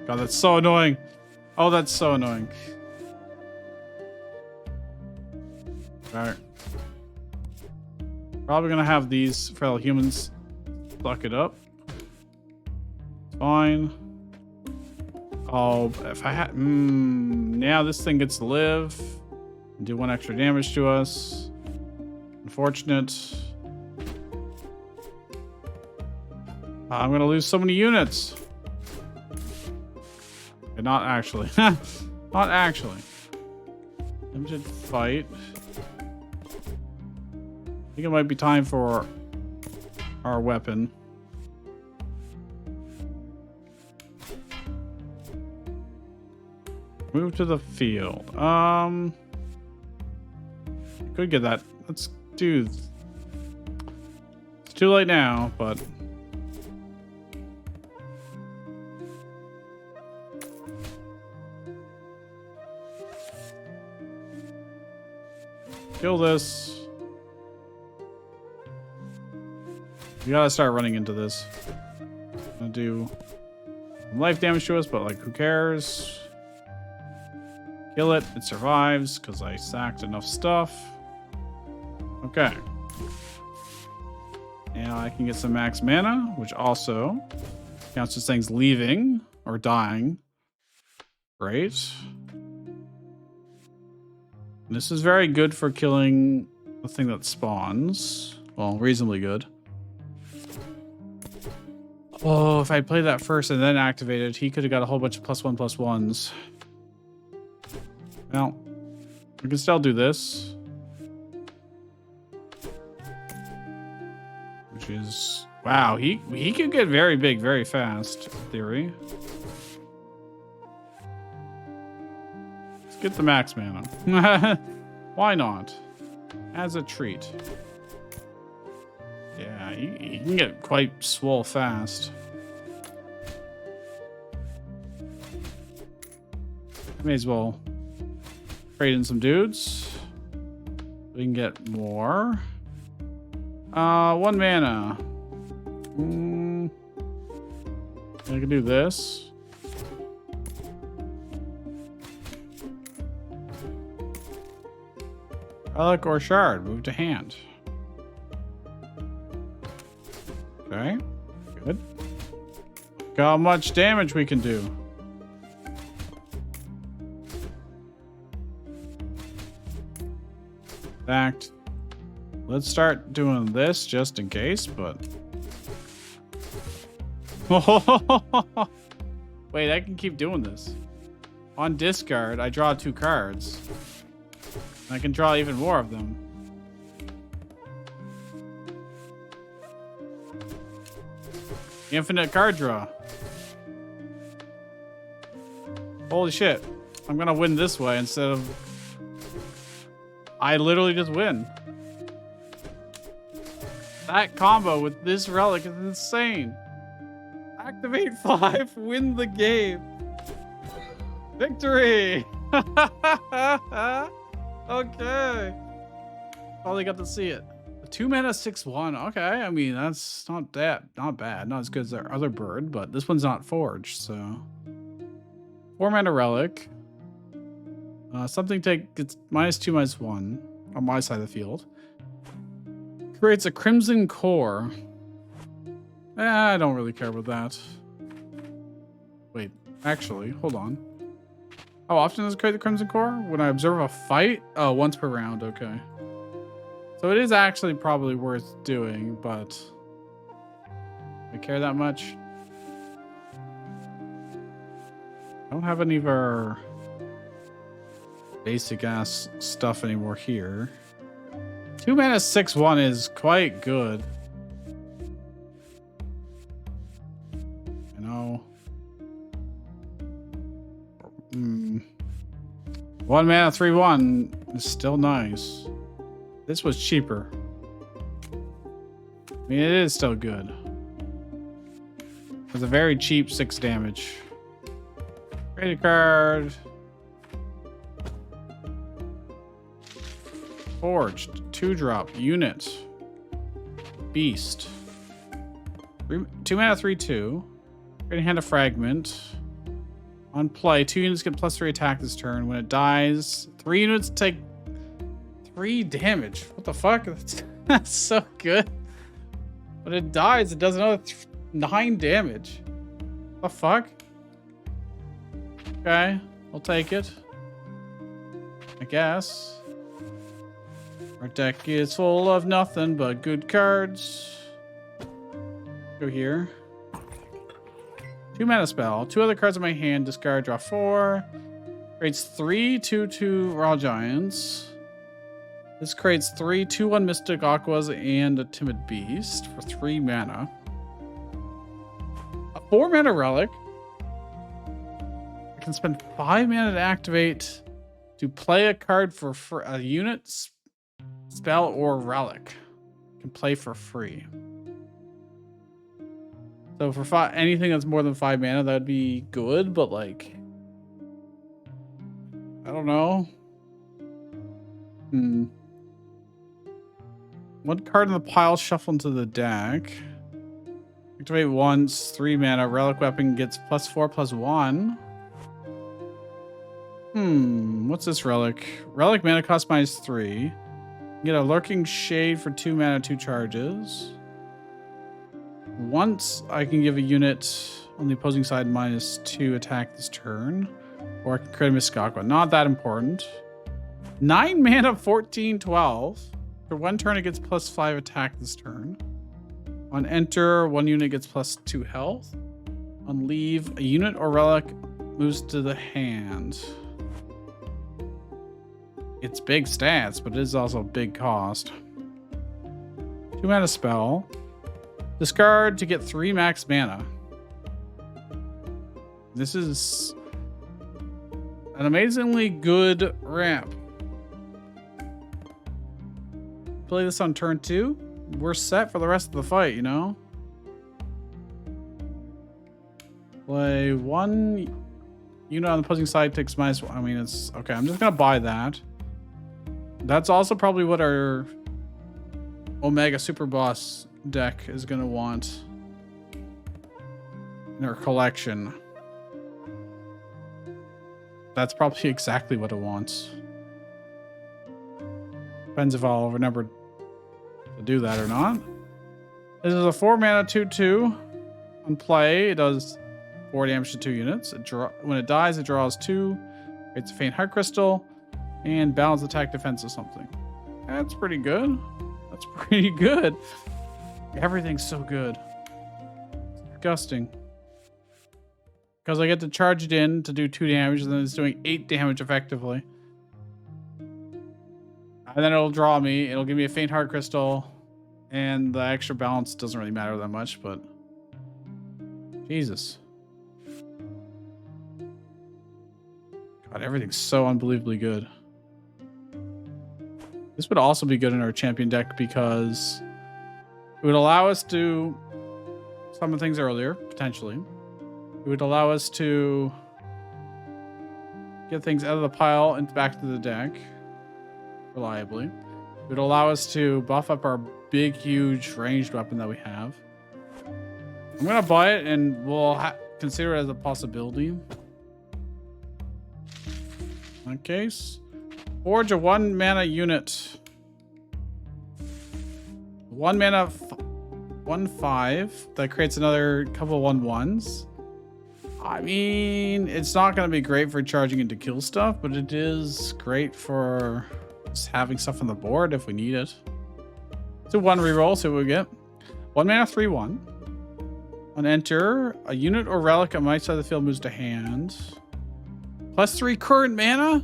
God, that's so annoying. Oh, that's so annoying. Alright. Probably gonna have these frail humans suck it up. Fine. Oh, if I had... now this thing gets to live. And do 1 extra damage to us. Unfortunate. I'm gonna lose so many units. Okay, not actually. Not actually. Limited fight. I think it might be time for our weapon. Move to the field. Could get that. Let's do. It's too late now, but. Kill this. We gotta start running into this. I'm gonna do some life damage to us, but like, who cares? Kill it. It survives because I sacked enough stuff. Okay. Now I can get some max mana, which also counts as things leaving or dying. Great. This is very good for killing the thing that spawns. Well, reasonably good. Oh, if I played that first and then activated, he could have got a whole bunch of +1/+1s. Well, we can still do this. Which is... Wow, he can get very big very fast, in theory. Let's get the max mana. Why not? As a treat. Yeah, he can get quite swole fast. May as well trade in some dudes. We can get more. 1 mana. I can do this. Relic or shard. Move to hand. Okay. Good. Look how much damage we can do. In fact, let's start doing this just in case, but... Wait, I can keep doing this. On discard, I draw 2 cards. And I can draw even more of them. Infinite card draw. Holy shit. I'm gonna win this way instead of... I literally just win. That combo with this relic is insane. Activate 5, win the game. Victory! Okay. Finally got to see it. 2 mana, 6/1. Okay, I mean, that's not bad. Not as good as our other bird, but this one's not forged, so. 4 mana relic. Something it's -2/-1 on my side of the field. Creates a crimson core. I don't really care about that. Wait, actually, hold on. How often does it create the crimson core? When I observe a fight? Oh, once per round, okay. So it is actually probably worth doing, but... do I care that much? I don't have any of our basic ass stuff anymore here. 2 mana 6/1 is quite good. You know. 1 mana 3/1 is still nice. This was cheaper. I mean, it is still good. It's a very cheap 6 damage. Create a card. Forged. 2-drop. Unit. Beast. 2 mana 3/2. Create a hand of fragment. On play, 2 units get +3 attack this turn. When it dies, 3 units take 3 damage. What the fuck? That's so good. When it dies, it does another 9 damage. What the fuck? Okay, I'll take it. I guess. Our deck is full of nothing but good cards. Go here. 2 mana spell. 2 other cards in my hand. Discard, draw 4. Creates 3 2/2 raw giants. This creates 3 2/1 mystic aquas and a timid beast for 3 mana. A 4 mana relic. I can spend 5 mana to activate to play a card for a unit, spell, or relic. I can play for free. So for anything that's more than 5 mana, that'd be good, but like, I don't know. One card in the pile, shuffle into the deck. Activate once, 3 mana. Relic weapon gets +4/+1. What's this relic? Relic mana cost -3. Get a lurking shade for 2 mana, 2 charges. Once I can give a unit on the opposing side -2 attack this turn. Or I can create a Miskakwa. Not that important. 9 mana, 14/12. For 1 turn, it gets +5 attack this turn. On enter, 1 unit gets +2 health. On leave, a unit or relic moves to the hand. It's big stats, but it is also a big cost. 2 mana spell. Discard to get 3 max mana. This is an amazingly good ramp. Play this on turn 2. We're set for the rest of the fight, you know? Play 1 unit on the opposing side takes -1. I mean, it's okay. I'm just gonna buy that. That's also probably what our Omega Super Boss deck is gonna want in our collection. That's probably exactly what it wants. Depends if I'll remember to do that or not. This is a 4 mana 2/2. On play, it does 4 damage to 2 units. When it dies, it draws 2. It's a faint heart crystal and balance attack defense or something. That's pretty good. That's pretty good. Everything's so good. It's disgusting. Because I get to charge it in to do 2 damage, and then it's doing 8 damage effectively. And then it'll draw me. It'll give me a faint heart crystal. And the extra balance doesn't really matter that much, but... Jesus. God, everything's so unbelievably good. This would also be good in our champion deck because it would allow us to summon things earlier, potentially. It would allow us to get things out of the pile and back to the deck reliably. It would allow us to buff up our big, huge ranged weapon that we have. I'm going to buy it and we'll consider it as a possibility. In that case, forge a 1 mana unit. 1 mana 1/5 that creates another couple 1/1s. I mean, it's not going to be great for charging into kill stuff, but it is great for just having stuff on the board if we need it. So 1 reroll, see what we get. 1 mana 3/1. On enter, a unit or relic on my side of the field moves to hand. +3 current mana?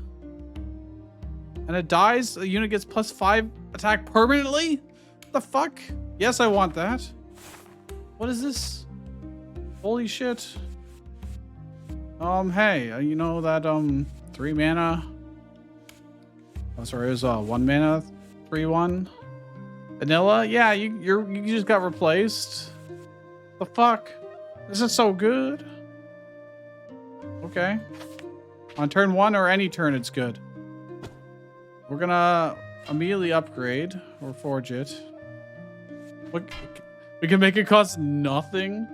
And it dies, a unit gets +5 attack permanently? What the fuck? Yes, I want that. What is this? Holy shit. Hey, you know that 3 mana? Oh, sorry, it was 1 mana 3/1. Vanilla? Yeah, you just got replaced. The fuck? This is so good. Okay. On turn 1 or any turn, it's good. We're gonna immediately upgrade or forge it. Look, we can make it cost nothing.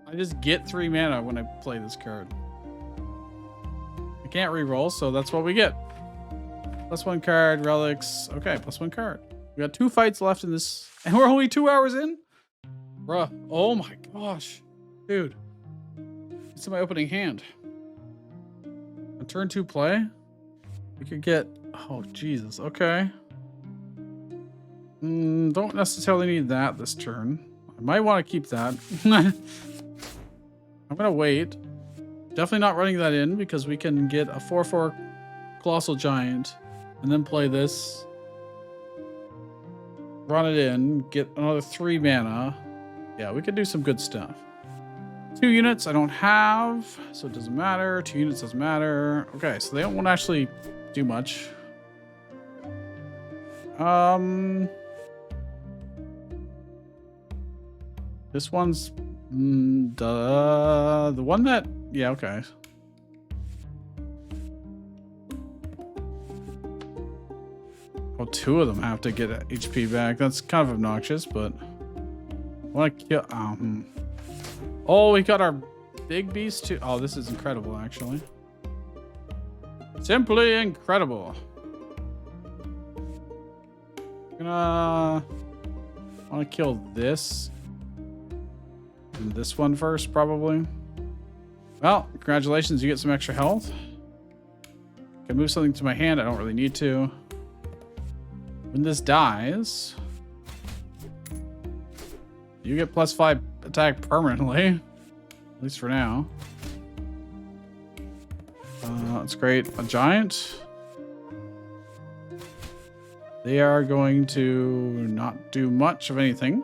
I just get 3 mana when I play this card. I can't reroll, so that's what we get. +1 card, relics. Okay, +1 card. We got 2 fights left in this, and we're only 2 hours in? Bruh. Oh my gosh. Dude. It's in my opening hand. On turn 2 play, we could get... Oh, Jesus. Okay. Don't necessarily need that this turn. I might want to keep that. I'm going to wait. Definitely not running that in because we can get a 4/4 Colossal Giant and then play this. Run it in. Get another 3 mana. Yeah, we could do some good stuff. 2 units I don't have, so it doesn't matter. 2 units doesn't matter. Okay, so they won't actually do much. This one's the one that, yeah, okay. Well, 2 of them have to get HP back. That's kind of obnoxious, but Want to kill? Oh, we got our big beast too. Oh, this is incredible, actually. Simply incredible. Gonna want to kill this and this one first, probably. Well, congratulations, you get some extra health. Can move something to my hand. I don't really need to. When this dies, you get +5 attack permanently, at least for now. That's great. A giant. They are going to not do much of anything.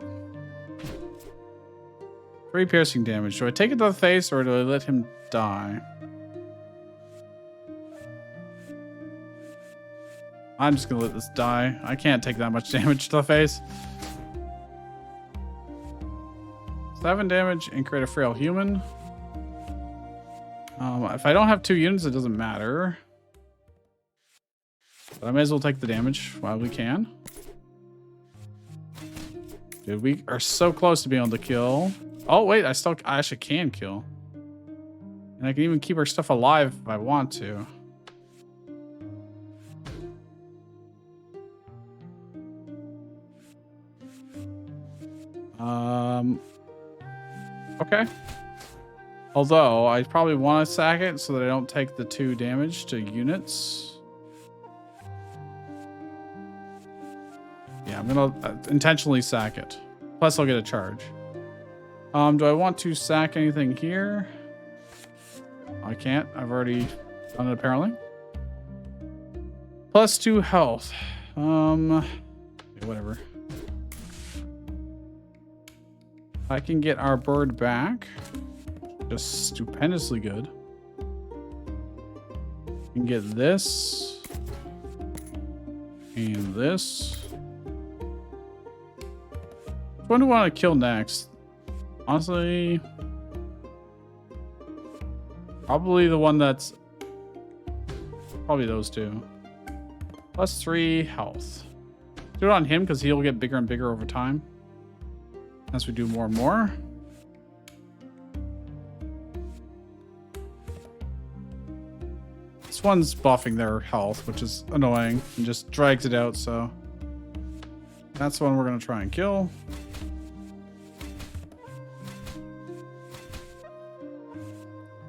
3 piercing damage. Do I take it to the face or do I let him die? I'm just gonna let this die. I can't take that much damage to the face. 7 damage and create a frail human. If I don't have 2 units, it doesn't matter. But I may as well take the damage while we can. Dude, we are so close to being able to kill. Oh, wait, I actually can kill. And I can even keep our stuff alive if I want to. Okay. Although, I probably want to sack it so that I don't take the 2 damage to units. Yeah, I'm going to intentionally sack it. Plus, I'll get a charge. Do I want to sack anything here? I can't. I've already done it, apparently. +2 health. Okay, whatever. I can get our bird back. Just stupendously good. You can get this. And this. Which one do I want to kill next? Honestly, probably the one that's... Probably those 2. +3 health. Do it on him because he'll get bigger and bigger over time. As we do more and more. This one's buffing their health, which is annoying, and just drags it out, so that's the one we're going to try and kill.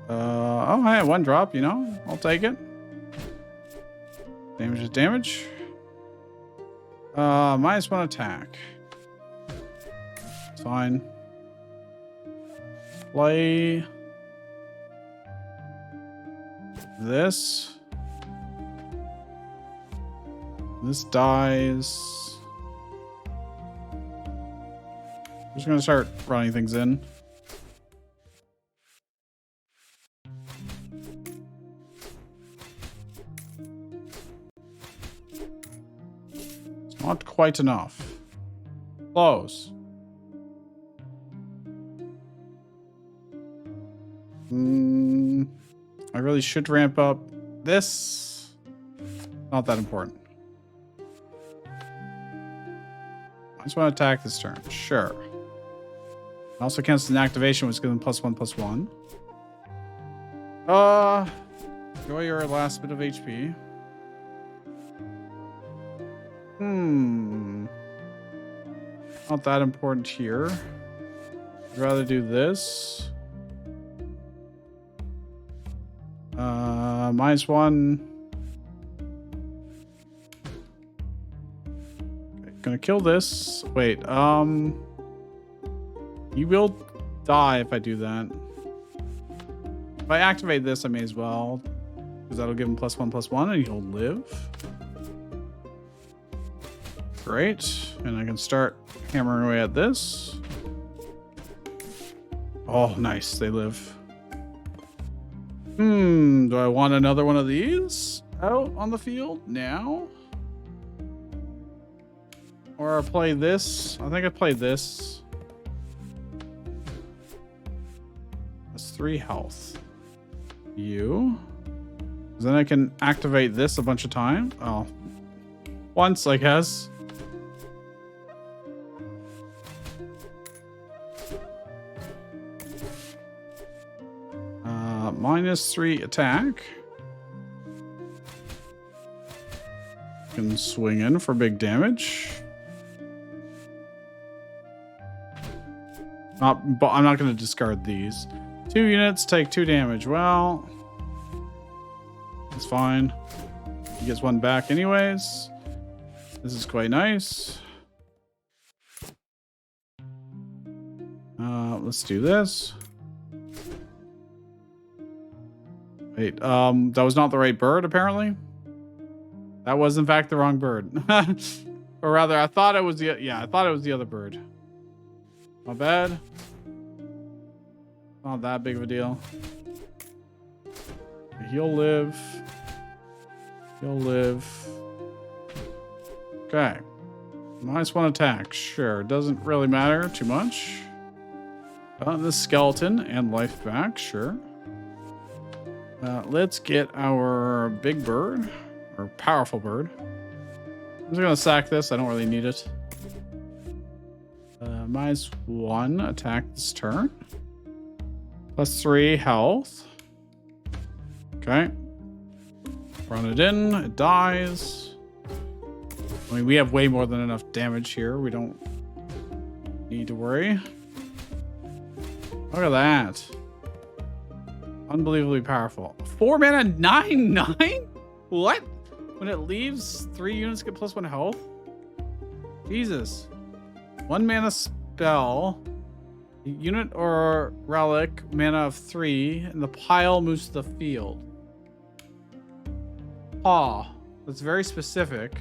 Oh, hey, 1 drop, you know, I'll take it. Damage is damage. -1 attack. It's fine. Play this. This dies. I'm just gonna start running things in. It's not quite enough. Close. I really should ramp up this. Not that important. I just want to attack this turn. Sure. Also cancels an activation, which gives them +1/+1. Enjoy your last bit of HP. Not that important here. I'd rather do this. -1. Okay, gonna kill this. Wait, you will die if I do that. If I activate this, I may as well, because that'll give him +1/+1 and he'll live. Great. And I can start hammering away at this. Oh, nice. They live. Do I want another one of these out on the field now? Or I play this? I think I play this. That's 3 health. You. Then I can activate this a bunch of times. Oh. Once, I guess. -3 attack. Can swing in for big damage. But I'm not going to discard these. 2 units take 2 damage. Well, it's fine. He gets 1 back anyways. This is quite nice. Let's do this. Wait, that was not the right bird, apparently. That was, in fact, the wrong bird. Or rather, I thought it was the... Yeah, I thought it was the other bird. Not bad. Not that big of a deal. He'll live. He'll live. Okay. -1 attack. Sure. Doesn't really matter too much. The skeleton and life back. Sure. Let's get our big bird. Or powerful bird. I'm just going to sack this. I don't really need it. -1 attack this turn. +3 health. Okay. Run it in. It dies. I mean, we have way more than enough damage here. We don't need to worry. Look at that. Unbelievably powerful. 4 mana 9/9? What? When it leaves, 3 units get +1 health? Jesus. 1 mana spell. Unit or relic, mana of 3, and the pile moves to the field. Aw, that's very specific.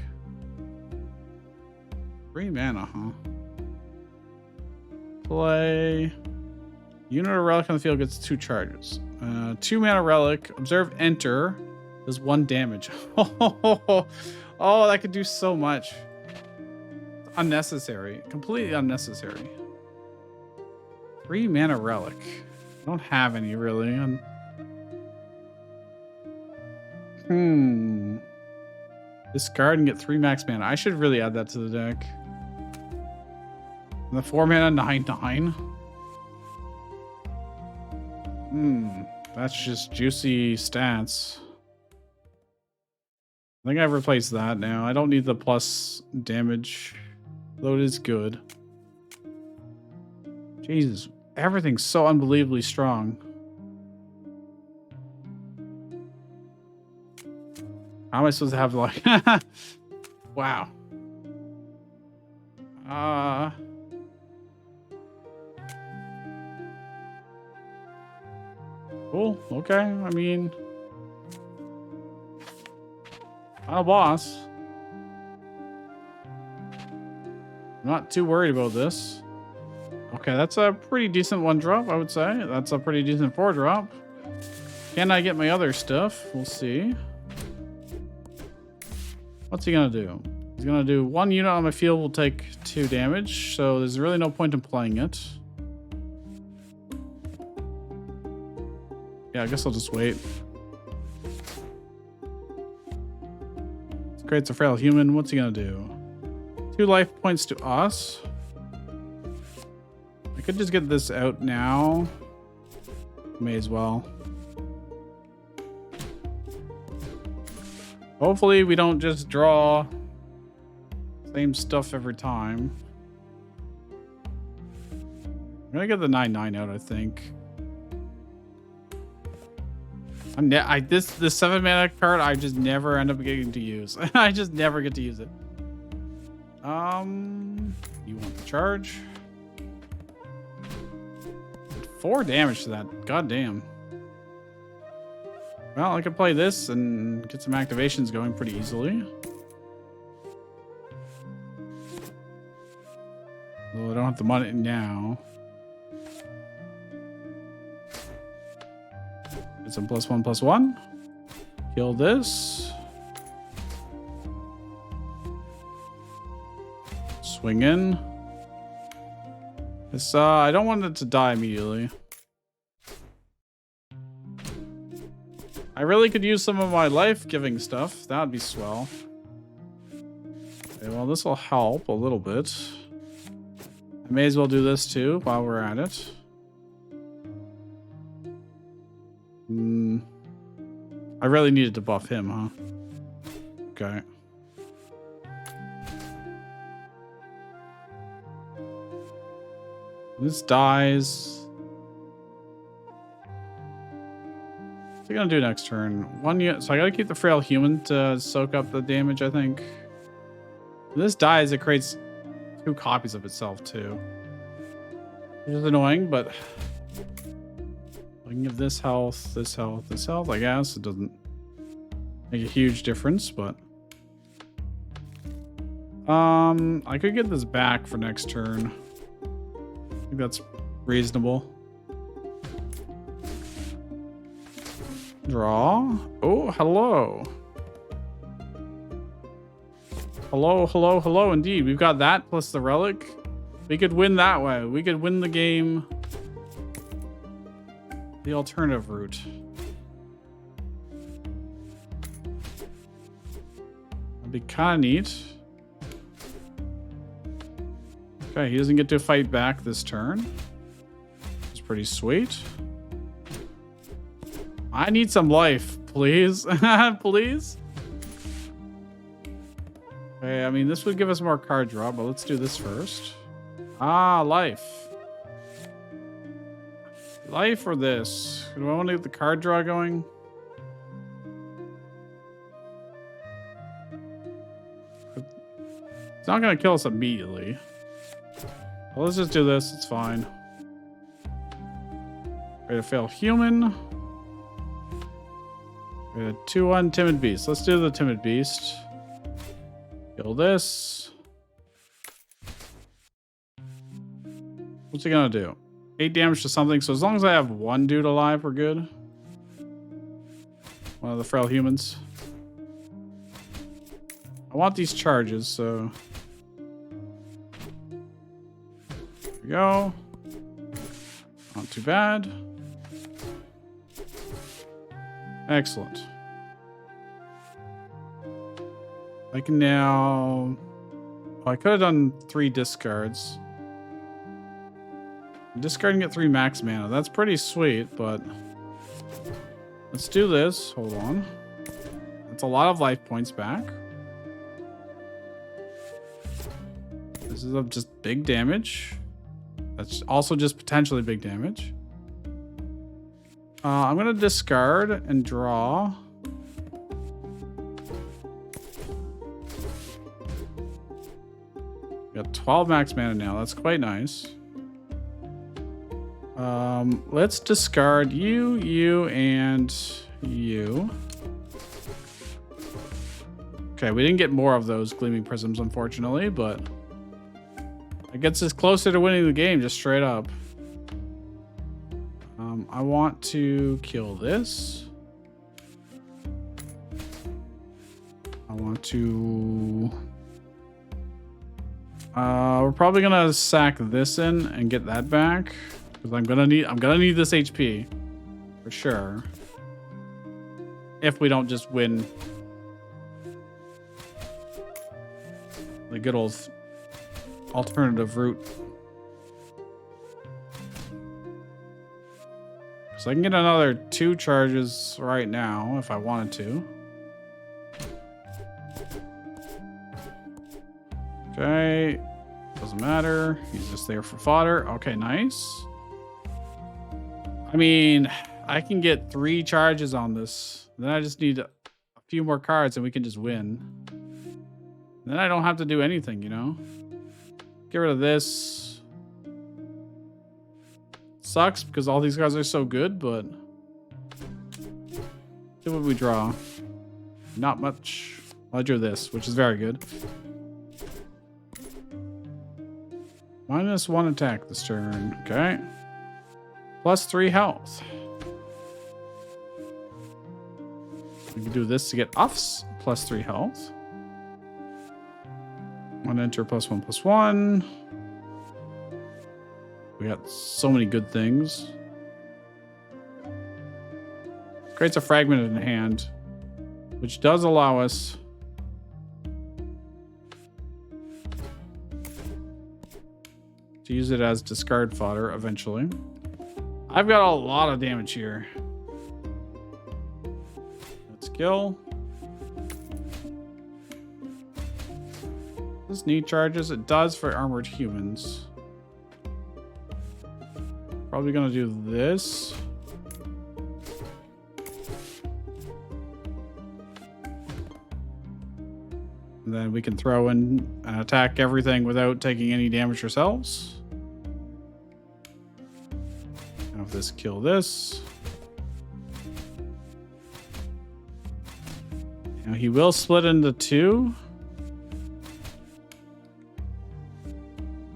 3 mana, huh? Play. Unit or relic on the field gets 2 charges. 2 mana relic. Observe enter. Does 1 damage. Oh, that could do so much. It's unnecessary. Completely unnecessary. 3 mana relic. I don't have any really. Discard and get 3 max mana. I should really add that to the deck. And the 4 mana 9/9. That's just juicy stats. I think I've replaced that now. I don't need the plus damage, though it is good. Jesus, everything's so unbelievably strong. How am I supposed to have like... Wow. Cool. Okay. I mean... I'm a boss. I'm not too worried about this. Okay, that's a pretty decent 1-drop, I would say. That's a pretty decent 4-drop. Can I get my other stuff? We'll see. What's he gonna do? He's gonna do 1 unit on my field will take 2 damage, so there's really no point in playing it. Yeah, I guess I'll just wait. This creates a frail human. What's he gonna do? 2 life points to us. I could just get this out now. May as well. Hopefully we don't just draw same stuff every time. I'm gonna get the 9/9 out, I think. This 7 mana card I just never end up getting to use. I just never get to use it. You want the charge? 4 damage to that. God damn. Well, I could play this and get some activations going pretty easily. Well, I don't have the money now. Get some +1/+1. Kill this. Swing in. This, I don't want it to die immediately. I really could use some of my life-giving stuff. That would be swell. Okay, well, this will help a little bit. I may as well do this too while we're at it. I really needed to buff him, huh? Okay. This dies. What's he gonna do next turn? 1 unit. So I gotta keep the frail human to soak up the damage, I think. When this dies, it creates 2 copies of itself too. Which is annoying, but I can give this health, this health, this health. I guess it doesn't make a huge difference, but I could get this back for next turn. I think that's reasonable. Draw. Oh, hello. Hello, hello, hello, indeed. We've got that plus the relic. We could win that way. We could win the game the alternative route. That'd be kind of neat. Okay, he doesn't get to fight back this turn. It's pretty sweet. I need some life, please. Please. Okay, I mean, this would give us more card draw, but let's do this first. Ah, life. Life or this? Do I want to get the card draw going? It's not going to kill us immediately. Well, let's just do this. It's fine. Ready to fail human. We had 2-1 timid beast. Let's do the timid beast. Kill this. What's he gonna do? 8 damage to something. So as long as I have 1 dude alive, we're good. One of the frail humans. I want these charges, so there we go. Not too bad. Excellent. I can now... Well, I could have done 3 discards. Discard and get 3 max mana. That's pretty sweet, but... Let's do this. Hold on. That's a lot of life points back. This is just big damage. That's also just potentially big damage. I'm going to discard and draw. Got 12 max mana now. That's quite nice. Let's discard you, you, and you. Okay, we didn't get more of those gleaming prisms, unfortunately, but it gets us closer to winning the game, just straight up. I want to kill this. I want to... we're probably gonna sack this in and get that back because I'm gonna need this HP for sure. If we don't just win the good old alternative route. So I can get another 2 charges right now if I wanted to. Okay, doesn't matter. He's just there for fodder. Okay, nice. I mean, I can get 3 charges on this. Then I just need a few more cards and we can just win. Then I don't have to do anything, you know? Get rid of this. Sucks because all these guys are so good, but... See what we draw. Not much. I drew this, which is very good. -1 attack this turn. Okay. +3 health. We can do this to get offs. +3 health. 1 enter +1/+1. We got so many good things. Creates a fragment in hand, which does allow us to use it as discard fodder eventually. I've got a lot of damage here. skill. Does this need charges? It does for armored humans. Probably gonna do this. And then we can throw in and attack everything without taking any damage ourselves. Have this kill this. Now he will split into two.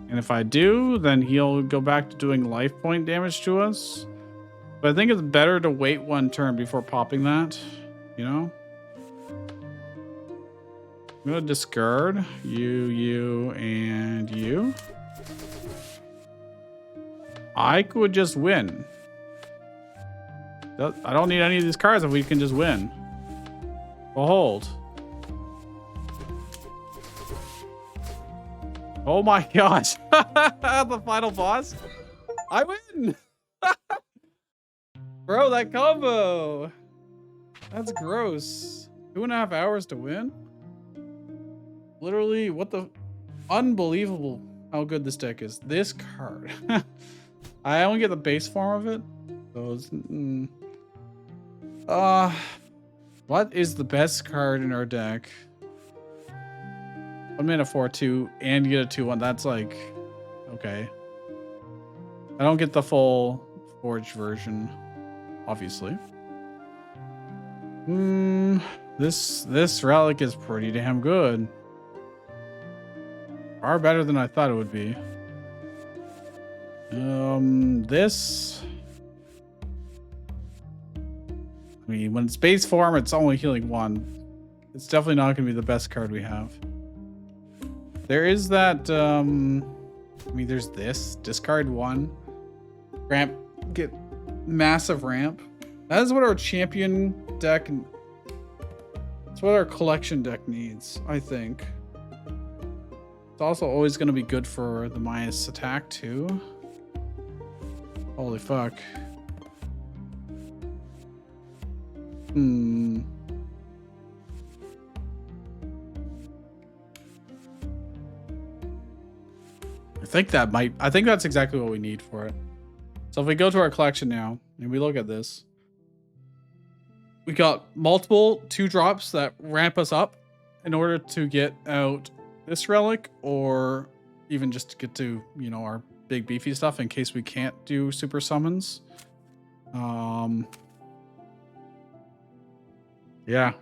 And if I do, then he'll go back to doing life point damage to us. But I think it's better to wait one turn before popping that, you know? I'm gonna discard you, and you. I could just win. I don't need any of these cards if we can just win. Behold. Oh my gosh. The final boss. I win. Bro, that combo. That's gross. 2.5 hours to win? Literally, what the... Unbelievable how good this deck is. This card. I only get the base form of it. So it's... what is the best card in our deck? 1 mana 4/2 and you get a 2/1. That's like... Okay. I don't get the full forged version, obviously. This relic is pretty damn good. Far better than I thought it would be. This... I mean, when it's base form, it's only healing 1. It's definitely not going to be the best card we have. There is that, I mean, there's this. Discard 1. Ramp. Get massive ramp. That is what our champion deck... That's what our collection deck needs, I think. It's also always going to be good for the minus attack, too. Holy fuck. I think that's exactly what we need for it. So if we go to our collection now and we look at this, we got multiple 2-drops that ramp us up in order to get out this relic, or even just to get to, you know, our big beefy stuff in case we can't do super summons. Yeah.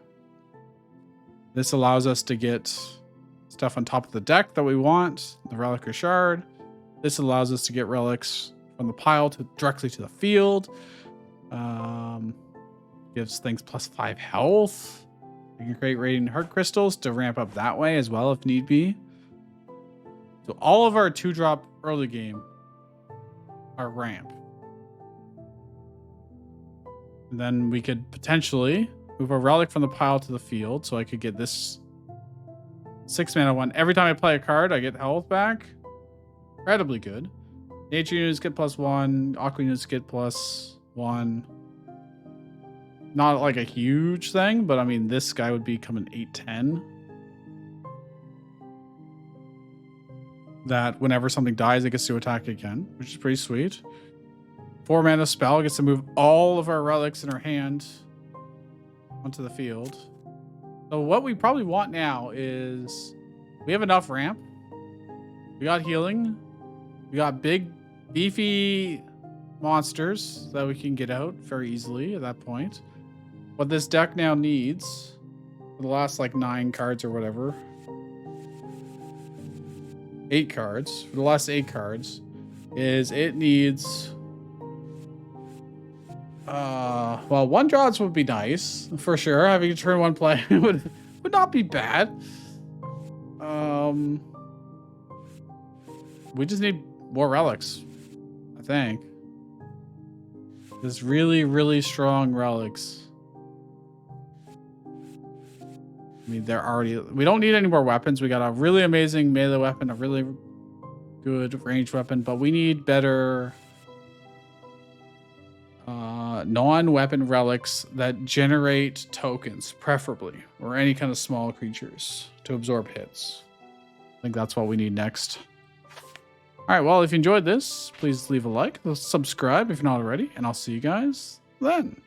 This allows us to get stuff on top of the deck that we want, the relic or shard. This allows us to get relics from the pile directly to the field. Gives things +5 health. You can create radiant heart crystals to ramp up that way as well if need be. So all of our 2-drop early game are ramp. And then we could potentially move a relic from the pile to the field, so I could get this 6 mana 1. Every time I play a card, I get health back. Incredibly good. Nature units get +1. Aqua units get +1. Not like a huge thing, but I mean, this guy would become an 8/10. That whenever something dies, it gets to attack again, which is pretty sweet. 4 mana spell gets to move all of our relics in our hand onto the field. So what we probably want now is we have enough ramp. We got healing. We got big, beefy monsters that we can get out very easily at that point. What this deck now needs for the last like 9 cards or whatever, 8 cards, for the last 8 cards, is it needs well, 1-drops would be nice for sure. Having a turn 1 play would not be bad. We just need more relics, I think. Just really, really strong relics. I mean, they're already... We don't need any more weapons. We got a really amazing melee weapon, a really good ranged weapon, but we need better non-weapon relics that generate tokens, preferably, or any kind of small creatures to absorb hits. I think that's what we need next. All right, well, if you enjoyed this, please leave a like, subscribe if you're not already, and I'll see you guys then.